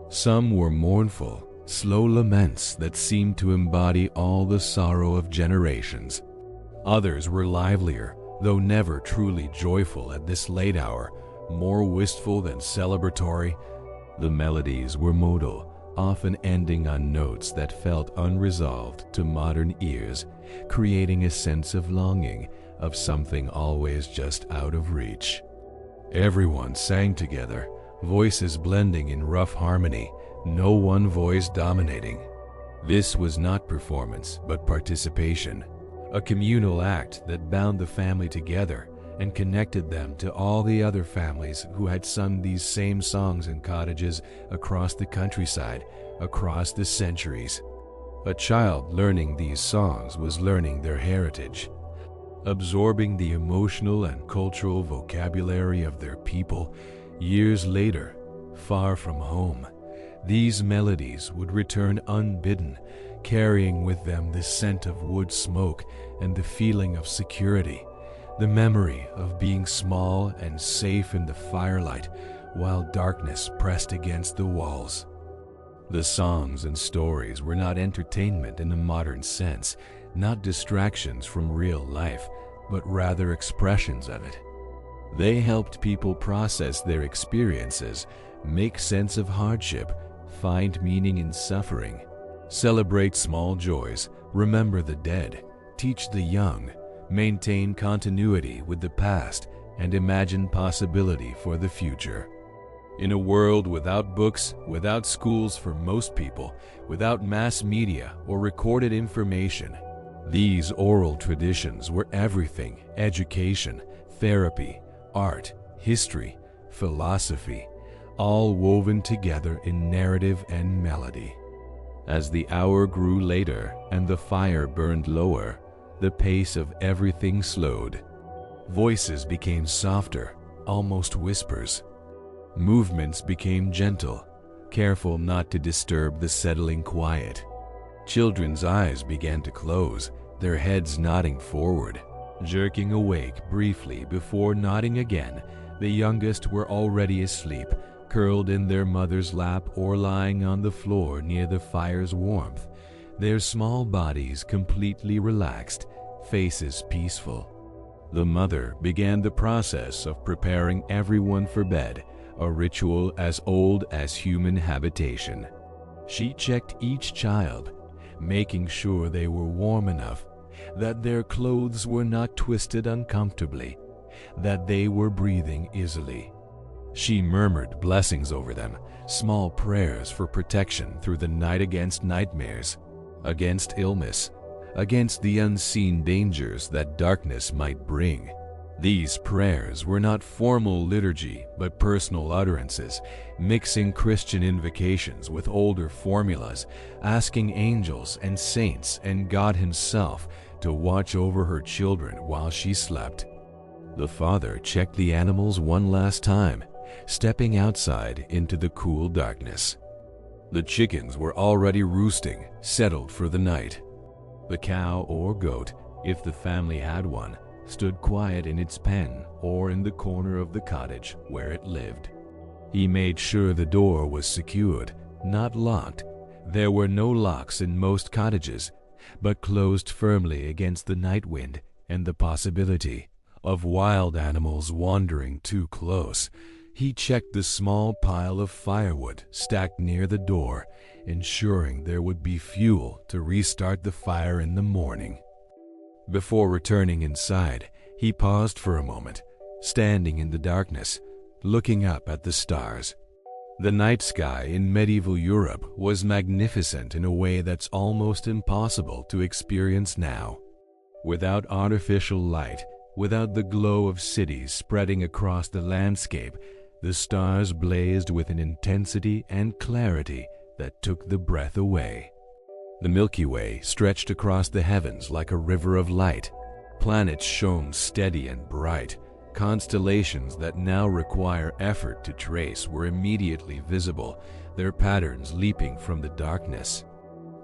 Some were mournful, slow laments that seemed to embody all the sorrow of generations. Others were livelier, though never truly joyful at this late hour, more wistful than celebratory. The melodies were modal, often ending on notes that felt unresolved to modern ears, creating a sense of longing, of something always just out of reach. Everyone sang together, voices blending in rough harmony, no one voice dominating. This was not performance, but participation, a communal act that bound the family together and connected them to all the other families who had sung these same songs in cottages across the countryside, across the centuries. A child learning these songs was learning their heritage, absorbing the emotional and cultural vocabulary of their people. Years later, far from home, these melodies would return unbidden, carrying with them the scent of wood smoke and the feeling of security, the memory of being small and safe in the firelight while darkness pressed against the walls. The songs and stories were not entertainment in a modern sense, not distractions from real life, but rather expressions of it. They helped people process their experiences, make sense of hardship, find meaning in suffering, celebrate small joys, remember the dead, teach the young, maintain continuity with the past, and imagine possibility for the future. In a world without books, without schools for most people, without mass media or recorded information, these oral traditions were everything: education, therapy, art, history, philosophy, all woven together in narrative and melody. As the hour grew later and the fire burned lower, the pace of everything slowed. Voices became softer, almost whispers. Movements became gentle, careful not to disturb the settling quiet. Children's eyes began to close, their heads nodding forward, jerking awake briefly before nodding again. The youngest were already asleep, curled in their mother's lap or lying on the floor near the fire's warmth, their small bodies completely relaxed, faces peaceful. The mother began the process of preparing everyone for bed, a ritual as old as human habitation. She checked each child, making sure they were warm enough, that their clothes were not twisted uncomfortably, that they were breathing easily. She murmured blessings over them, small prayers for protection through the night against nightmares, against illness, against the unseen dangers that darkness might bring. These prayers were not formal liturgy, but personal utterances, mixing Christian invocations with older formulas, asking angels and saints and God Himself to watch over her children while she slept. The father checked the animals one last time, stepping outside into the cool darkness. The chickens were already roosting, settled for the night. The cow or goat, if the family had one, stood quiet in its pen or in the corner of the cottage where it lived. He made sure the door was secured, not locked. There were no locks in most cottages, but closed firmly against the night wind and the possibility of wild animals wandering too close. He checked the small pile of firewood stacked near the door, ensuring there would be fuel to restart the fire in the morning. Before returning inside, he paused for a moment, standing in the darkness, looking up at the stars. The night sky in medieval Europe was magnificent in a way that's almost impossible to experience now. Without artificial light, without the glow of cities spreading across the landscape, the stars blazed with an intensity and clarity that took the breath away. The Milky Way stretched across the heavens like a river of light. Planets shone steady and bright. Constellations that now require effort to trace were immediately visible, their patterns leaping from the darkness.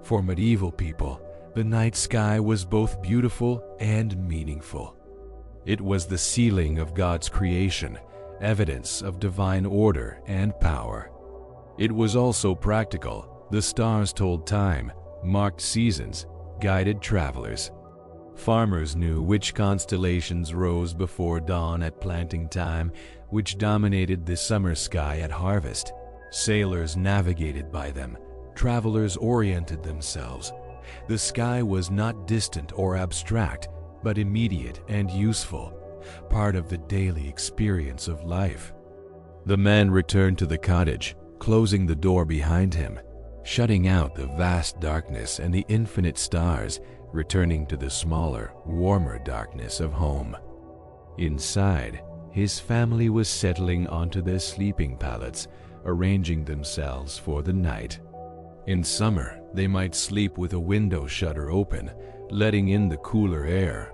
For medieval people, the night sky was both beautiful and meaningful. It was the ceiling of God's creation, evidence of divine order and power. It was also practical. The stars told time, marked seasons, guided travelers. Farmers knew which constellations rose before dawn at planting time, which dominated the summer sky at harvest. Sailors navigated by them. Travelers oriented themselves. The sky was not distant or abstract, but immediate and useful, part of the daily experience of life. The man returned to the cottage, closing the door behind him, shutting out the vast darkness and the infinite stars, returning to the smaller, warmer darkness of home. Inside, his family was settling onto their sleeping pallets, arranging themselves for the night. In summer, they might sleep with a window shutter open, letting in the cooler air.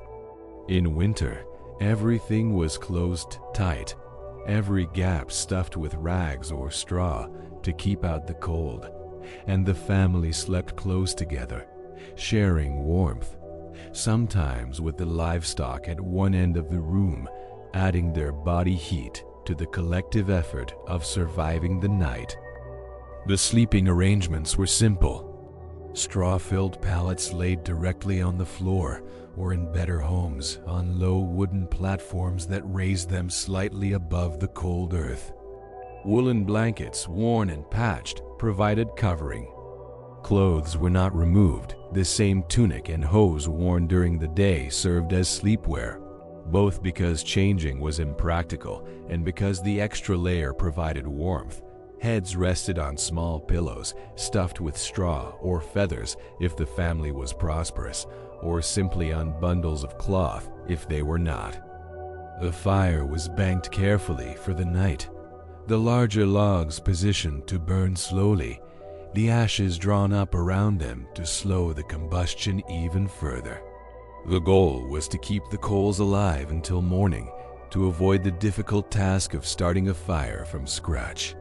In winter, everything was closed tight, every gap stuffed with rags or straw to keep out the cold, and the family slept close together, sharing warmth, sometimes with the livestock at one end of the room, adding their body heat to the collective effort of surviving the night. The sleeping arrangements were simple. Straw-filled pallets laid directly on the floor, or in better homes, on low wooden platforms that raised them slightly above the cold earth. Woolen blankets, worn and patched, provided covering. Clothes were not removed. The same tunic and hose worn during the day served as sleepwear, both because changing was impractical and because the extra layer provided warmth. Heads rested on small pillows, stuffed with straw or feathers if the family was prosperous, or simply on bundles of cloth if they were not. The fire was banked carefully for the night, the larger logs positioned to burn slowly, the ashes drawn up around them to slow the combustion even further. The goal was to keep the coals alive until morning, to avoid the difficult task of starting a fire from scratch.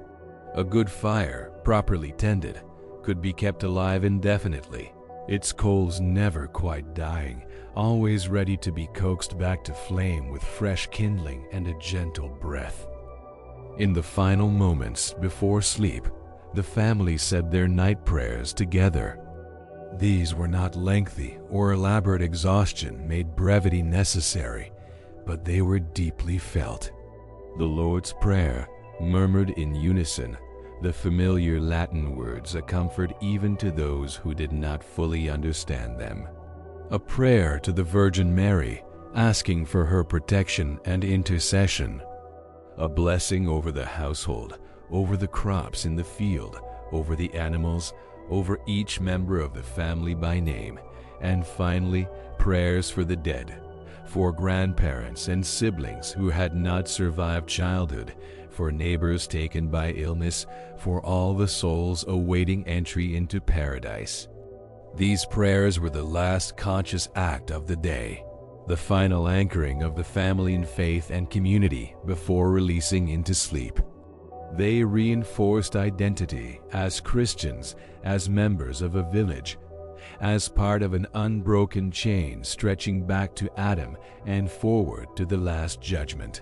A good fire, properly tended, could be kept alive indefinitely, its coals never quite dying, always ready to be coaxed back to flame with fresh kindling and a gentle breath. In the final moments before sleep, the family said their night prayers together. These were not lengthy or elaborate exhaustion made brevity necessary, but they were deeply felt. The Lord's Prayer, murmured in unison, the familiar Latin words a comfort even to those who did not fully understand them. A prayer to the Virgin Mary, asking for her protection and intercession. A blessing over the household, over the crops in the field, over the animals, over each member of the family by name, and finally, prayers for the dead, for grandparents and siblings who had not survived childhood, for neighbors taken by illness, for all the souls awaiting entry into paradise. These prayers were the last conscious act of the day, the final anchoring of the family in faith and community before releasing into sleep. They reinforced identity as Christians, as members of a village, as part of an unbroken chain stretching back to Adam and forward to the Last Judgment.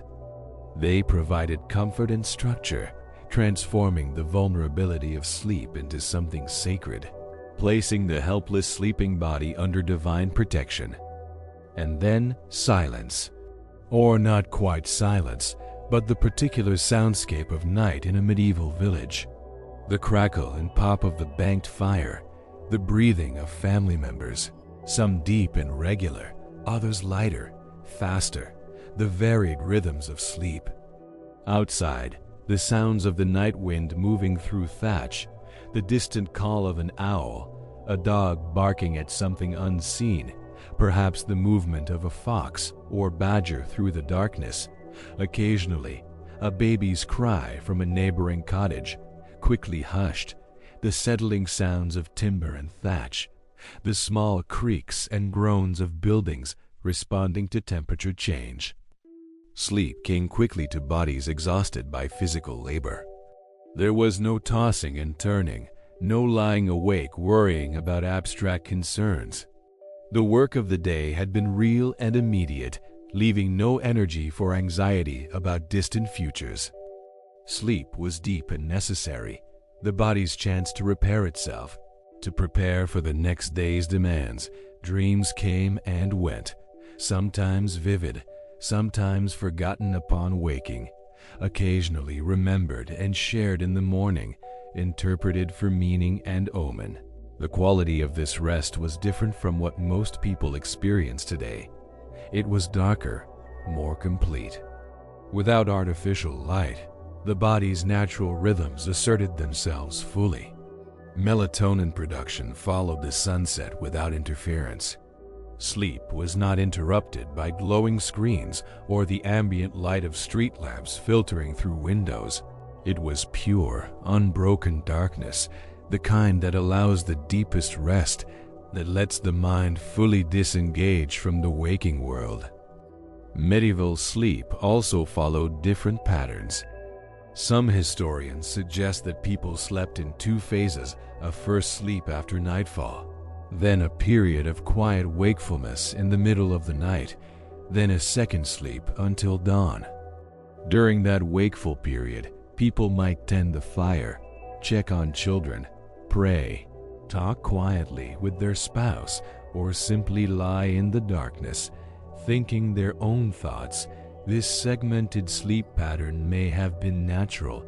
They provided comfort and structure, transforming the vulnerability of sleep into something sacred, placing the helpless sleeping body under divine protection. And then silence, or not quite silence, but the particular soundscape of night in a medieval village. The crackle and pop of the banked fire, the breathing of family members, some deep and regular, others lighter, faster, the varied rhythms of sleep. Outside, the sounds of the night wind moving through thatch, the distant call of an owl, a dog barking at something unseen, perhaps the movement of a fox or badger through the darkness, occasionally a baby's cry from a neighboring cottage, quickly hushed, the settling sounds of timber and thatch, the small creaks and groans of buildings responding to temperature change. Sleep came quickly to bodies exhausted by physical labor. There was no tossing and turning, no lying awake worrying about abstract concerns. The work of the day had been real and immediate, leaving no energy for anxiety about distant futures. Sleep was deep and necessary, the body's chance to repair itself, to prepare for the next day's demands. Dreams came and went, sometimes vivid, sometimes forgotten upon waking, occasionally remembered and shared in the morning, interpreted for meaning and omen. The quality of this rest was different from what most people experience today. It was darker, more complete. Without artificial light, the body's natural rhythms asserted themselves fully. Melatonin production followed the sunset without interference. Sleep was not interrupted by glowing screens or the ambient light of street lamps filtering through windows. It was pure, unbroken darkness, the kind that allows the deepest rest, that lets the mind fully disengage from the waking world. Medieval sleep also followed different patterns. Some historians suggest that people slept in two phases, a first sleep after nightfall, then a period of quiet wakefulness in the middle of the night, then a second sleep until dawn. During that wakeful period, people might tend the fire, check on children, pray, talk quietly with their spouse, or simply lie in the darkness, thinking their own thoughts. This segmented sleep pattern may have been natural,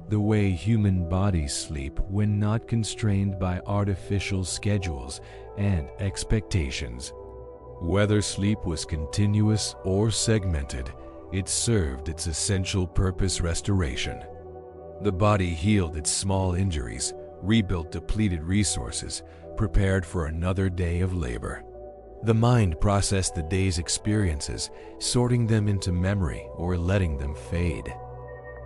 the way human bodies sleep when not constrained by artificial schedules and expectations. Whether sleep was continuous or segmented, it served its essential purpose: restoration. The body healed its small injuries, rebuilt depleted resources, prepared for another day of labor. The mind processed the day's experiences, sorting them into memory or letting them fade.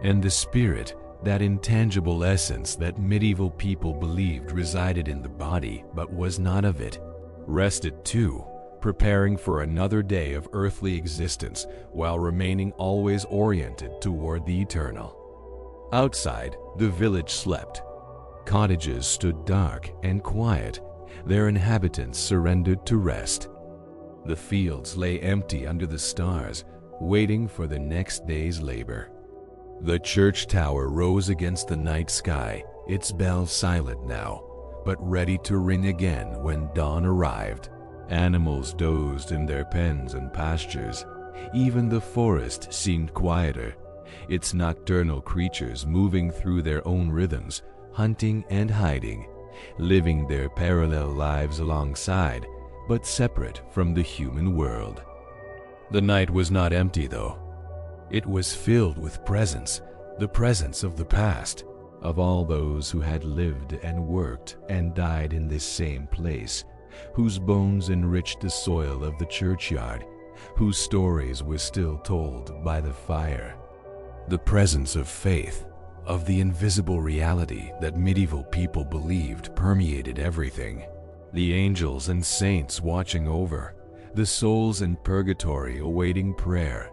And the spirit, that intangible essence that medieval people believed resided in the body but was not of it, rested too, preparing for another day of earthly existence while remaining always oriented toward the eternal. Outside, the village slept. Cottages stood dark and quiet, their inhabitants surrendered to rest. The fields lay empty under the stars, waiting for the next day's labor. The church tower rose against the night sky, its bells silent now, but ready to ring again when dawn arrived. Animals dozed in their pens and pastures. Even the forest seemed quieter, its nocturnal creatures moving through their own rhythms, hunting and hiding, living their parallel lives alongside, but separate from the human world. The night was not empty, though. It was filled with presence, the presence of the past, of all those who had lived and worked and died in this same place, whose bones enriched the soil of the churchyard, whose stories were still told by the fire. The presence of faith, of the invisible reality that medieval people believed permeated everything. The angels and saints watching over, the souls in purgatory awaiting prayer,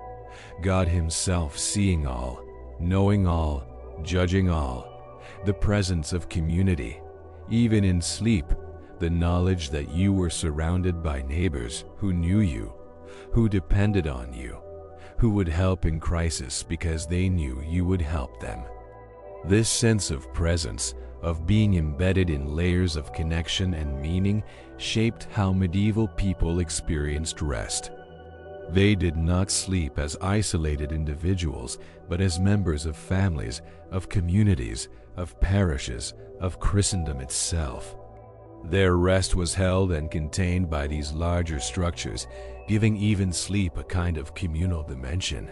God Himself seeing all, knowing all, judging all, the presence of community, even in sleep, the knowledge that you were surrounded by neighbors who knew you, who depended on you, who would help in crisis because they knew you would help them. This sense of presence, of being embedded in layers of connection and meaning, shaped how medieval people experienced rest. They did not sleep as isolated individuals, but as members of families, of communities, of parishes, of Christendom itself. Their rest was held and contained by these larger structures, giving even sleep a kind of communal dimension.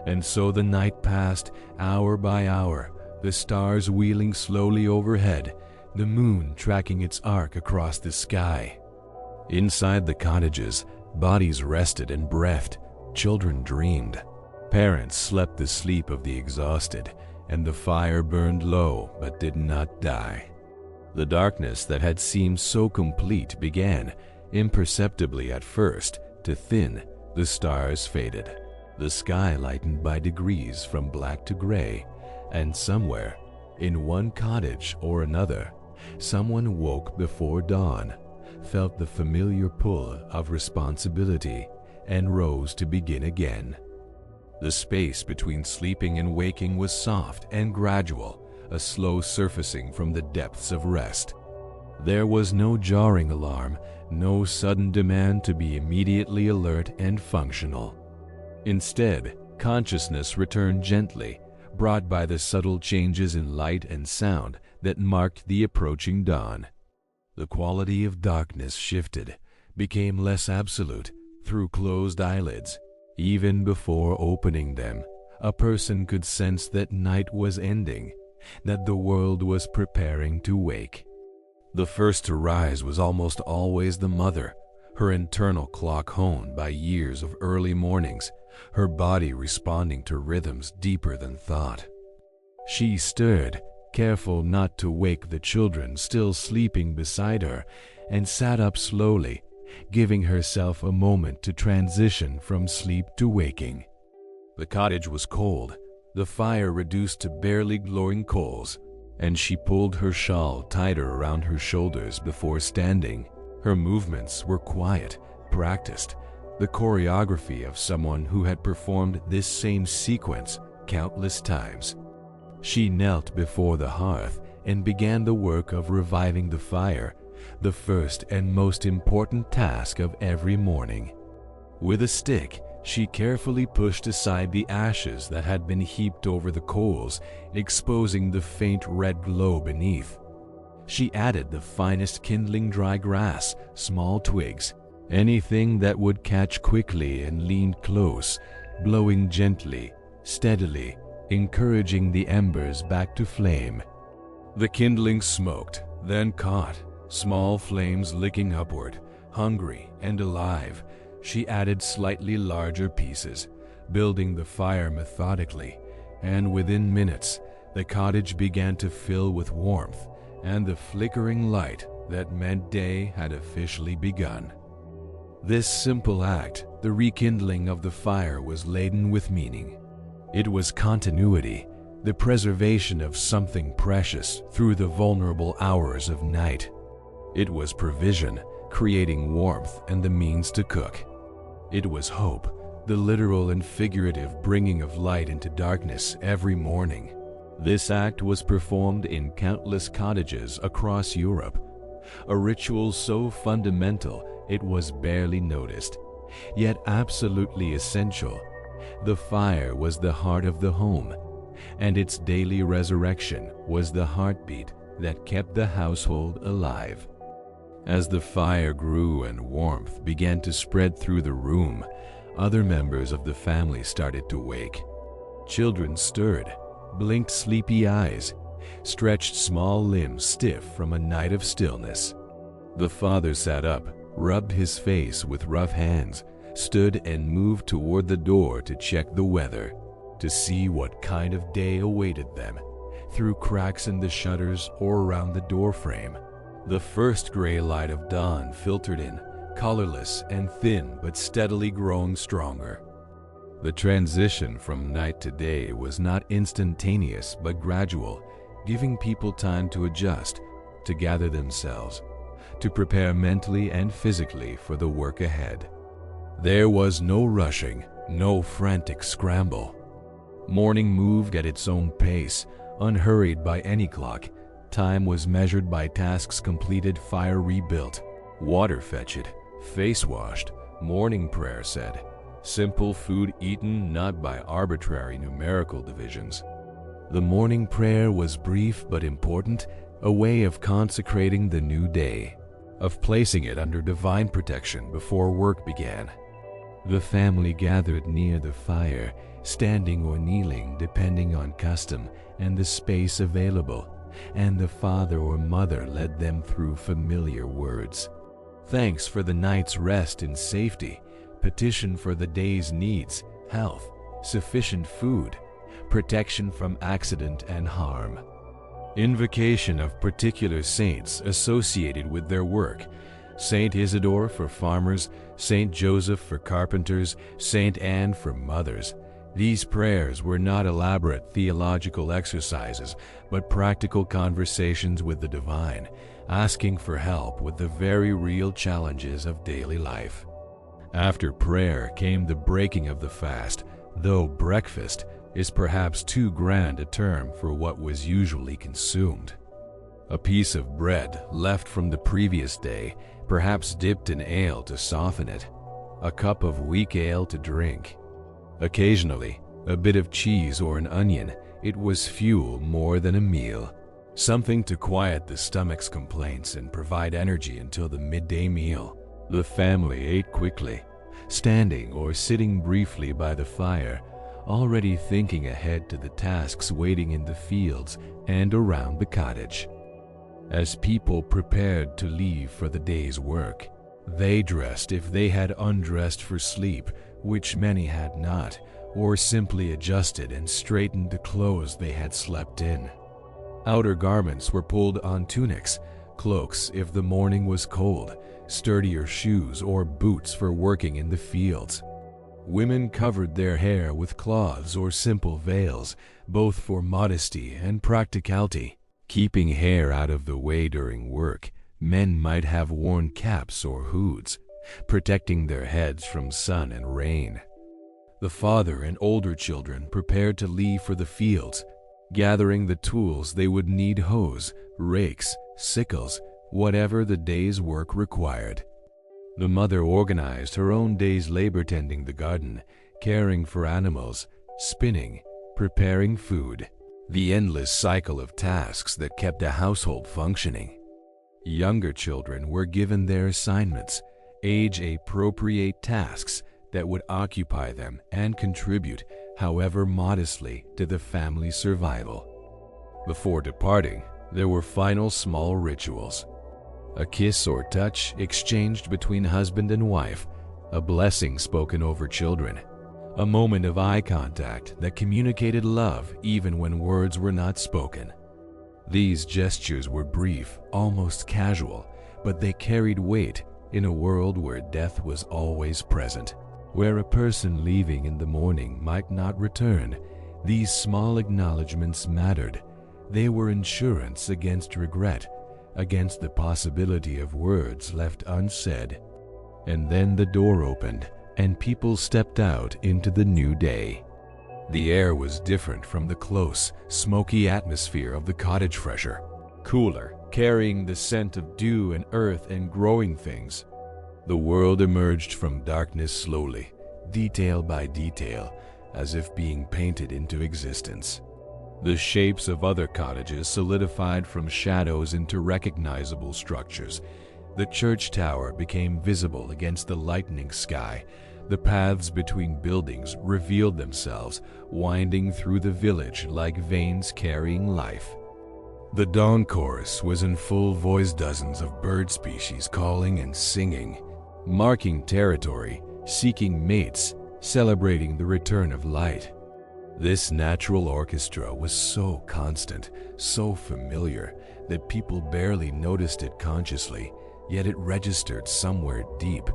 And so the night passed, hour by hour, the stars wheeling slowly overhead, the moon tracking its arc across the sky. Inside the cottages, bodies rested and breathed, children dreamed. Parents slept the sleep of the exhausted, and the fire burned low but did not die. The darkness that had seemed so complete began, imperceptibly at first, to thin. The stars faded, the sky lightened by degrees from black to gray, and somewhere, in one cottage or another, someone woke before dawn, felt the familiar pull of responsibility, and rose to begin again. The space between sleeping and waking was soft and gradual, a slow surfacing from the depths of rest. There was no jarring alarm, no sudden demand to be immediately alert and functional. Instead, consciousness returned gently, brought by the subtle changes in light and sound that marked the approaching dawn. The quality of darkness shifted, became less absolute, through closed eyelids. Even before opening them, a person could sense that night was ending, that the world was preparing to wake. The first to rise was almost always the mother, her internal clock honed by years of early mornings, her body responding to rhythms deeper than thought. She stirred, careful not to wake the children still sleeping beside her, and sat up slowly, giving herself a moment to transition from sleep to waking. The cottage was cold, the fire reduced to barely glowing coals, and she pulled her shawl tighter around her shoulders before standing. Her movements were quiet, practiced, the choreography of someone who had performed this same sequence countless times. She knelt before the hearth and began the work of reviving the fire, the first and most important task of every morning. With a stick, she carefully pushed aside the ashes that had been heaped over the coals, exposing the faint red glow beneath. She added the finest kindling dry grass, small twigs, anything that would catch quickly, and leaned close, blowing gently, steadily, encouraging the embers back to flame. The kindling smoked, then caught, small flames licking upward. Hungry and alive, she added slightly larger pieces, building the fire methodically, and within minutes, The cottage began to fill with warmth and the flickering light that meant day had officially begun. This simple act, the rekindling of the fire, was laden with meaning. It was continuity, the preservation of something precious through the vulnerable hours of night. It was provision, creating warmth and the means to cook. It was hope, the literal and figurative bringing of light into darkness every morning. This act was performed in countless cottages across Europe, a ritual so fundamental it was barely noticed, yet absolutely essential. The fire was the heart of the home, and its daily resurrection was the heartbeat that kept the household alive. As the fire grew and warmth began to spread through the room, other members of the family started to wake. Children stirred, blinked sleepy eyes, stretched small limbs stiff from a night of stillness. The father sat up, rubbed his face with rough hands, stood and moved toward the door to check the weather, to see what kind of day awaited them, through cracks in the shutters or around the doorframe. The first gray light of dawn filtered in, colorless and thin but steadily growing stronger. The transition from night to day was not instantaneous but gradual, giving people time to adjust, to gather themselves, to prepare mentally and physically for the work ahead. There was no rushing, no frantic scramble. Morning moved at its own pace, unhurried by any clock. Time was measured by tasks completed, fire rebuilt, water fetched, face washed, morning prayer said, simple food eaten not by arbitrary numerical divisions. The morning prayer was brief but important, a way of consecrating the new day, of placing it under divine protection before work began. The family gathered near the fire, standing or kneeling depending on custom and the space available, and the father or mother led them through familiar words. Thanks for the night's rest and safety, petition for the day's needs, health, sufficient food, protection from accident and harm. Invocation of particular saints associated with their work: Saint Isidore for farmers, Saint Joseph for carpenters, Saint Anne for mothers. These prayers were not elaborate theological exercises, but practical conversations with the divine, asking for help with the very real challenges of daily life. After prayer came the breaking of the fast, though breakfast is perhaps too grand a term for what was usually consumed. A piece of bread left from the previous day, perhaps dipped in ale to soften it, a cup of weak ale to drink. Occasionally, a bit of cheese or an onion. It was fuel more than a meal, something to quiet the stomach's complaints and provide energy until the midday meal. The family ate quickly, standing or sitting briefly by the fire, already thinking ahead to the tasks waiting in the fields and around the cottage. As people prepared to leave for the day's work, they dressed if they had undressed for sleep, which many had not, or simply adjusted and straightened the clothes they had slept in. Outer garments were pulled on tunics, cloaks if the morning was cold, sturdier shoes or boots for working in the fields. Women covered their hair with cloths or simple veils, both for modesty and practicality. Keeping hair out of the way during work, men might have worn caps or hoods, protecting their heads from sun and rain. The father and older children prepared to leave for the fields, gathering the tools they would need: hoes, rakes, sickles, whatever the day's work required. The mother organized her own day's labor, tending the garden, caring for animals, spinning, preparing food, the endless cycle of tasks that kept a household functioning. Younger children were given their assignments, age-appropriate tasks that would occupy them and contribute, however modestly, to the family's survival. Before departing, there were final small rituals. A kiss or touch exchanged between husband and wife, a blessing spoken over children, a moment of eye contact that communicated love even when words were not spoken. These gestures were brief, almost casual, but they carried weight in a world where death was always present. Where a person leaving in the morning might not return, these small acknowledgments mattered. They were insurance against regret, against the possibility of words left unsaid. And then the door opened, and people stepped out into the new day. The air was different from the close, smoky atmosphere of the cottage fresher, cooler, carrying the scent of dew and earth and growing things. The world emerged from darkness slowly, detail by detail, as if being painted into existence. The shapes of other cottages solidified from shadows into recognizable structures. The church tower became visible against the lightening sky. The paths between buildings revealed themselves, winding through the village like veins carrying life. The dawn chorus was in full voice, dozens of bird species calling and singing, marking territory, seeking mates, celebrating the return of light. This natural orchestra was so constant, so familiar, that people barely noticed it consciously, yet it registered somewhere deep.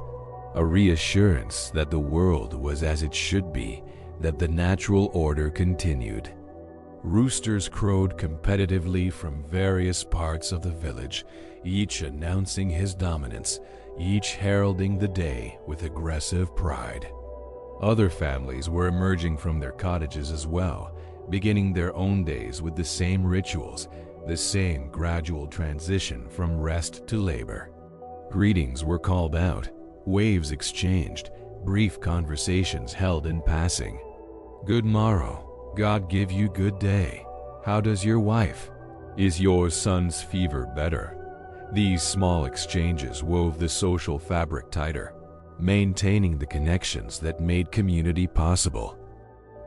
A reassurance that the world was as it should be, that the natural order continued. Roosters crowed competitively from various parts of the village, each announcing his dominance, each heralding the day with aggressive pride. Other families were emerging from their cottages as well, beginning their own days with the same rituals, the same gradual transition from rest to labor. Greetings were called out, waves exchanged, brief conversations held in passing. Good morrow, God give you good day. How does your wife? Is your son's fever better? These small exchanges wove the social fabric tighter, maintaining the connections that made community possible.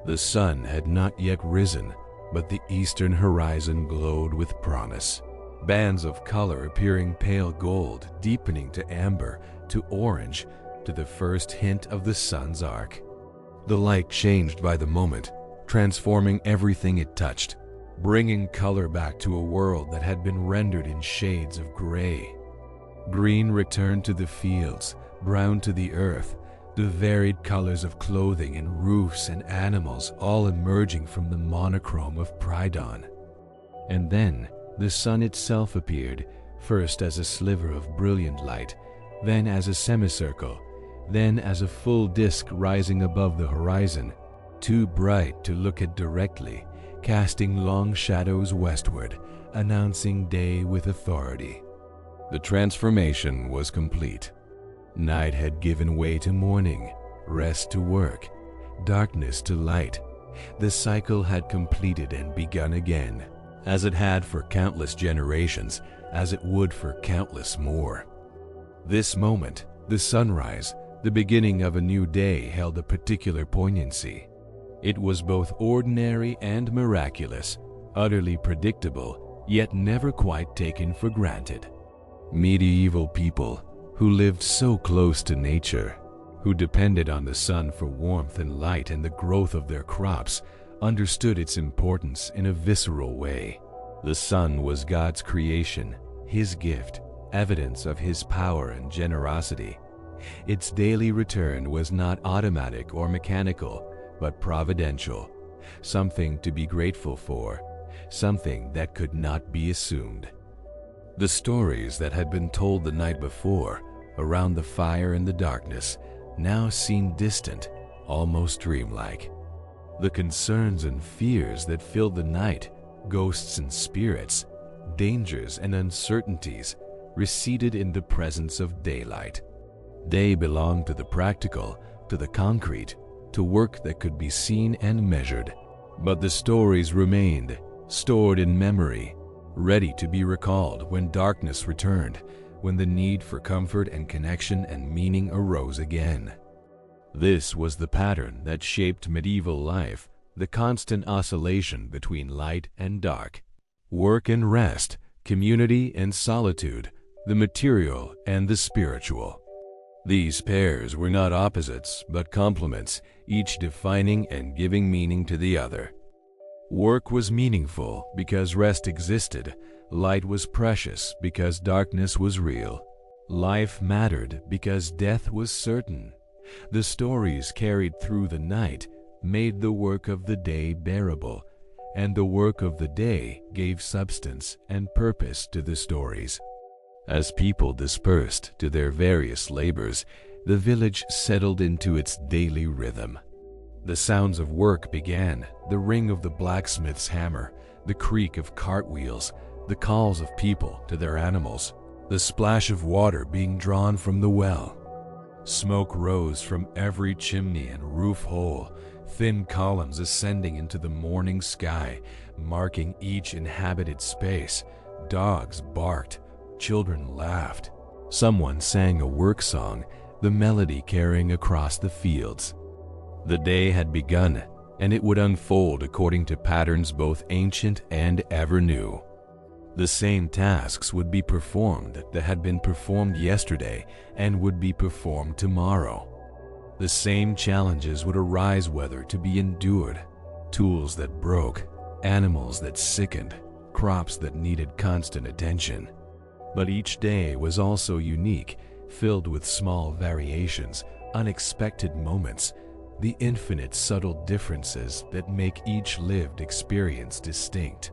The sun had not yet risen, but the eastern horizon glowed with promise. Bands of color appearing pale gold, deepening to amber, to orange, to the first hint of the sun's arc. The light changed by the moment, transforming everything it touched, bringing color back to a world that had been rendered in shades of gray. Green returned to the fields, brown to the earth, the varied colors of clothing and roofs and animals all emerging from the monochrome of Pridon. And then the sun itself appeared, first as a sliver of brilliant light, then as a semicircle, then as a full disk rising above the horizon, too bright to look at directly, casting long shadows westward, announcing day with authority. The transformation was complete. Night had given way to morning, rest to work, darkness to light. The cycle had completed and begun again, as it had for countless generations, as it would for countless more. This moment, the sunrise, the beginning of a new day, held a particular poignancy. It was both ordinary and miraculous, utterly predictable, yet never quite taken for granted. Medieval people, who lived so close to nature, who depended on the sun for warmth and light and the growth of their crops, understood its importance in a visceral way. The sun was God's creation, His gift, evidence of His power and generosity. Its daily return was not automatic or mechanical, but providential, something to be grateful for, something that could not be assumed. The stories that had been told the night before, around the fire in the darkness, now seemed distant, almost dreamlike. The concerns and fears that filled the night, ghosts and spirits, dangers and uncertainties, receded in the presence of daylight. Day belonged to the practical, to the concrete, to work that could be seen and measured. But the stories remained, stored in memory, ready to be recalled when darkness returned, when the need for comfort and connection and meaning arose again. This was the pattern that shaped medieval life, the constant oscillation between light and dark, work and rest, community and solitude, the material and the spiritual. These pairs were not opposites, but complements, each defining and giving meaning to the other. Work was meaningful because rest existed. Light was precious because darkness was real. Life mattered because death was certain. The stories carried through the night made the work of the day bearable, and the work of the day gave substance and purpose to the stories. As people dispersed to their various labors, the village settled into its daily rhythm. The sounds of work began, the ring of the blacksmith's hammer, the creak of cartwheels, the calls of people to their animals, the splash of water being drawn from the well. Smoke rose from every chimney and roof hole, thin columns ascending into the morning sky, marking each inhabited space. Dogs barked, children laughed. Someone sang a work song, the melody carrying across the fields. The day had begun, and it would unfold according to patterns both ancient and ever new. The same tasks would be performed that had been performed yesterday and would be performed tomorrow. The same challenges would arise, whether to be endured: tools that broke, animals that sickened, crops that needed constant attention. But each day was also unique, filled with small variations, unexpected moments, the infinite subtle differences that make each lived experience distinct.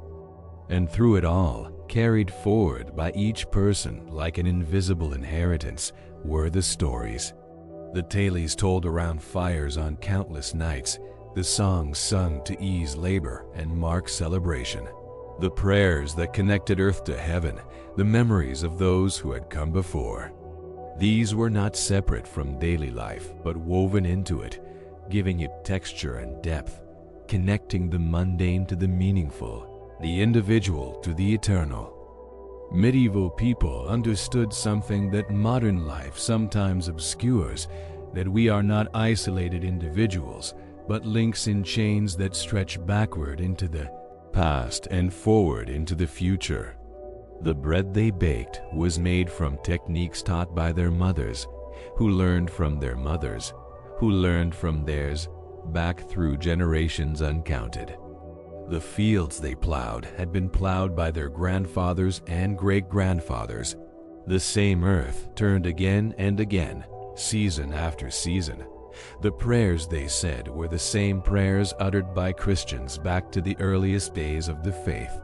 And through it all, carried forward by each person like an invisible inheritance, were the stories. The tales told around fires on countless nights, the songs sung to ease labor and mark celebration, the prayers that connected earth to heaven, the memories of those who had come before. These were not separate from daily life, but woven into it, giving it texture and depth, connecting the mundane to the meaningful, the individual to the eternal. Medieval people understood something that modern life sometimes obscures, that we are not isolated individuals, but links in chains that stretch backward into the past and forward into the future. The bread they baked was made from techniques taught by their mothers, who learned from their mothers, who learned from theirs, back through generations uncounted. The fields they plowed had been plowed by their grandfathers and great-grandfathers. The same earth turned again and again, season after season. The prayers they said were the same prayers uttered by Christians back to the earliest days of the faith.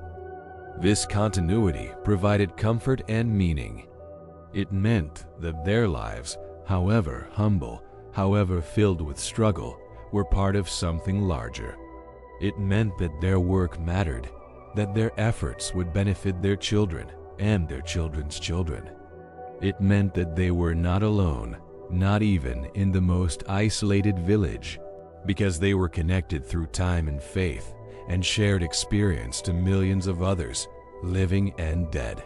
This continuity provided comfort and meaning. It meant that their lives, however humble, however filled with struggle, were part of something larger. It meant that their work mattered, that their efforts would benefit their children and their children's children. It meant that they were not alone, not even in the most isolated village, because they were connected through time and faith and shared experience to millions of others, living and dead.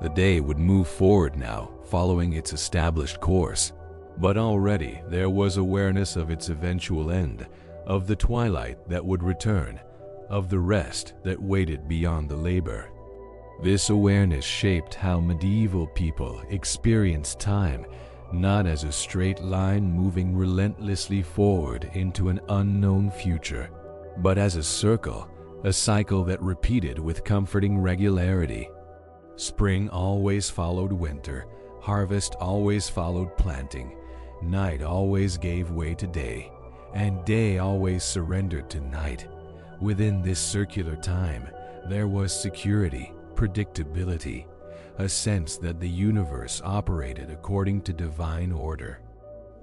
The day would move forward now, following its established course, but already there was awareness of its eventual end, of the twilight that would return, of the rest that waited beyond the labor. This awareness shaped how medieval people experienced time, not as a straight line moving relentlessly forward into an unknown future, but as a circle, a cycle that repeated with comforting regularity. Spring always followed winter, harvest always followed planting, night always gave way to day, and day always surrendered to night. Within this circular time, there was security, predictability, a sense that the universe operated according to divine order.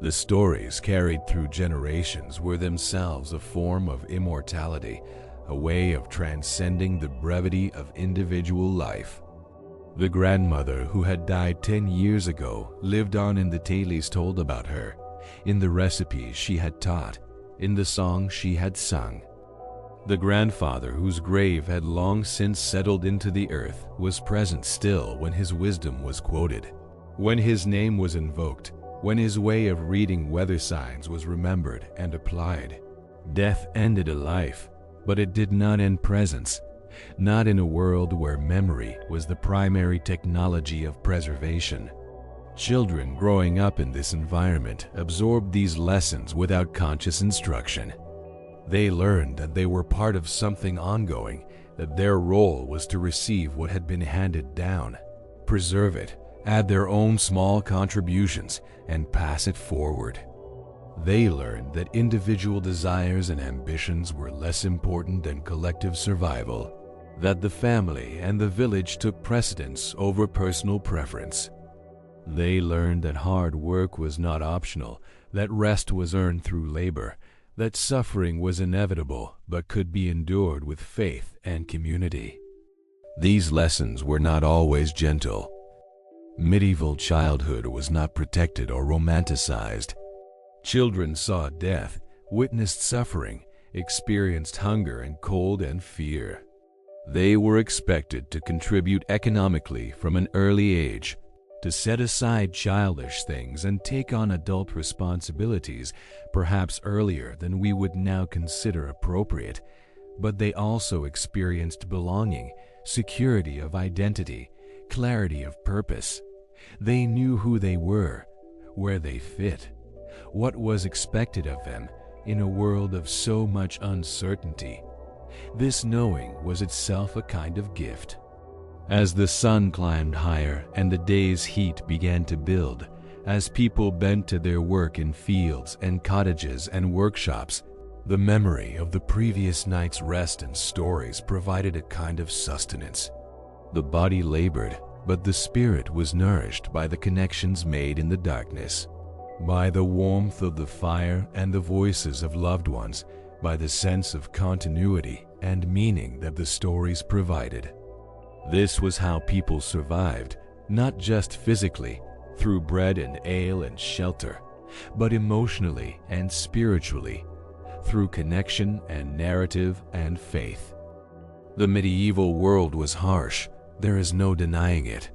The stories carried through generations were themselves a form of immortality, a way of transcending the brevity of individual life. The grandmother who had died 10 years ago lived on in the tales told about her, in the recipes she had taught, in the songs she had sung. The grandfather whose grave had long since settled into the earth was present still when his wisdom was quoted, when his name was invoked, when his way of reading weather signs was remembered and applied. Death ended a life, but it did not end presence, not in a world where memory was the primary technology of preservation. Children growing up in this environment absorbed these lessons without conscious instruction. They learned that they were part of something ongoing, that their role was to receive what had been handed down, preserve it, add their own small contributions, and pass it forward. They learned that individual desires and ambitions were less important than collective survival, that the family and the village took precedence over personal preference. They learned that hard work was not optional, that rest was earned through labor, that suffering was inevitable but could be endured with faith and community. These lessons were not always gentle. Medieval childhood was not protected or romanticized. Children saw death, witnessed suffering, experienced hunger and cold and fear. They were expected to contribute economically from an early age, to set aside childish things and take on adult responsibilities, perhaps earlier than we would now consider appropriate. But they also experienced belonging, security of identity, clarity of purpose. They knew who they were, where they fit, what was expected of them in a world of so much uncertainty. This knowing was itself a kind of gift. As the sun climbed higher and the day's heat began to build, as people bent to their work in fields and cottages and workshops, the memory of the previous night's rest and stories provided a kind of sustenance. The body labored, but the spirit was nourished by the connections made in the darkness, by the warmth of the fire and the voices of loved ones, by the sense of continuity and meaning that the stories provided. This was how people survived, not just physically, through bread and ale and shelter, but emotionally and spiritually, through connection and narrative and faith. The medieval world was harsh, there is no denying it.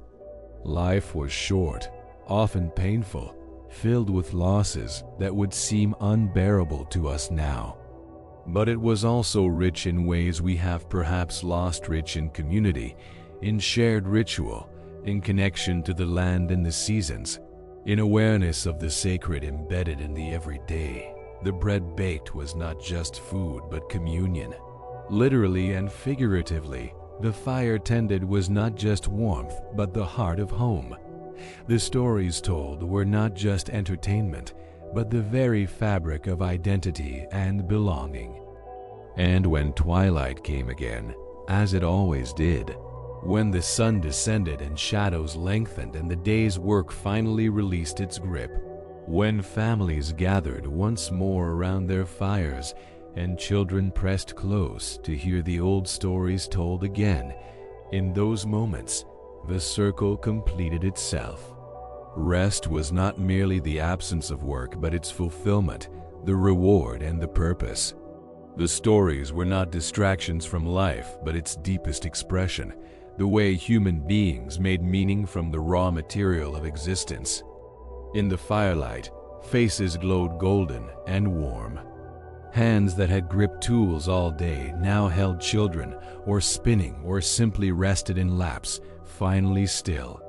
Life was short, often painful, filled with losses that would seem unbearable to us now. But it was also rich in ways we have perhaps lost, rich in community, in shared ritual, in connection to the land and the seasons, in awareness of the sacred embedded in the everyday. The bread baked was not just food but communion. Literally and figuratively, the fire tended was not just warmth but the heart of home. The stories told were not just entertainment but the very fabric of identity and belonging. And when twilight came again, as it always did, when the sun descended and shadows lengthened and the day's work finally released its grip, when families gathered once more around their fires and children pressed close to hear the old stories told again, in those moments, the circle completed itself. Rest was not merely the absence of work but its fulfillment, the reward and the purpose. The stories were not distractions from life but its deepest expression, the way human beings made meaning from the raw material of existence. In the firelight, faces glowed golden and warm. Hands that had gripped tools all day now held children, or spinning, or simply rested in laps, finally still.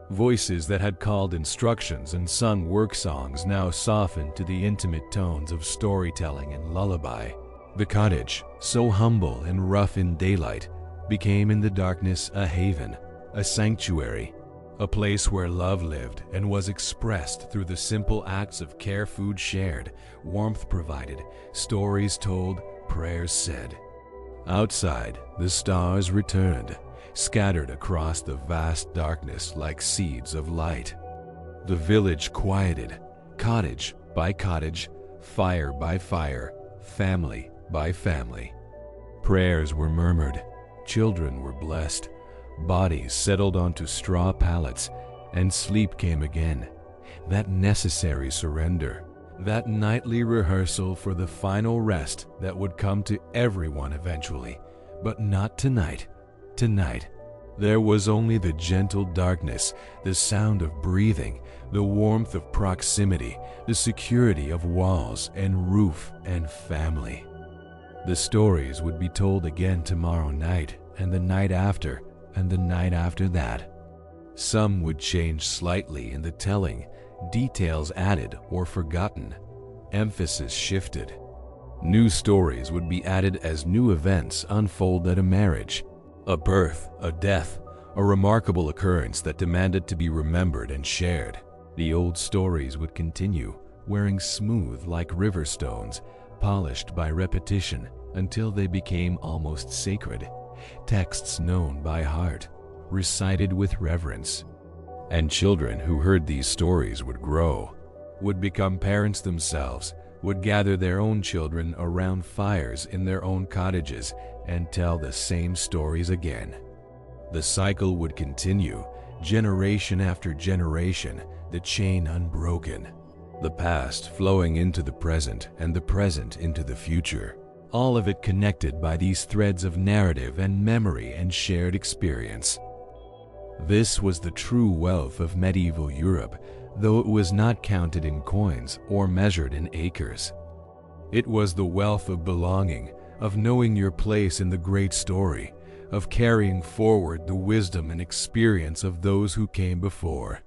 Voices that had called instructions and sung work songs now softened to the intimate tones of storytelling and lullaby. The cottage, so humble and rough in daylight, became in the darkness a haven, a sanctuary, a place where love lived and was expressed through the simple acts of care, food shared, warmth provided, stories told, prayers said. Outside, the stars returned, scattered across the vast darkness like seeds of light. The village quieted, cottage by cottage, fire by fire, family by family. Prayers were murmured, children were blessed, bodies settled onto straw pallets, and sleep came again. That necessary surrender, that nightly rehearsal for the final rest that would come to everyone eventually, but not tonight. Tonight, there was only the gentle darkness, the sound of breathing, the warmth of proximity, the security of walls and roof and family. The stories would be told again tomorrow night, and the night after, and the night after that. Some would change slightly in the telling, details added or forgotten, emphasis shifted. New stories would be added as new events unfold at a marriage, a birth, a death, a remarkable occurrence that demanded to be remembered and shared. The old stories would continue, wearing smooth like river stones, polished by repetition until they became almost sacred, texts known by heart, recited with reverence. And children who heard these stories would grow, would become parents themselves, would gather their own children around fires in their own cottages and tell the same stories again. The cycle would continue, generation after generation, the chain unbroken, the past flowing into the present and the present into the future, all of it connected by these threads of narrative and memory and shared experience. This was the true wealth of medieval Europe, though it was not counted in coins or measured in acres. It was the wealth of belonging, of knowing your place in the great story, of carrying forward the wisdom and experience of those who came before.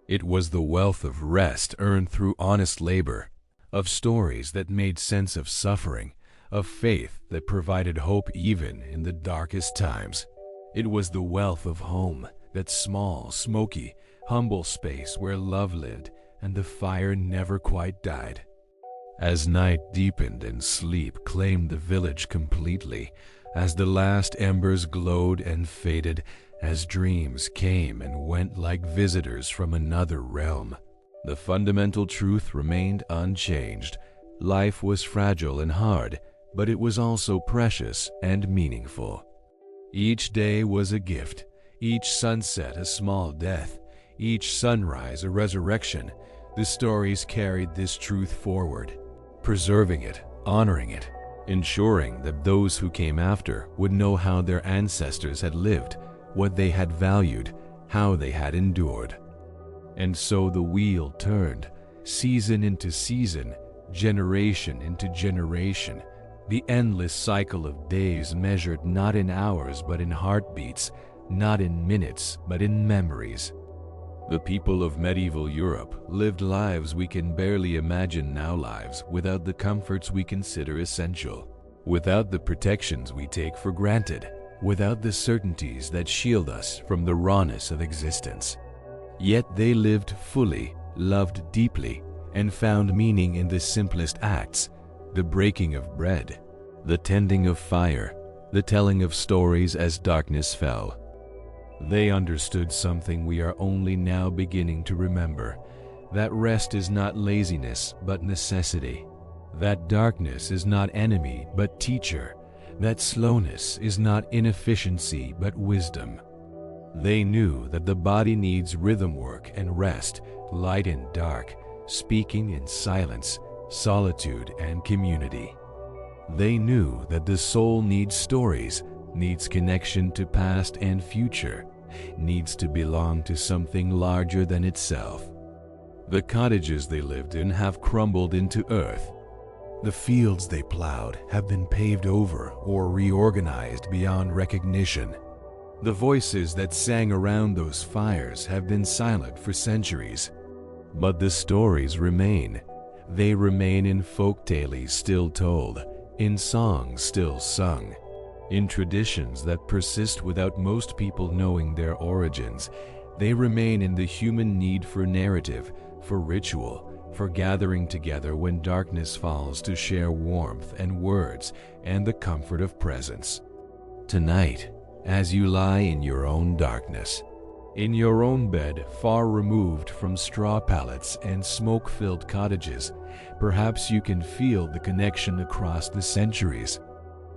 It was the wealth of rest earned through honest labor, of stories that made sense of suffering, of faith that provided hope even in the darkest times. It was the wealth of home, that small, smoky, humble space where love lived and the fire never quite died. As night deepened and sleep claimed the village completely, as the last embers glowed and faded, as dreams came and went like visitors from another realm, the fundamental truth remained unchanged. Life was fragile and hard, but it was also precious and meaningful. Each day was a gift, each sunset a small death, each sunrise a resurrection. The stories carried this truth forward, preserving it, honoring it, ensuring that those who came after would know how their ancestors had lived, what they had valued, how they had endured. And so the wheel turned, season into season, generation into generation, the endless cycle of days measured not in hours but in heartbeats, not in minutes but in memories. The people of medieval Europe lived lives we can barely imagine now, lives without the comforts we consider essential, without the protections we take for granted, without the certainties that shield us from the rawness of existence. Yet they lived fully, loved deeply, and found meaning in the simplest acts, the breaking of bread, the tending of fire, the telling of stories as darkness fell. They understood something we are only now beginning to remember, that rest is not laziness but necessity, that darkness is not enemy but teacher, that slowness is not inefficiency but wisdom. They knew that the body needs rhythm work and rest, light and dark, speaking in silence, solitude and community. They knew that the soul needs stories, needs connection to past and future, needs to belong to something larger than itself. The cottages they lived in have crumbled into earth. The fields they plowed have been paved over or reorganized beyond recognition. The voices that sang around those fires have been silent for centuries. But the stories remain. They remain in folktales still told, in songs still sung, in traditions that persist without most people knowing their origins. They remain in the human need for narrative, for ritual, for gathering together when darkness falls to share warmth and words and the comfort of presence. Tonight, as you lie in your own darkness, in your own bed far removed from straw pallets and smoke-filled cottages, perhaps you can feel the connection across the centuries.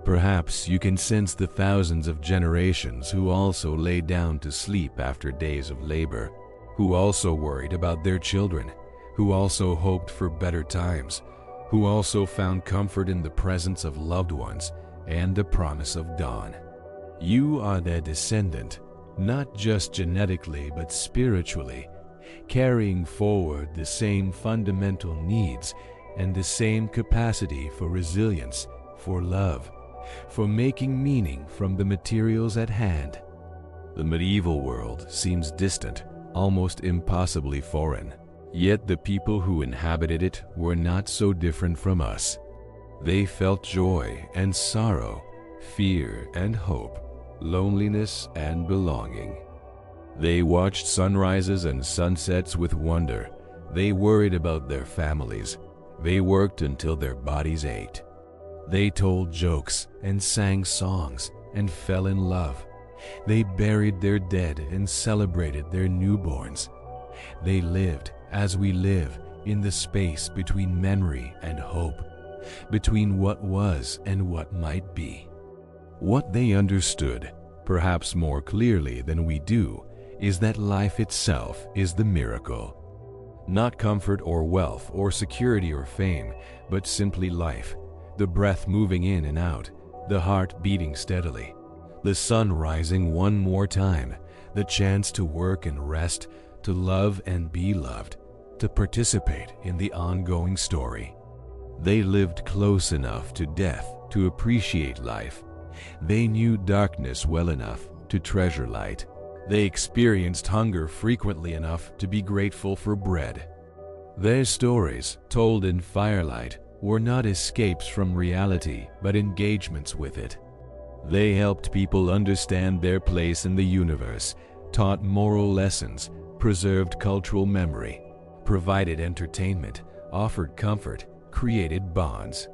Perhaps you can sense the thousands of generations who also lay down to sleep after days of labor, who also worried about their children, who also hoped for better times, who also found comfort in the presence of loved ones and the promise of dawn. You are their descendant, not just genetically but spiritually, carrying forward the same fundamental needs and the same capacity for resilience, for love, for making meaning from the materials at hand. The medieval world seems distant, almost impossibly foreign. Yet the people who inhabited it were not so different from us. They felt joy and sorrow, fear and hope, loneliness and belonging. They watched sunrises and sunsets with wonder. They worried about their families. They worked until their bodies ached. They told jokes and sang songs and fell in love. They buried their dead and celebrated their newborns. They lived as we live, in the space between memory and hope, between what was and what might be. What they understood, perhaps more clearly than we do, is that life itself is the miracle. Not comfort or wealth or security or fame, but simply life, the breath moving in and out, the heart beating steadily, the sun rising one more time, the chance to work and rest, to love and be loved, to participate in the ongoing story. They lived close enough to death to appreciate life. They knew darkness well enough to treasure light. They experienced hunger frequently enough to be grateful for bread. Their stories, told in firelight, were not escapes from reality, but engagements with it. They helped people understand their place in the universe, taught moral lessons, preserved cultural memory, provided entertainment, offered comfort, created bonds.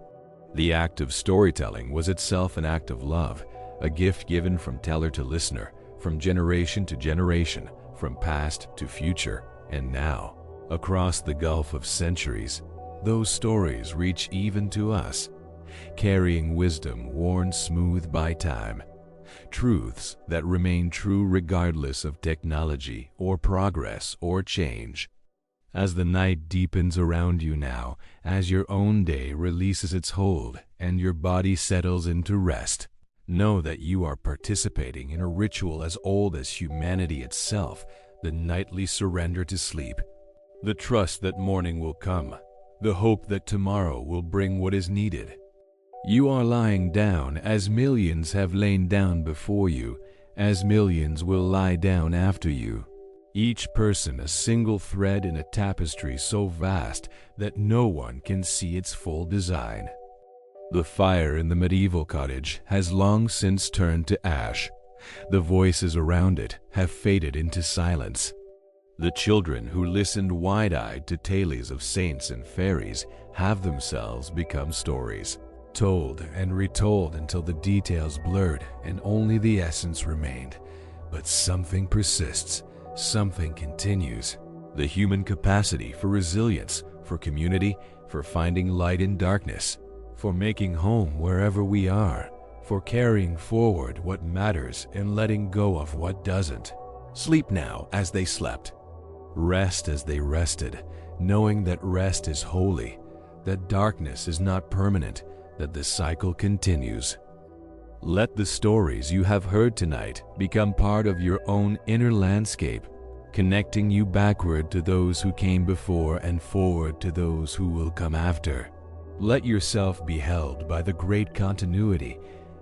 The act of storytelling was itself an act of love, a gift given from teller to listener, from generation to generation, from past to future, and now, across the gulf of centuries, those stories reach even to us, carrying wisdom worn smooth by time, truths that remain true regardless of technology or progress or change. As the night deepens around you now, as your own day releases its hold and your body settles into rest, know that you are participating in a ritual as old as humanity itself, the nightly surrender to sleep, the trust that morning will come, the hope that tomorrow will bring what is needed. You are lying down as millions have lain down before you, as millions will lie down after you. Each person a single thread in a tapestry so vast that no one can see its full design. The fire in the medieval cottage has long since turned to ash. The voices around it have faded into silence. The children who listened wide-eyed to tales of saints and fairies have themselves become stories, told and retold until the details blurred and only the essence remained. But something persists. Something continues. The human capacity for resilience, for community, for finding light in darkness, for making home wherever we are, for carrying forward what matters and letting go of what doesn't. Sleep now as they slept. Rest as they rested, knowing that rest is holy, that darkness is not permanent, that the cycle continues. Let the stories you have heard tonight become part of your own inner landscape, connecting you backward to those who came before and forward to those who will come after. Let yourself be held by the great continuity,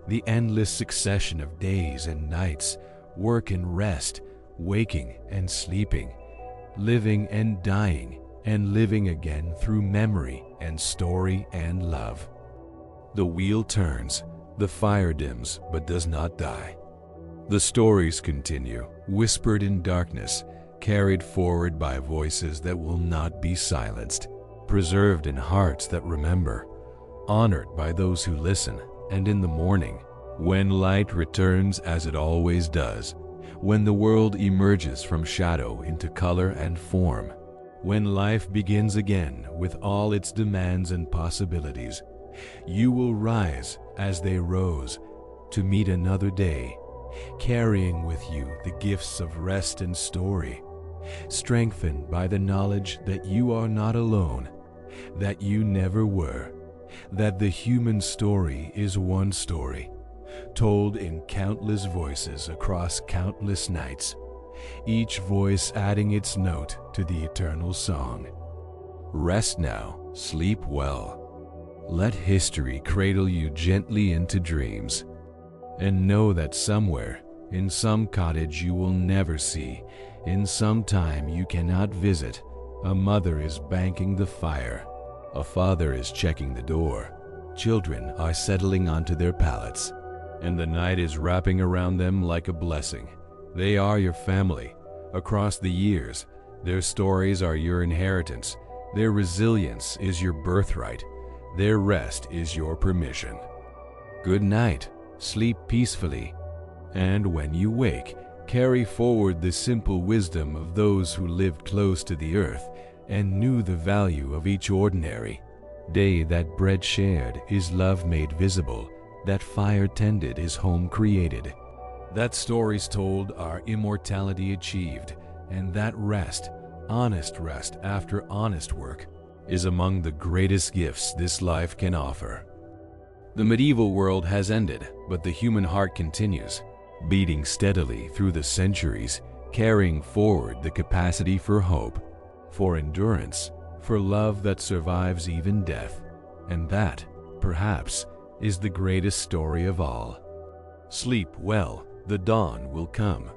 the endless succession of days and nights, work and rest, waking and sleeping, living and dying, and living again through memory and story and love. The wheel turns. The fire dims but does not die. The stories continue, whispered in darkness, carried forward by voices that will not be silenced, preserved in hearts that remember, honored by those who listen, and in the morning, when light returns as it always does, when the world emerges from shadow into color and form, when life begins again with all its demands and possibilities, you will rise as they rose to meet another day, carrying with you the gifts of rest and story, strengthened by the knowledge that you are not alone, that you never were, that the human story is one story, told in countless voices across countless nights, each voice adding its note to the eternal song. Rest now, sleep well. Let history cradle you gently into dreams, and know that somewhere, In some cottage you will never see, in some time you cannot visit, a mother is banking the fire, a father is checking the door, children are settling onto their pallets, and the night is wrapping around them like a blessing. They are your family. Across the years, their stories are your inheritance. Their resilience is your birthright. Their rest is your permission. Good night. Sleep peacefully. And when you wake, carry forward the simple wisdom of those who lived close to the earth and knew the value of each ordinary day. That bread shared is love made visible, that fire tended is home created, that stories told are immortality achieved, and that rest, honest rest after honest work, is among the greatest gifts this life can offer. The medieval world has ended, but the human heart continues, beating steadily through the centuries, carrying forward the capacity for hope, for endurance, for love that survives even death. And that, perhaps, is the greatest story of all. Sleep well, the dawn will come.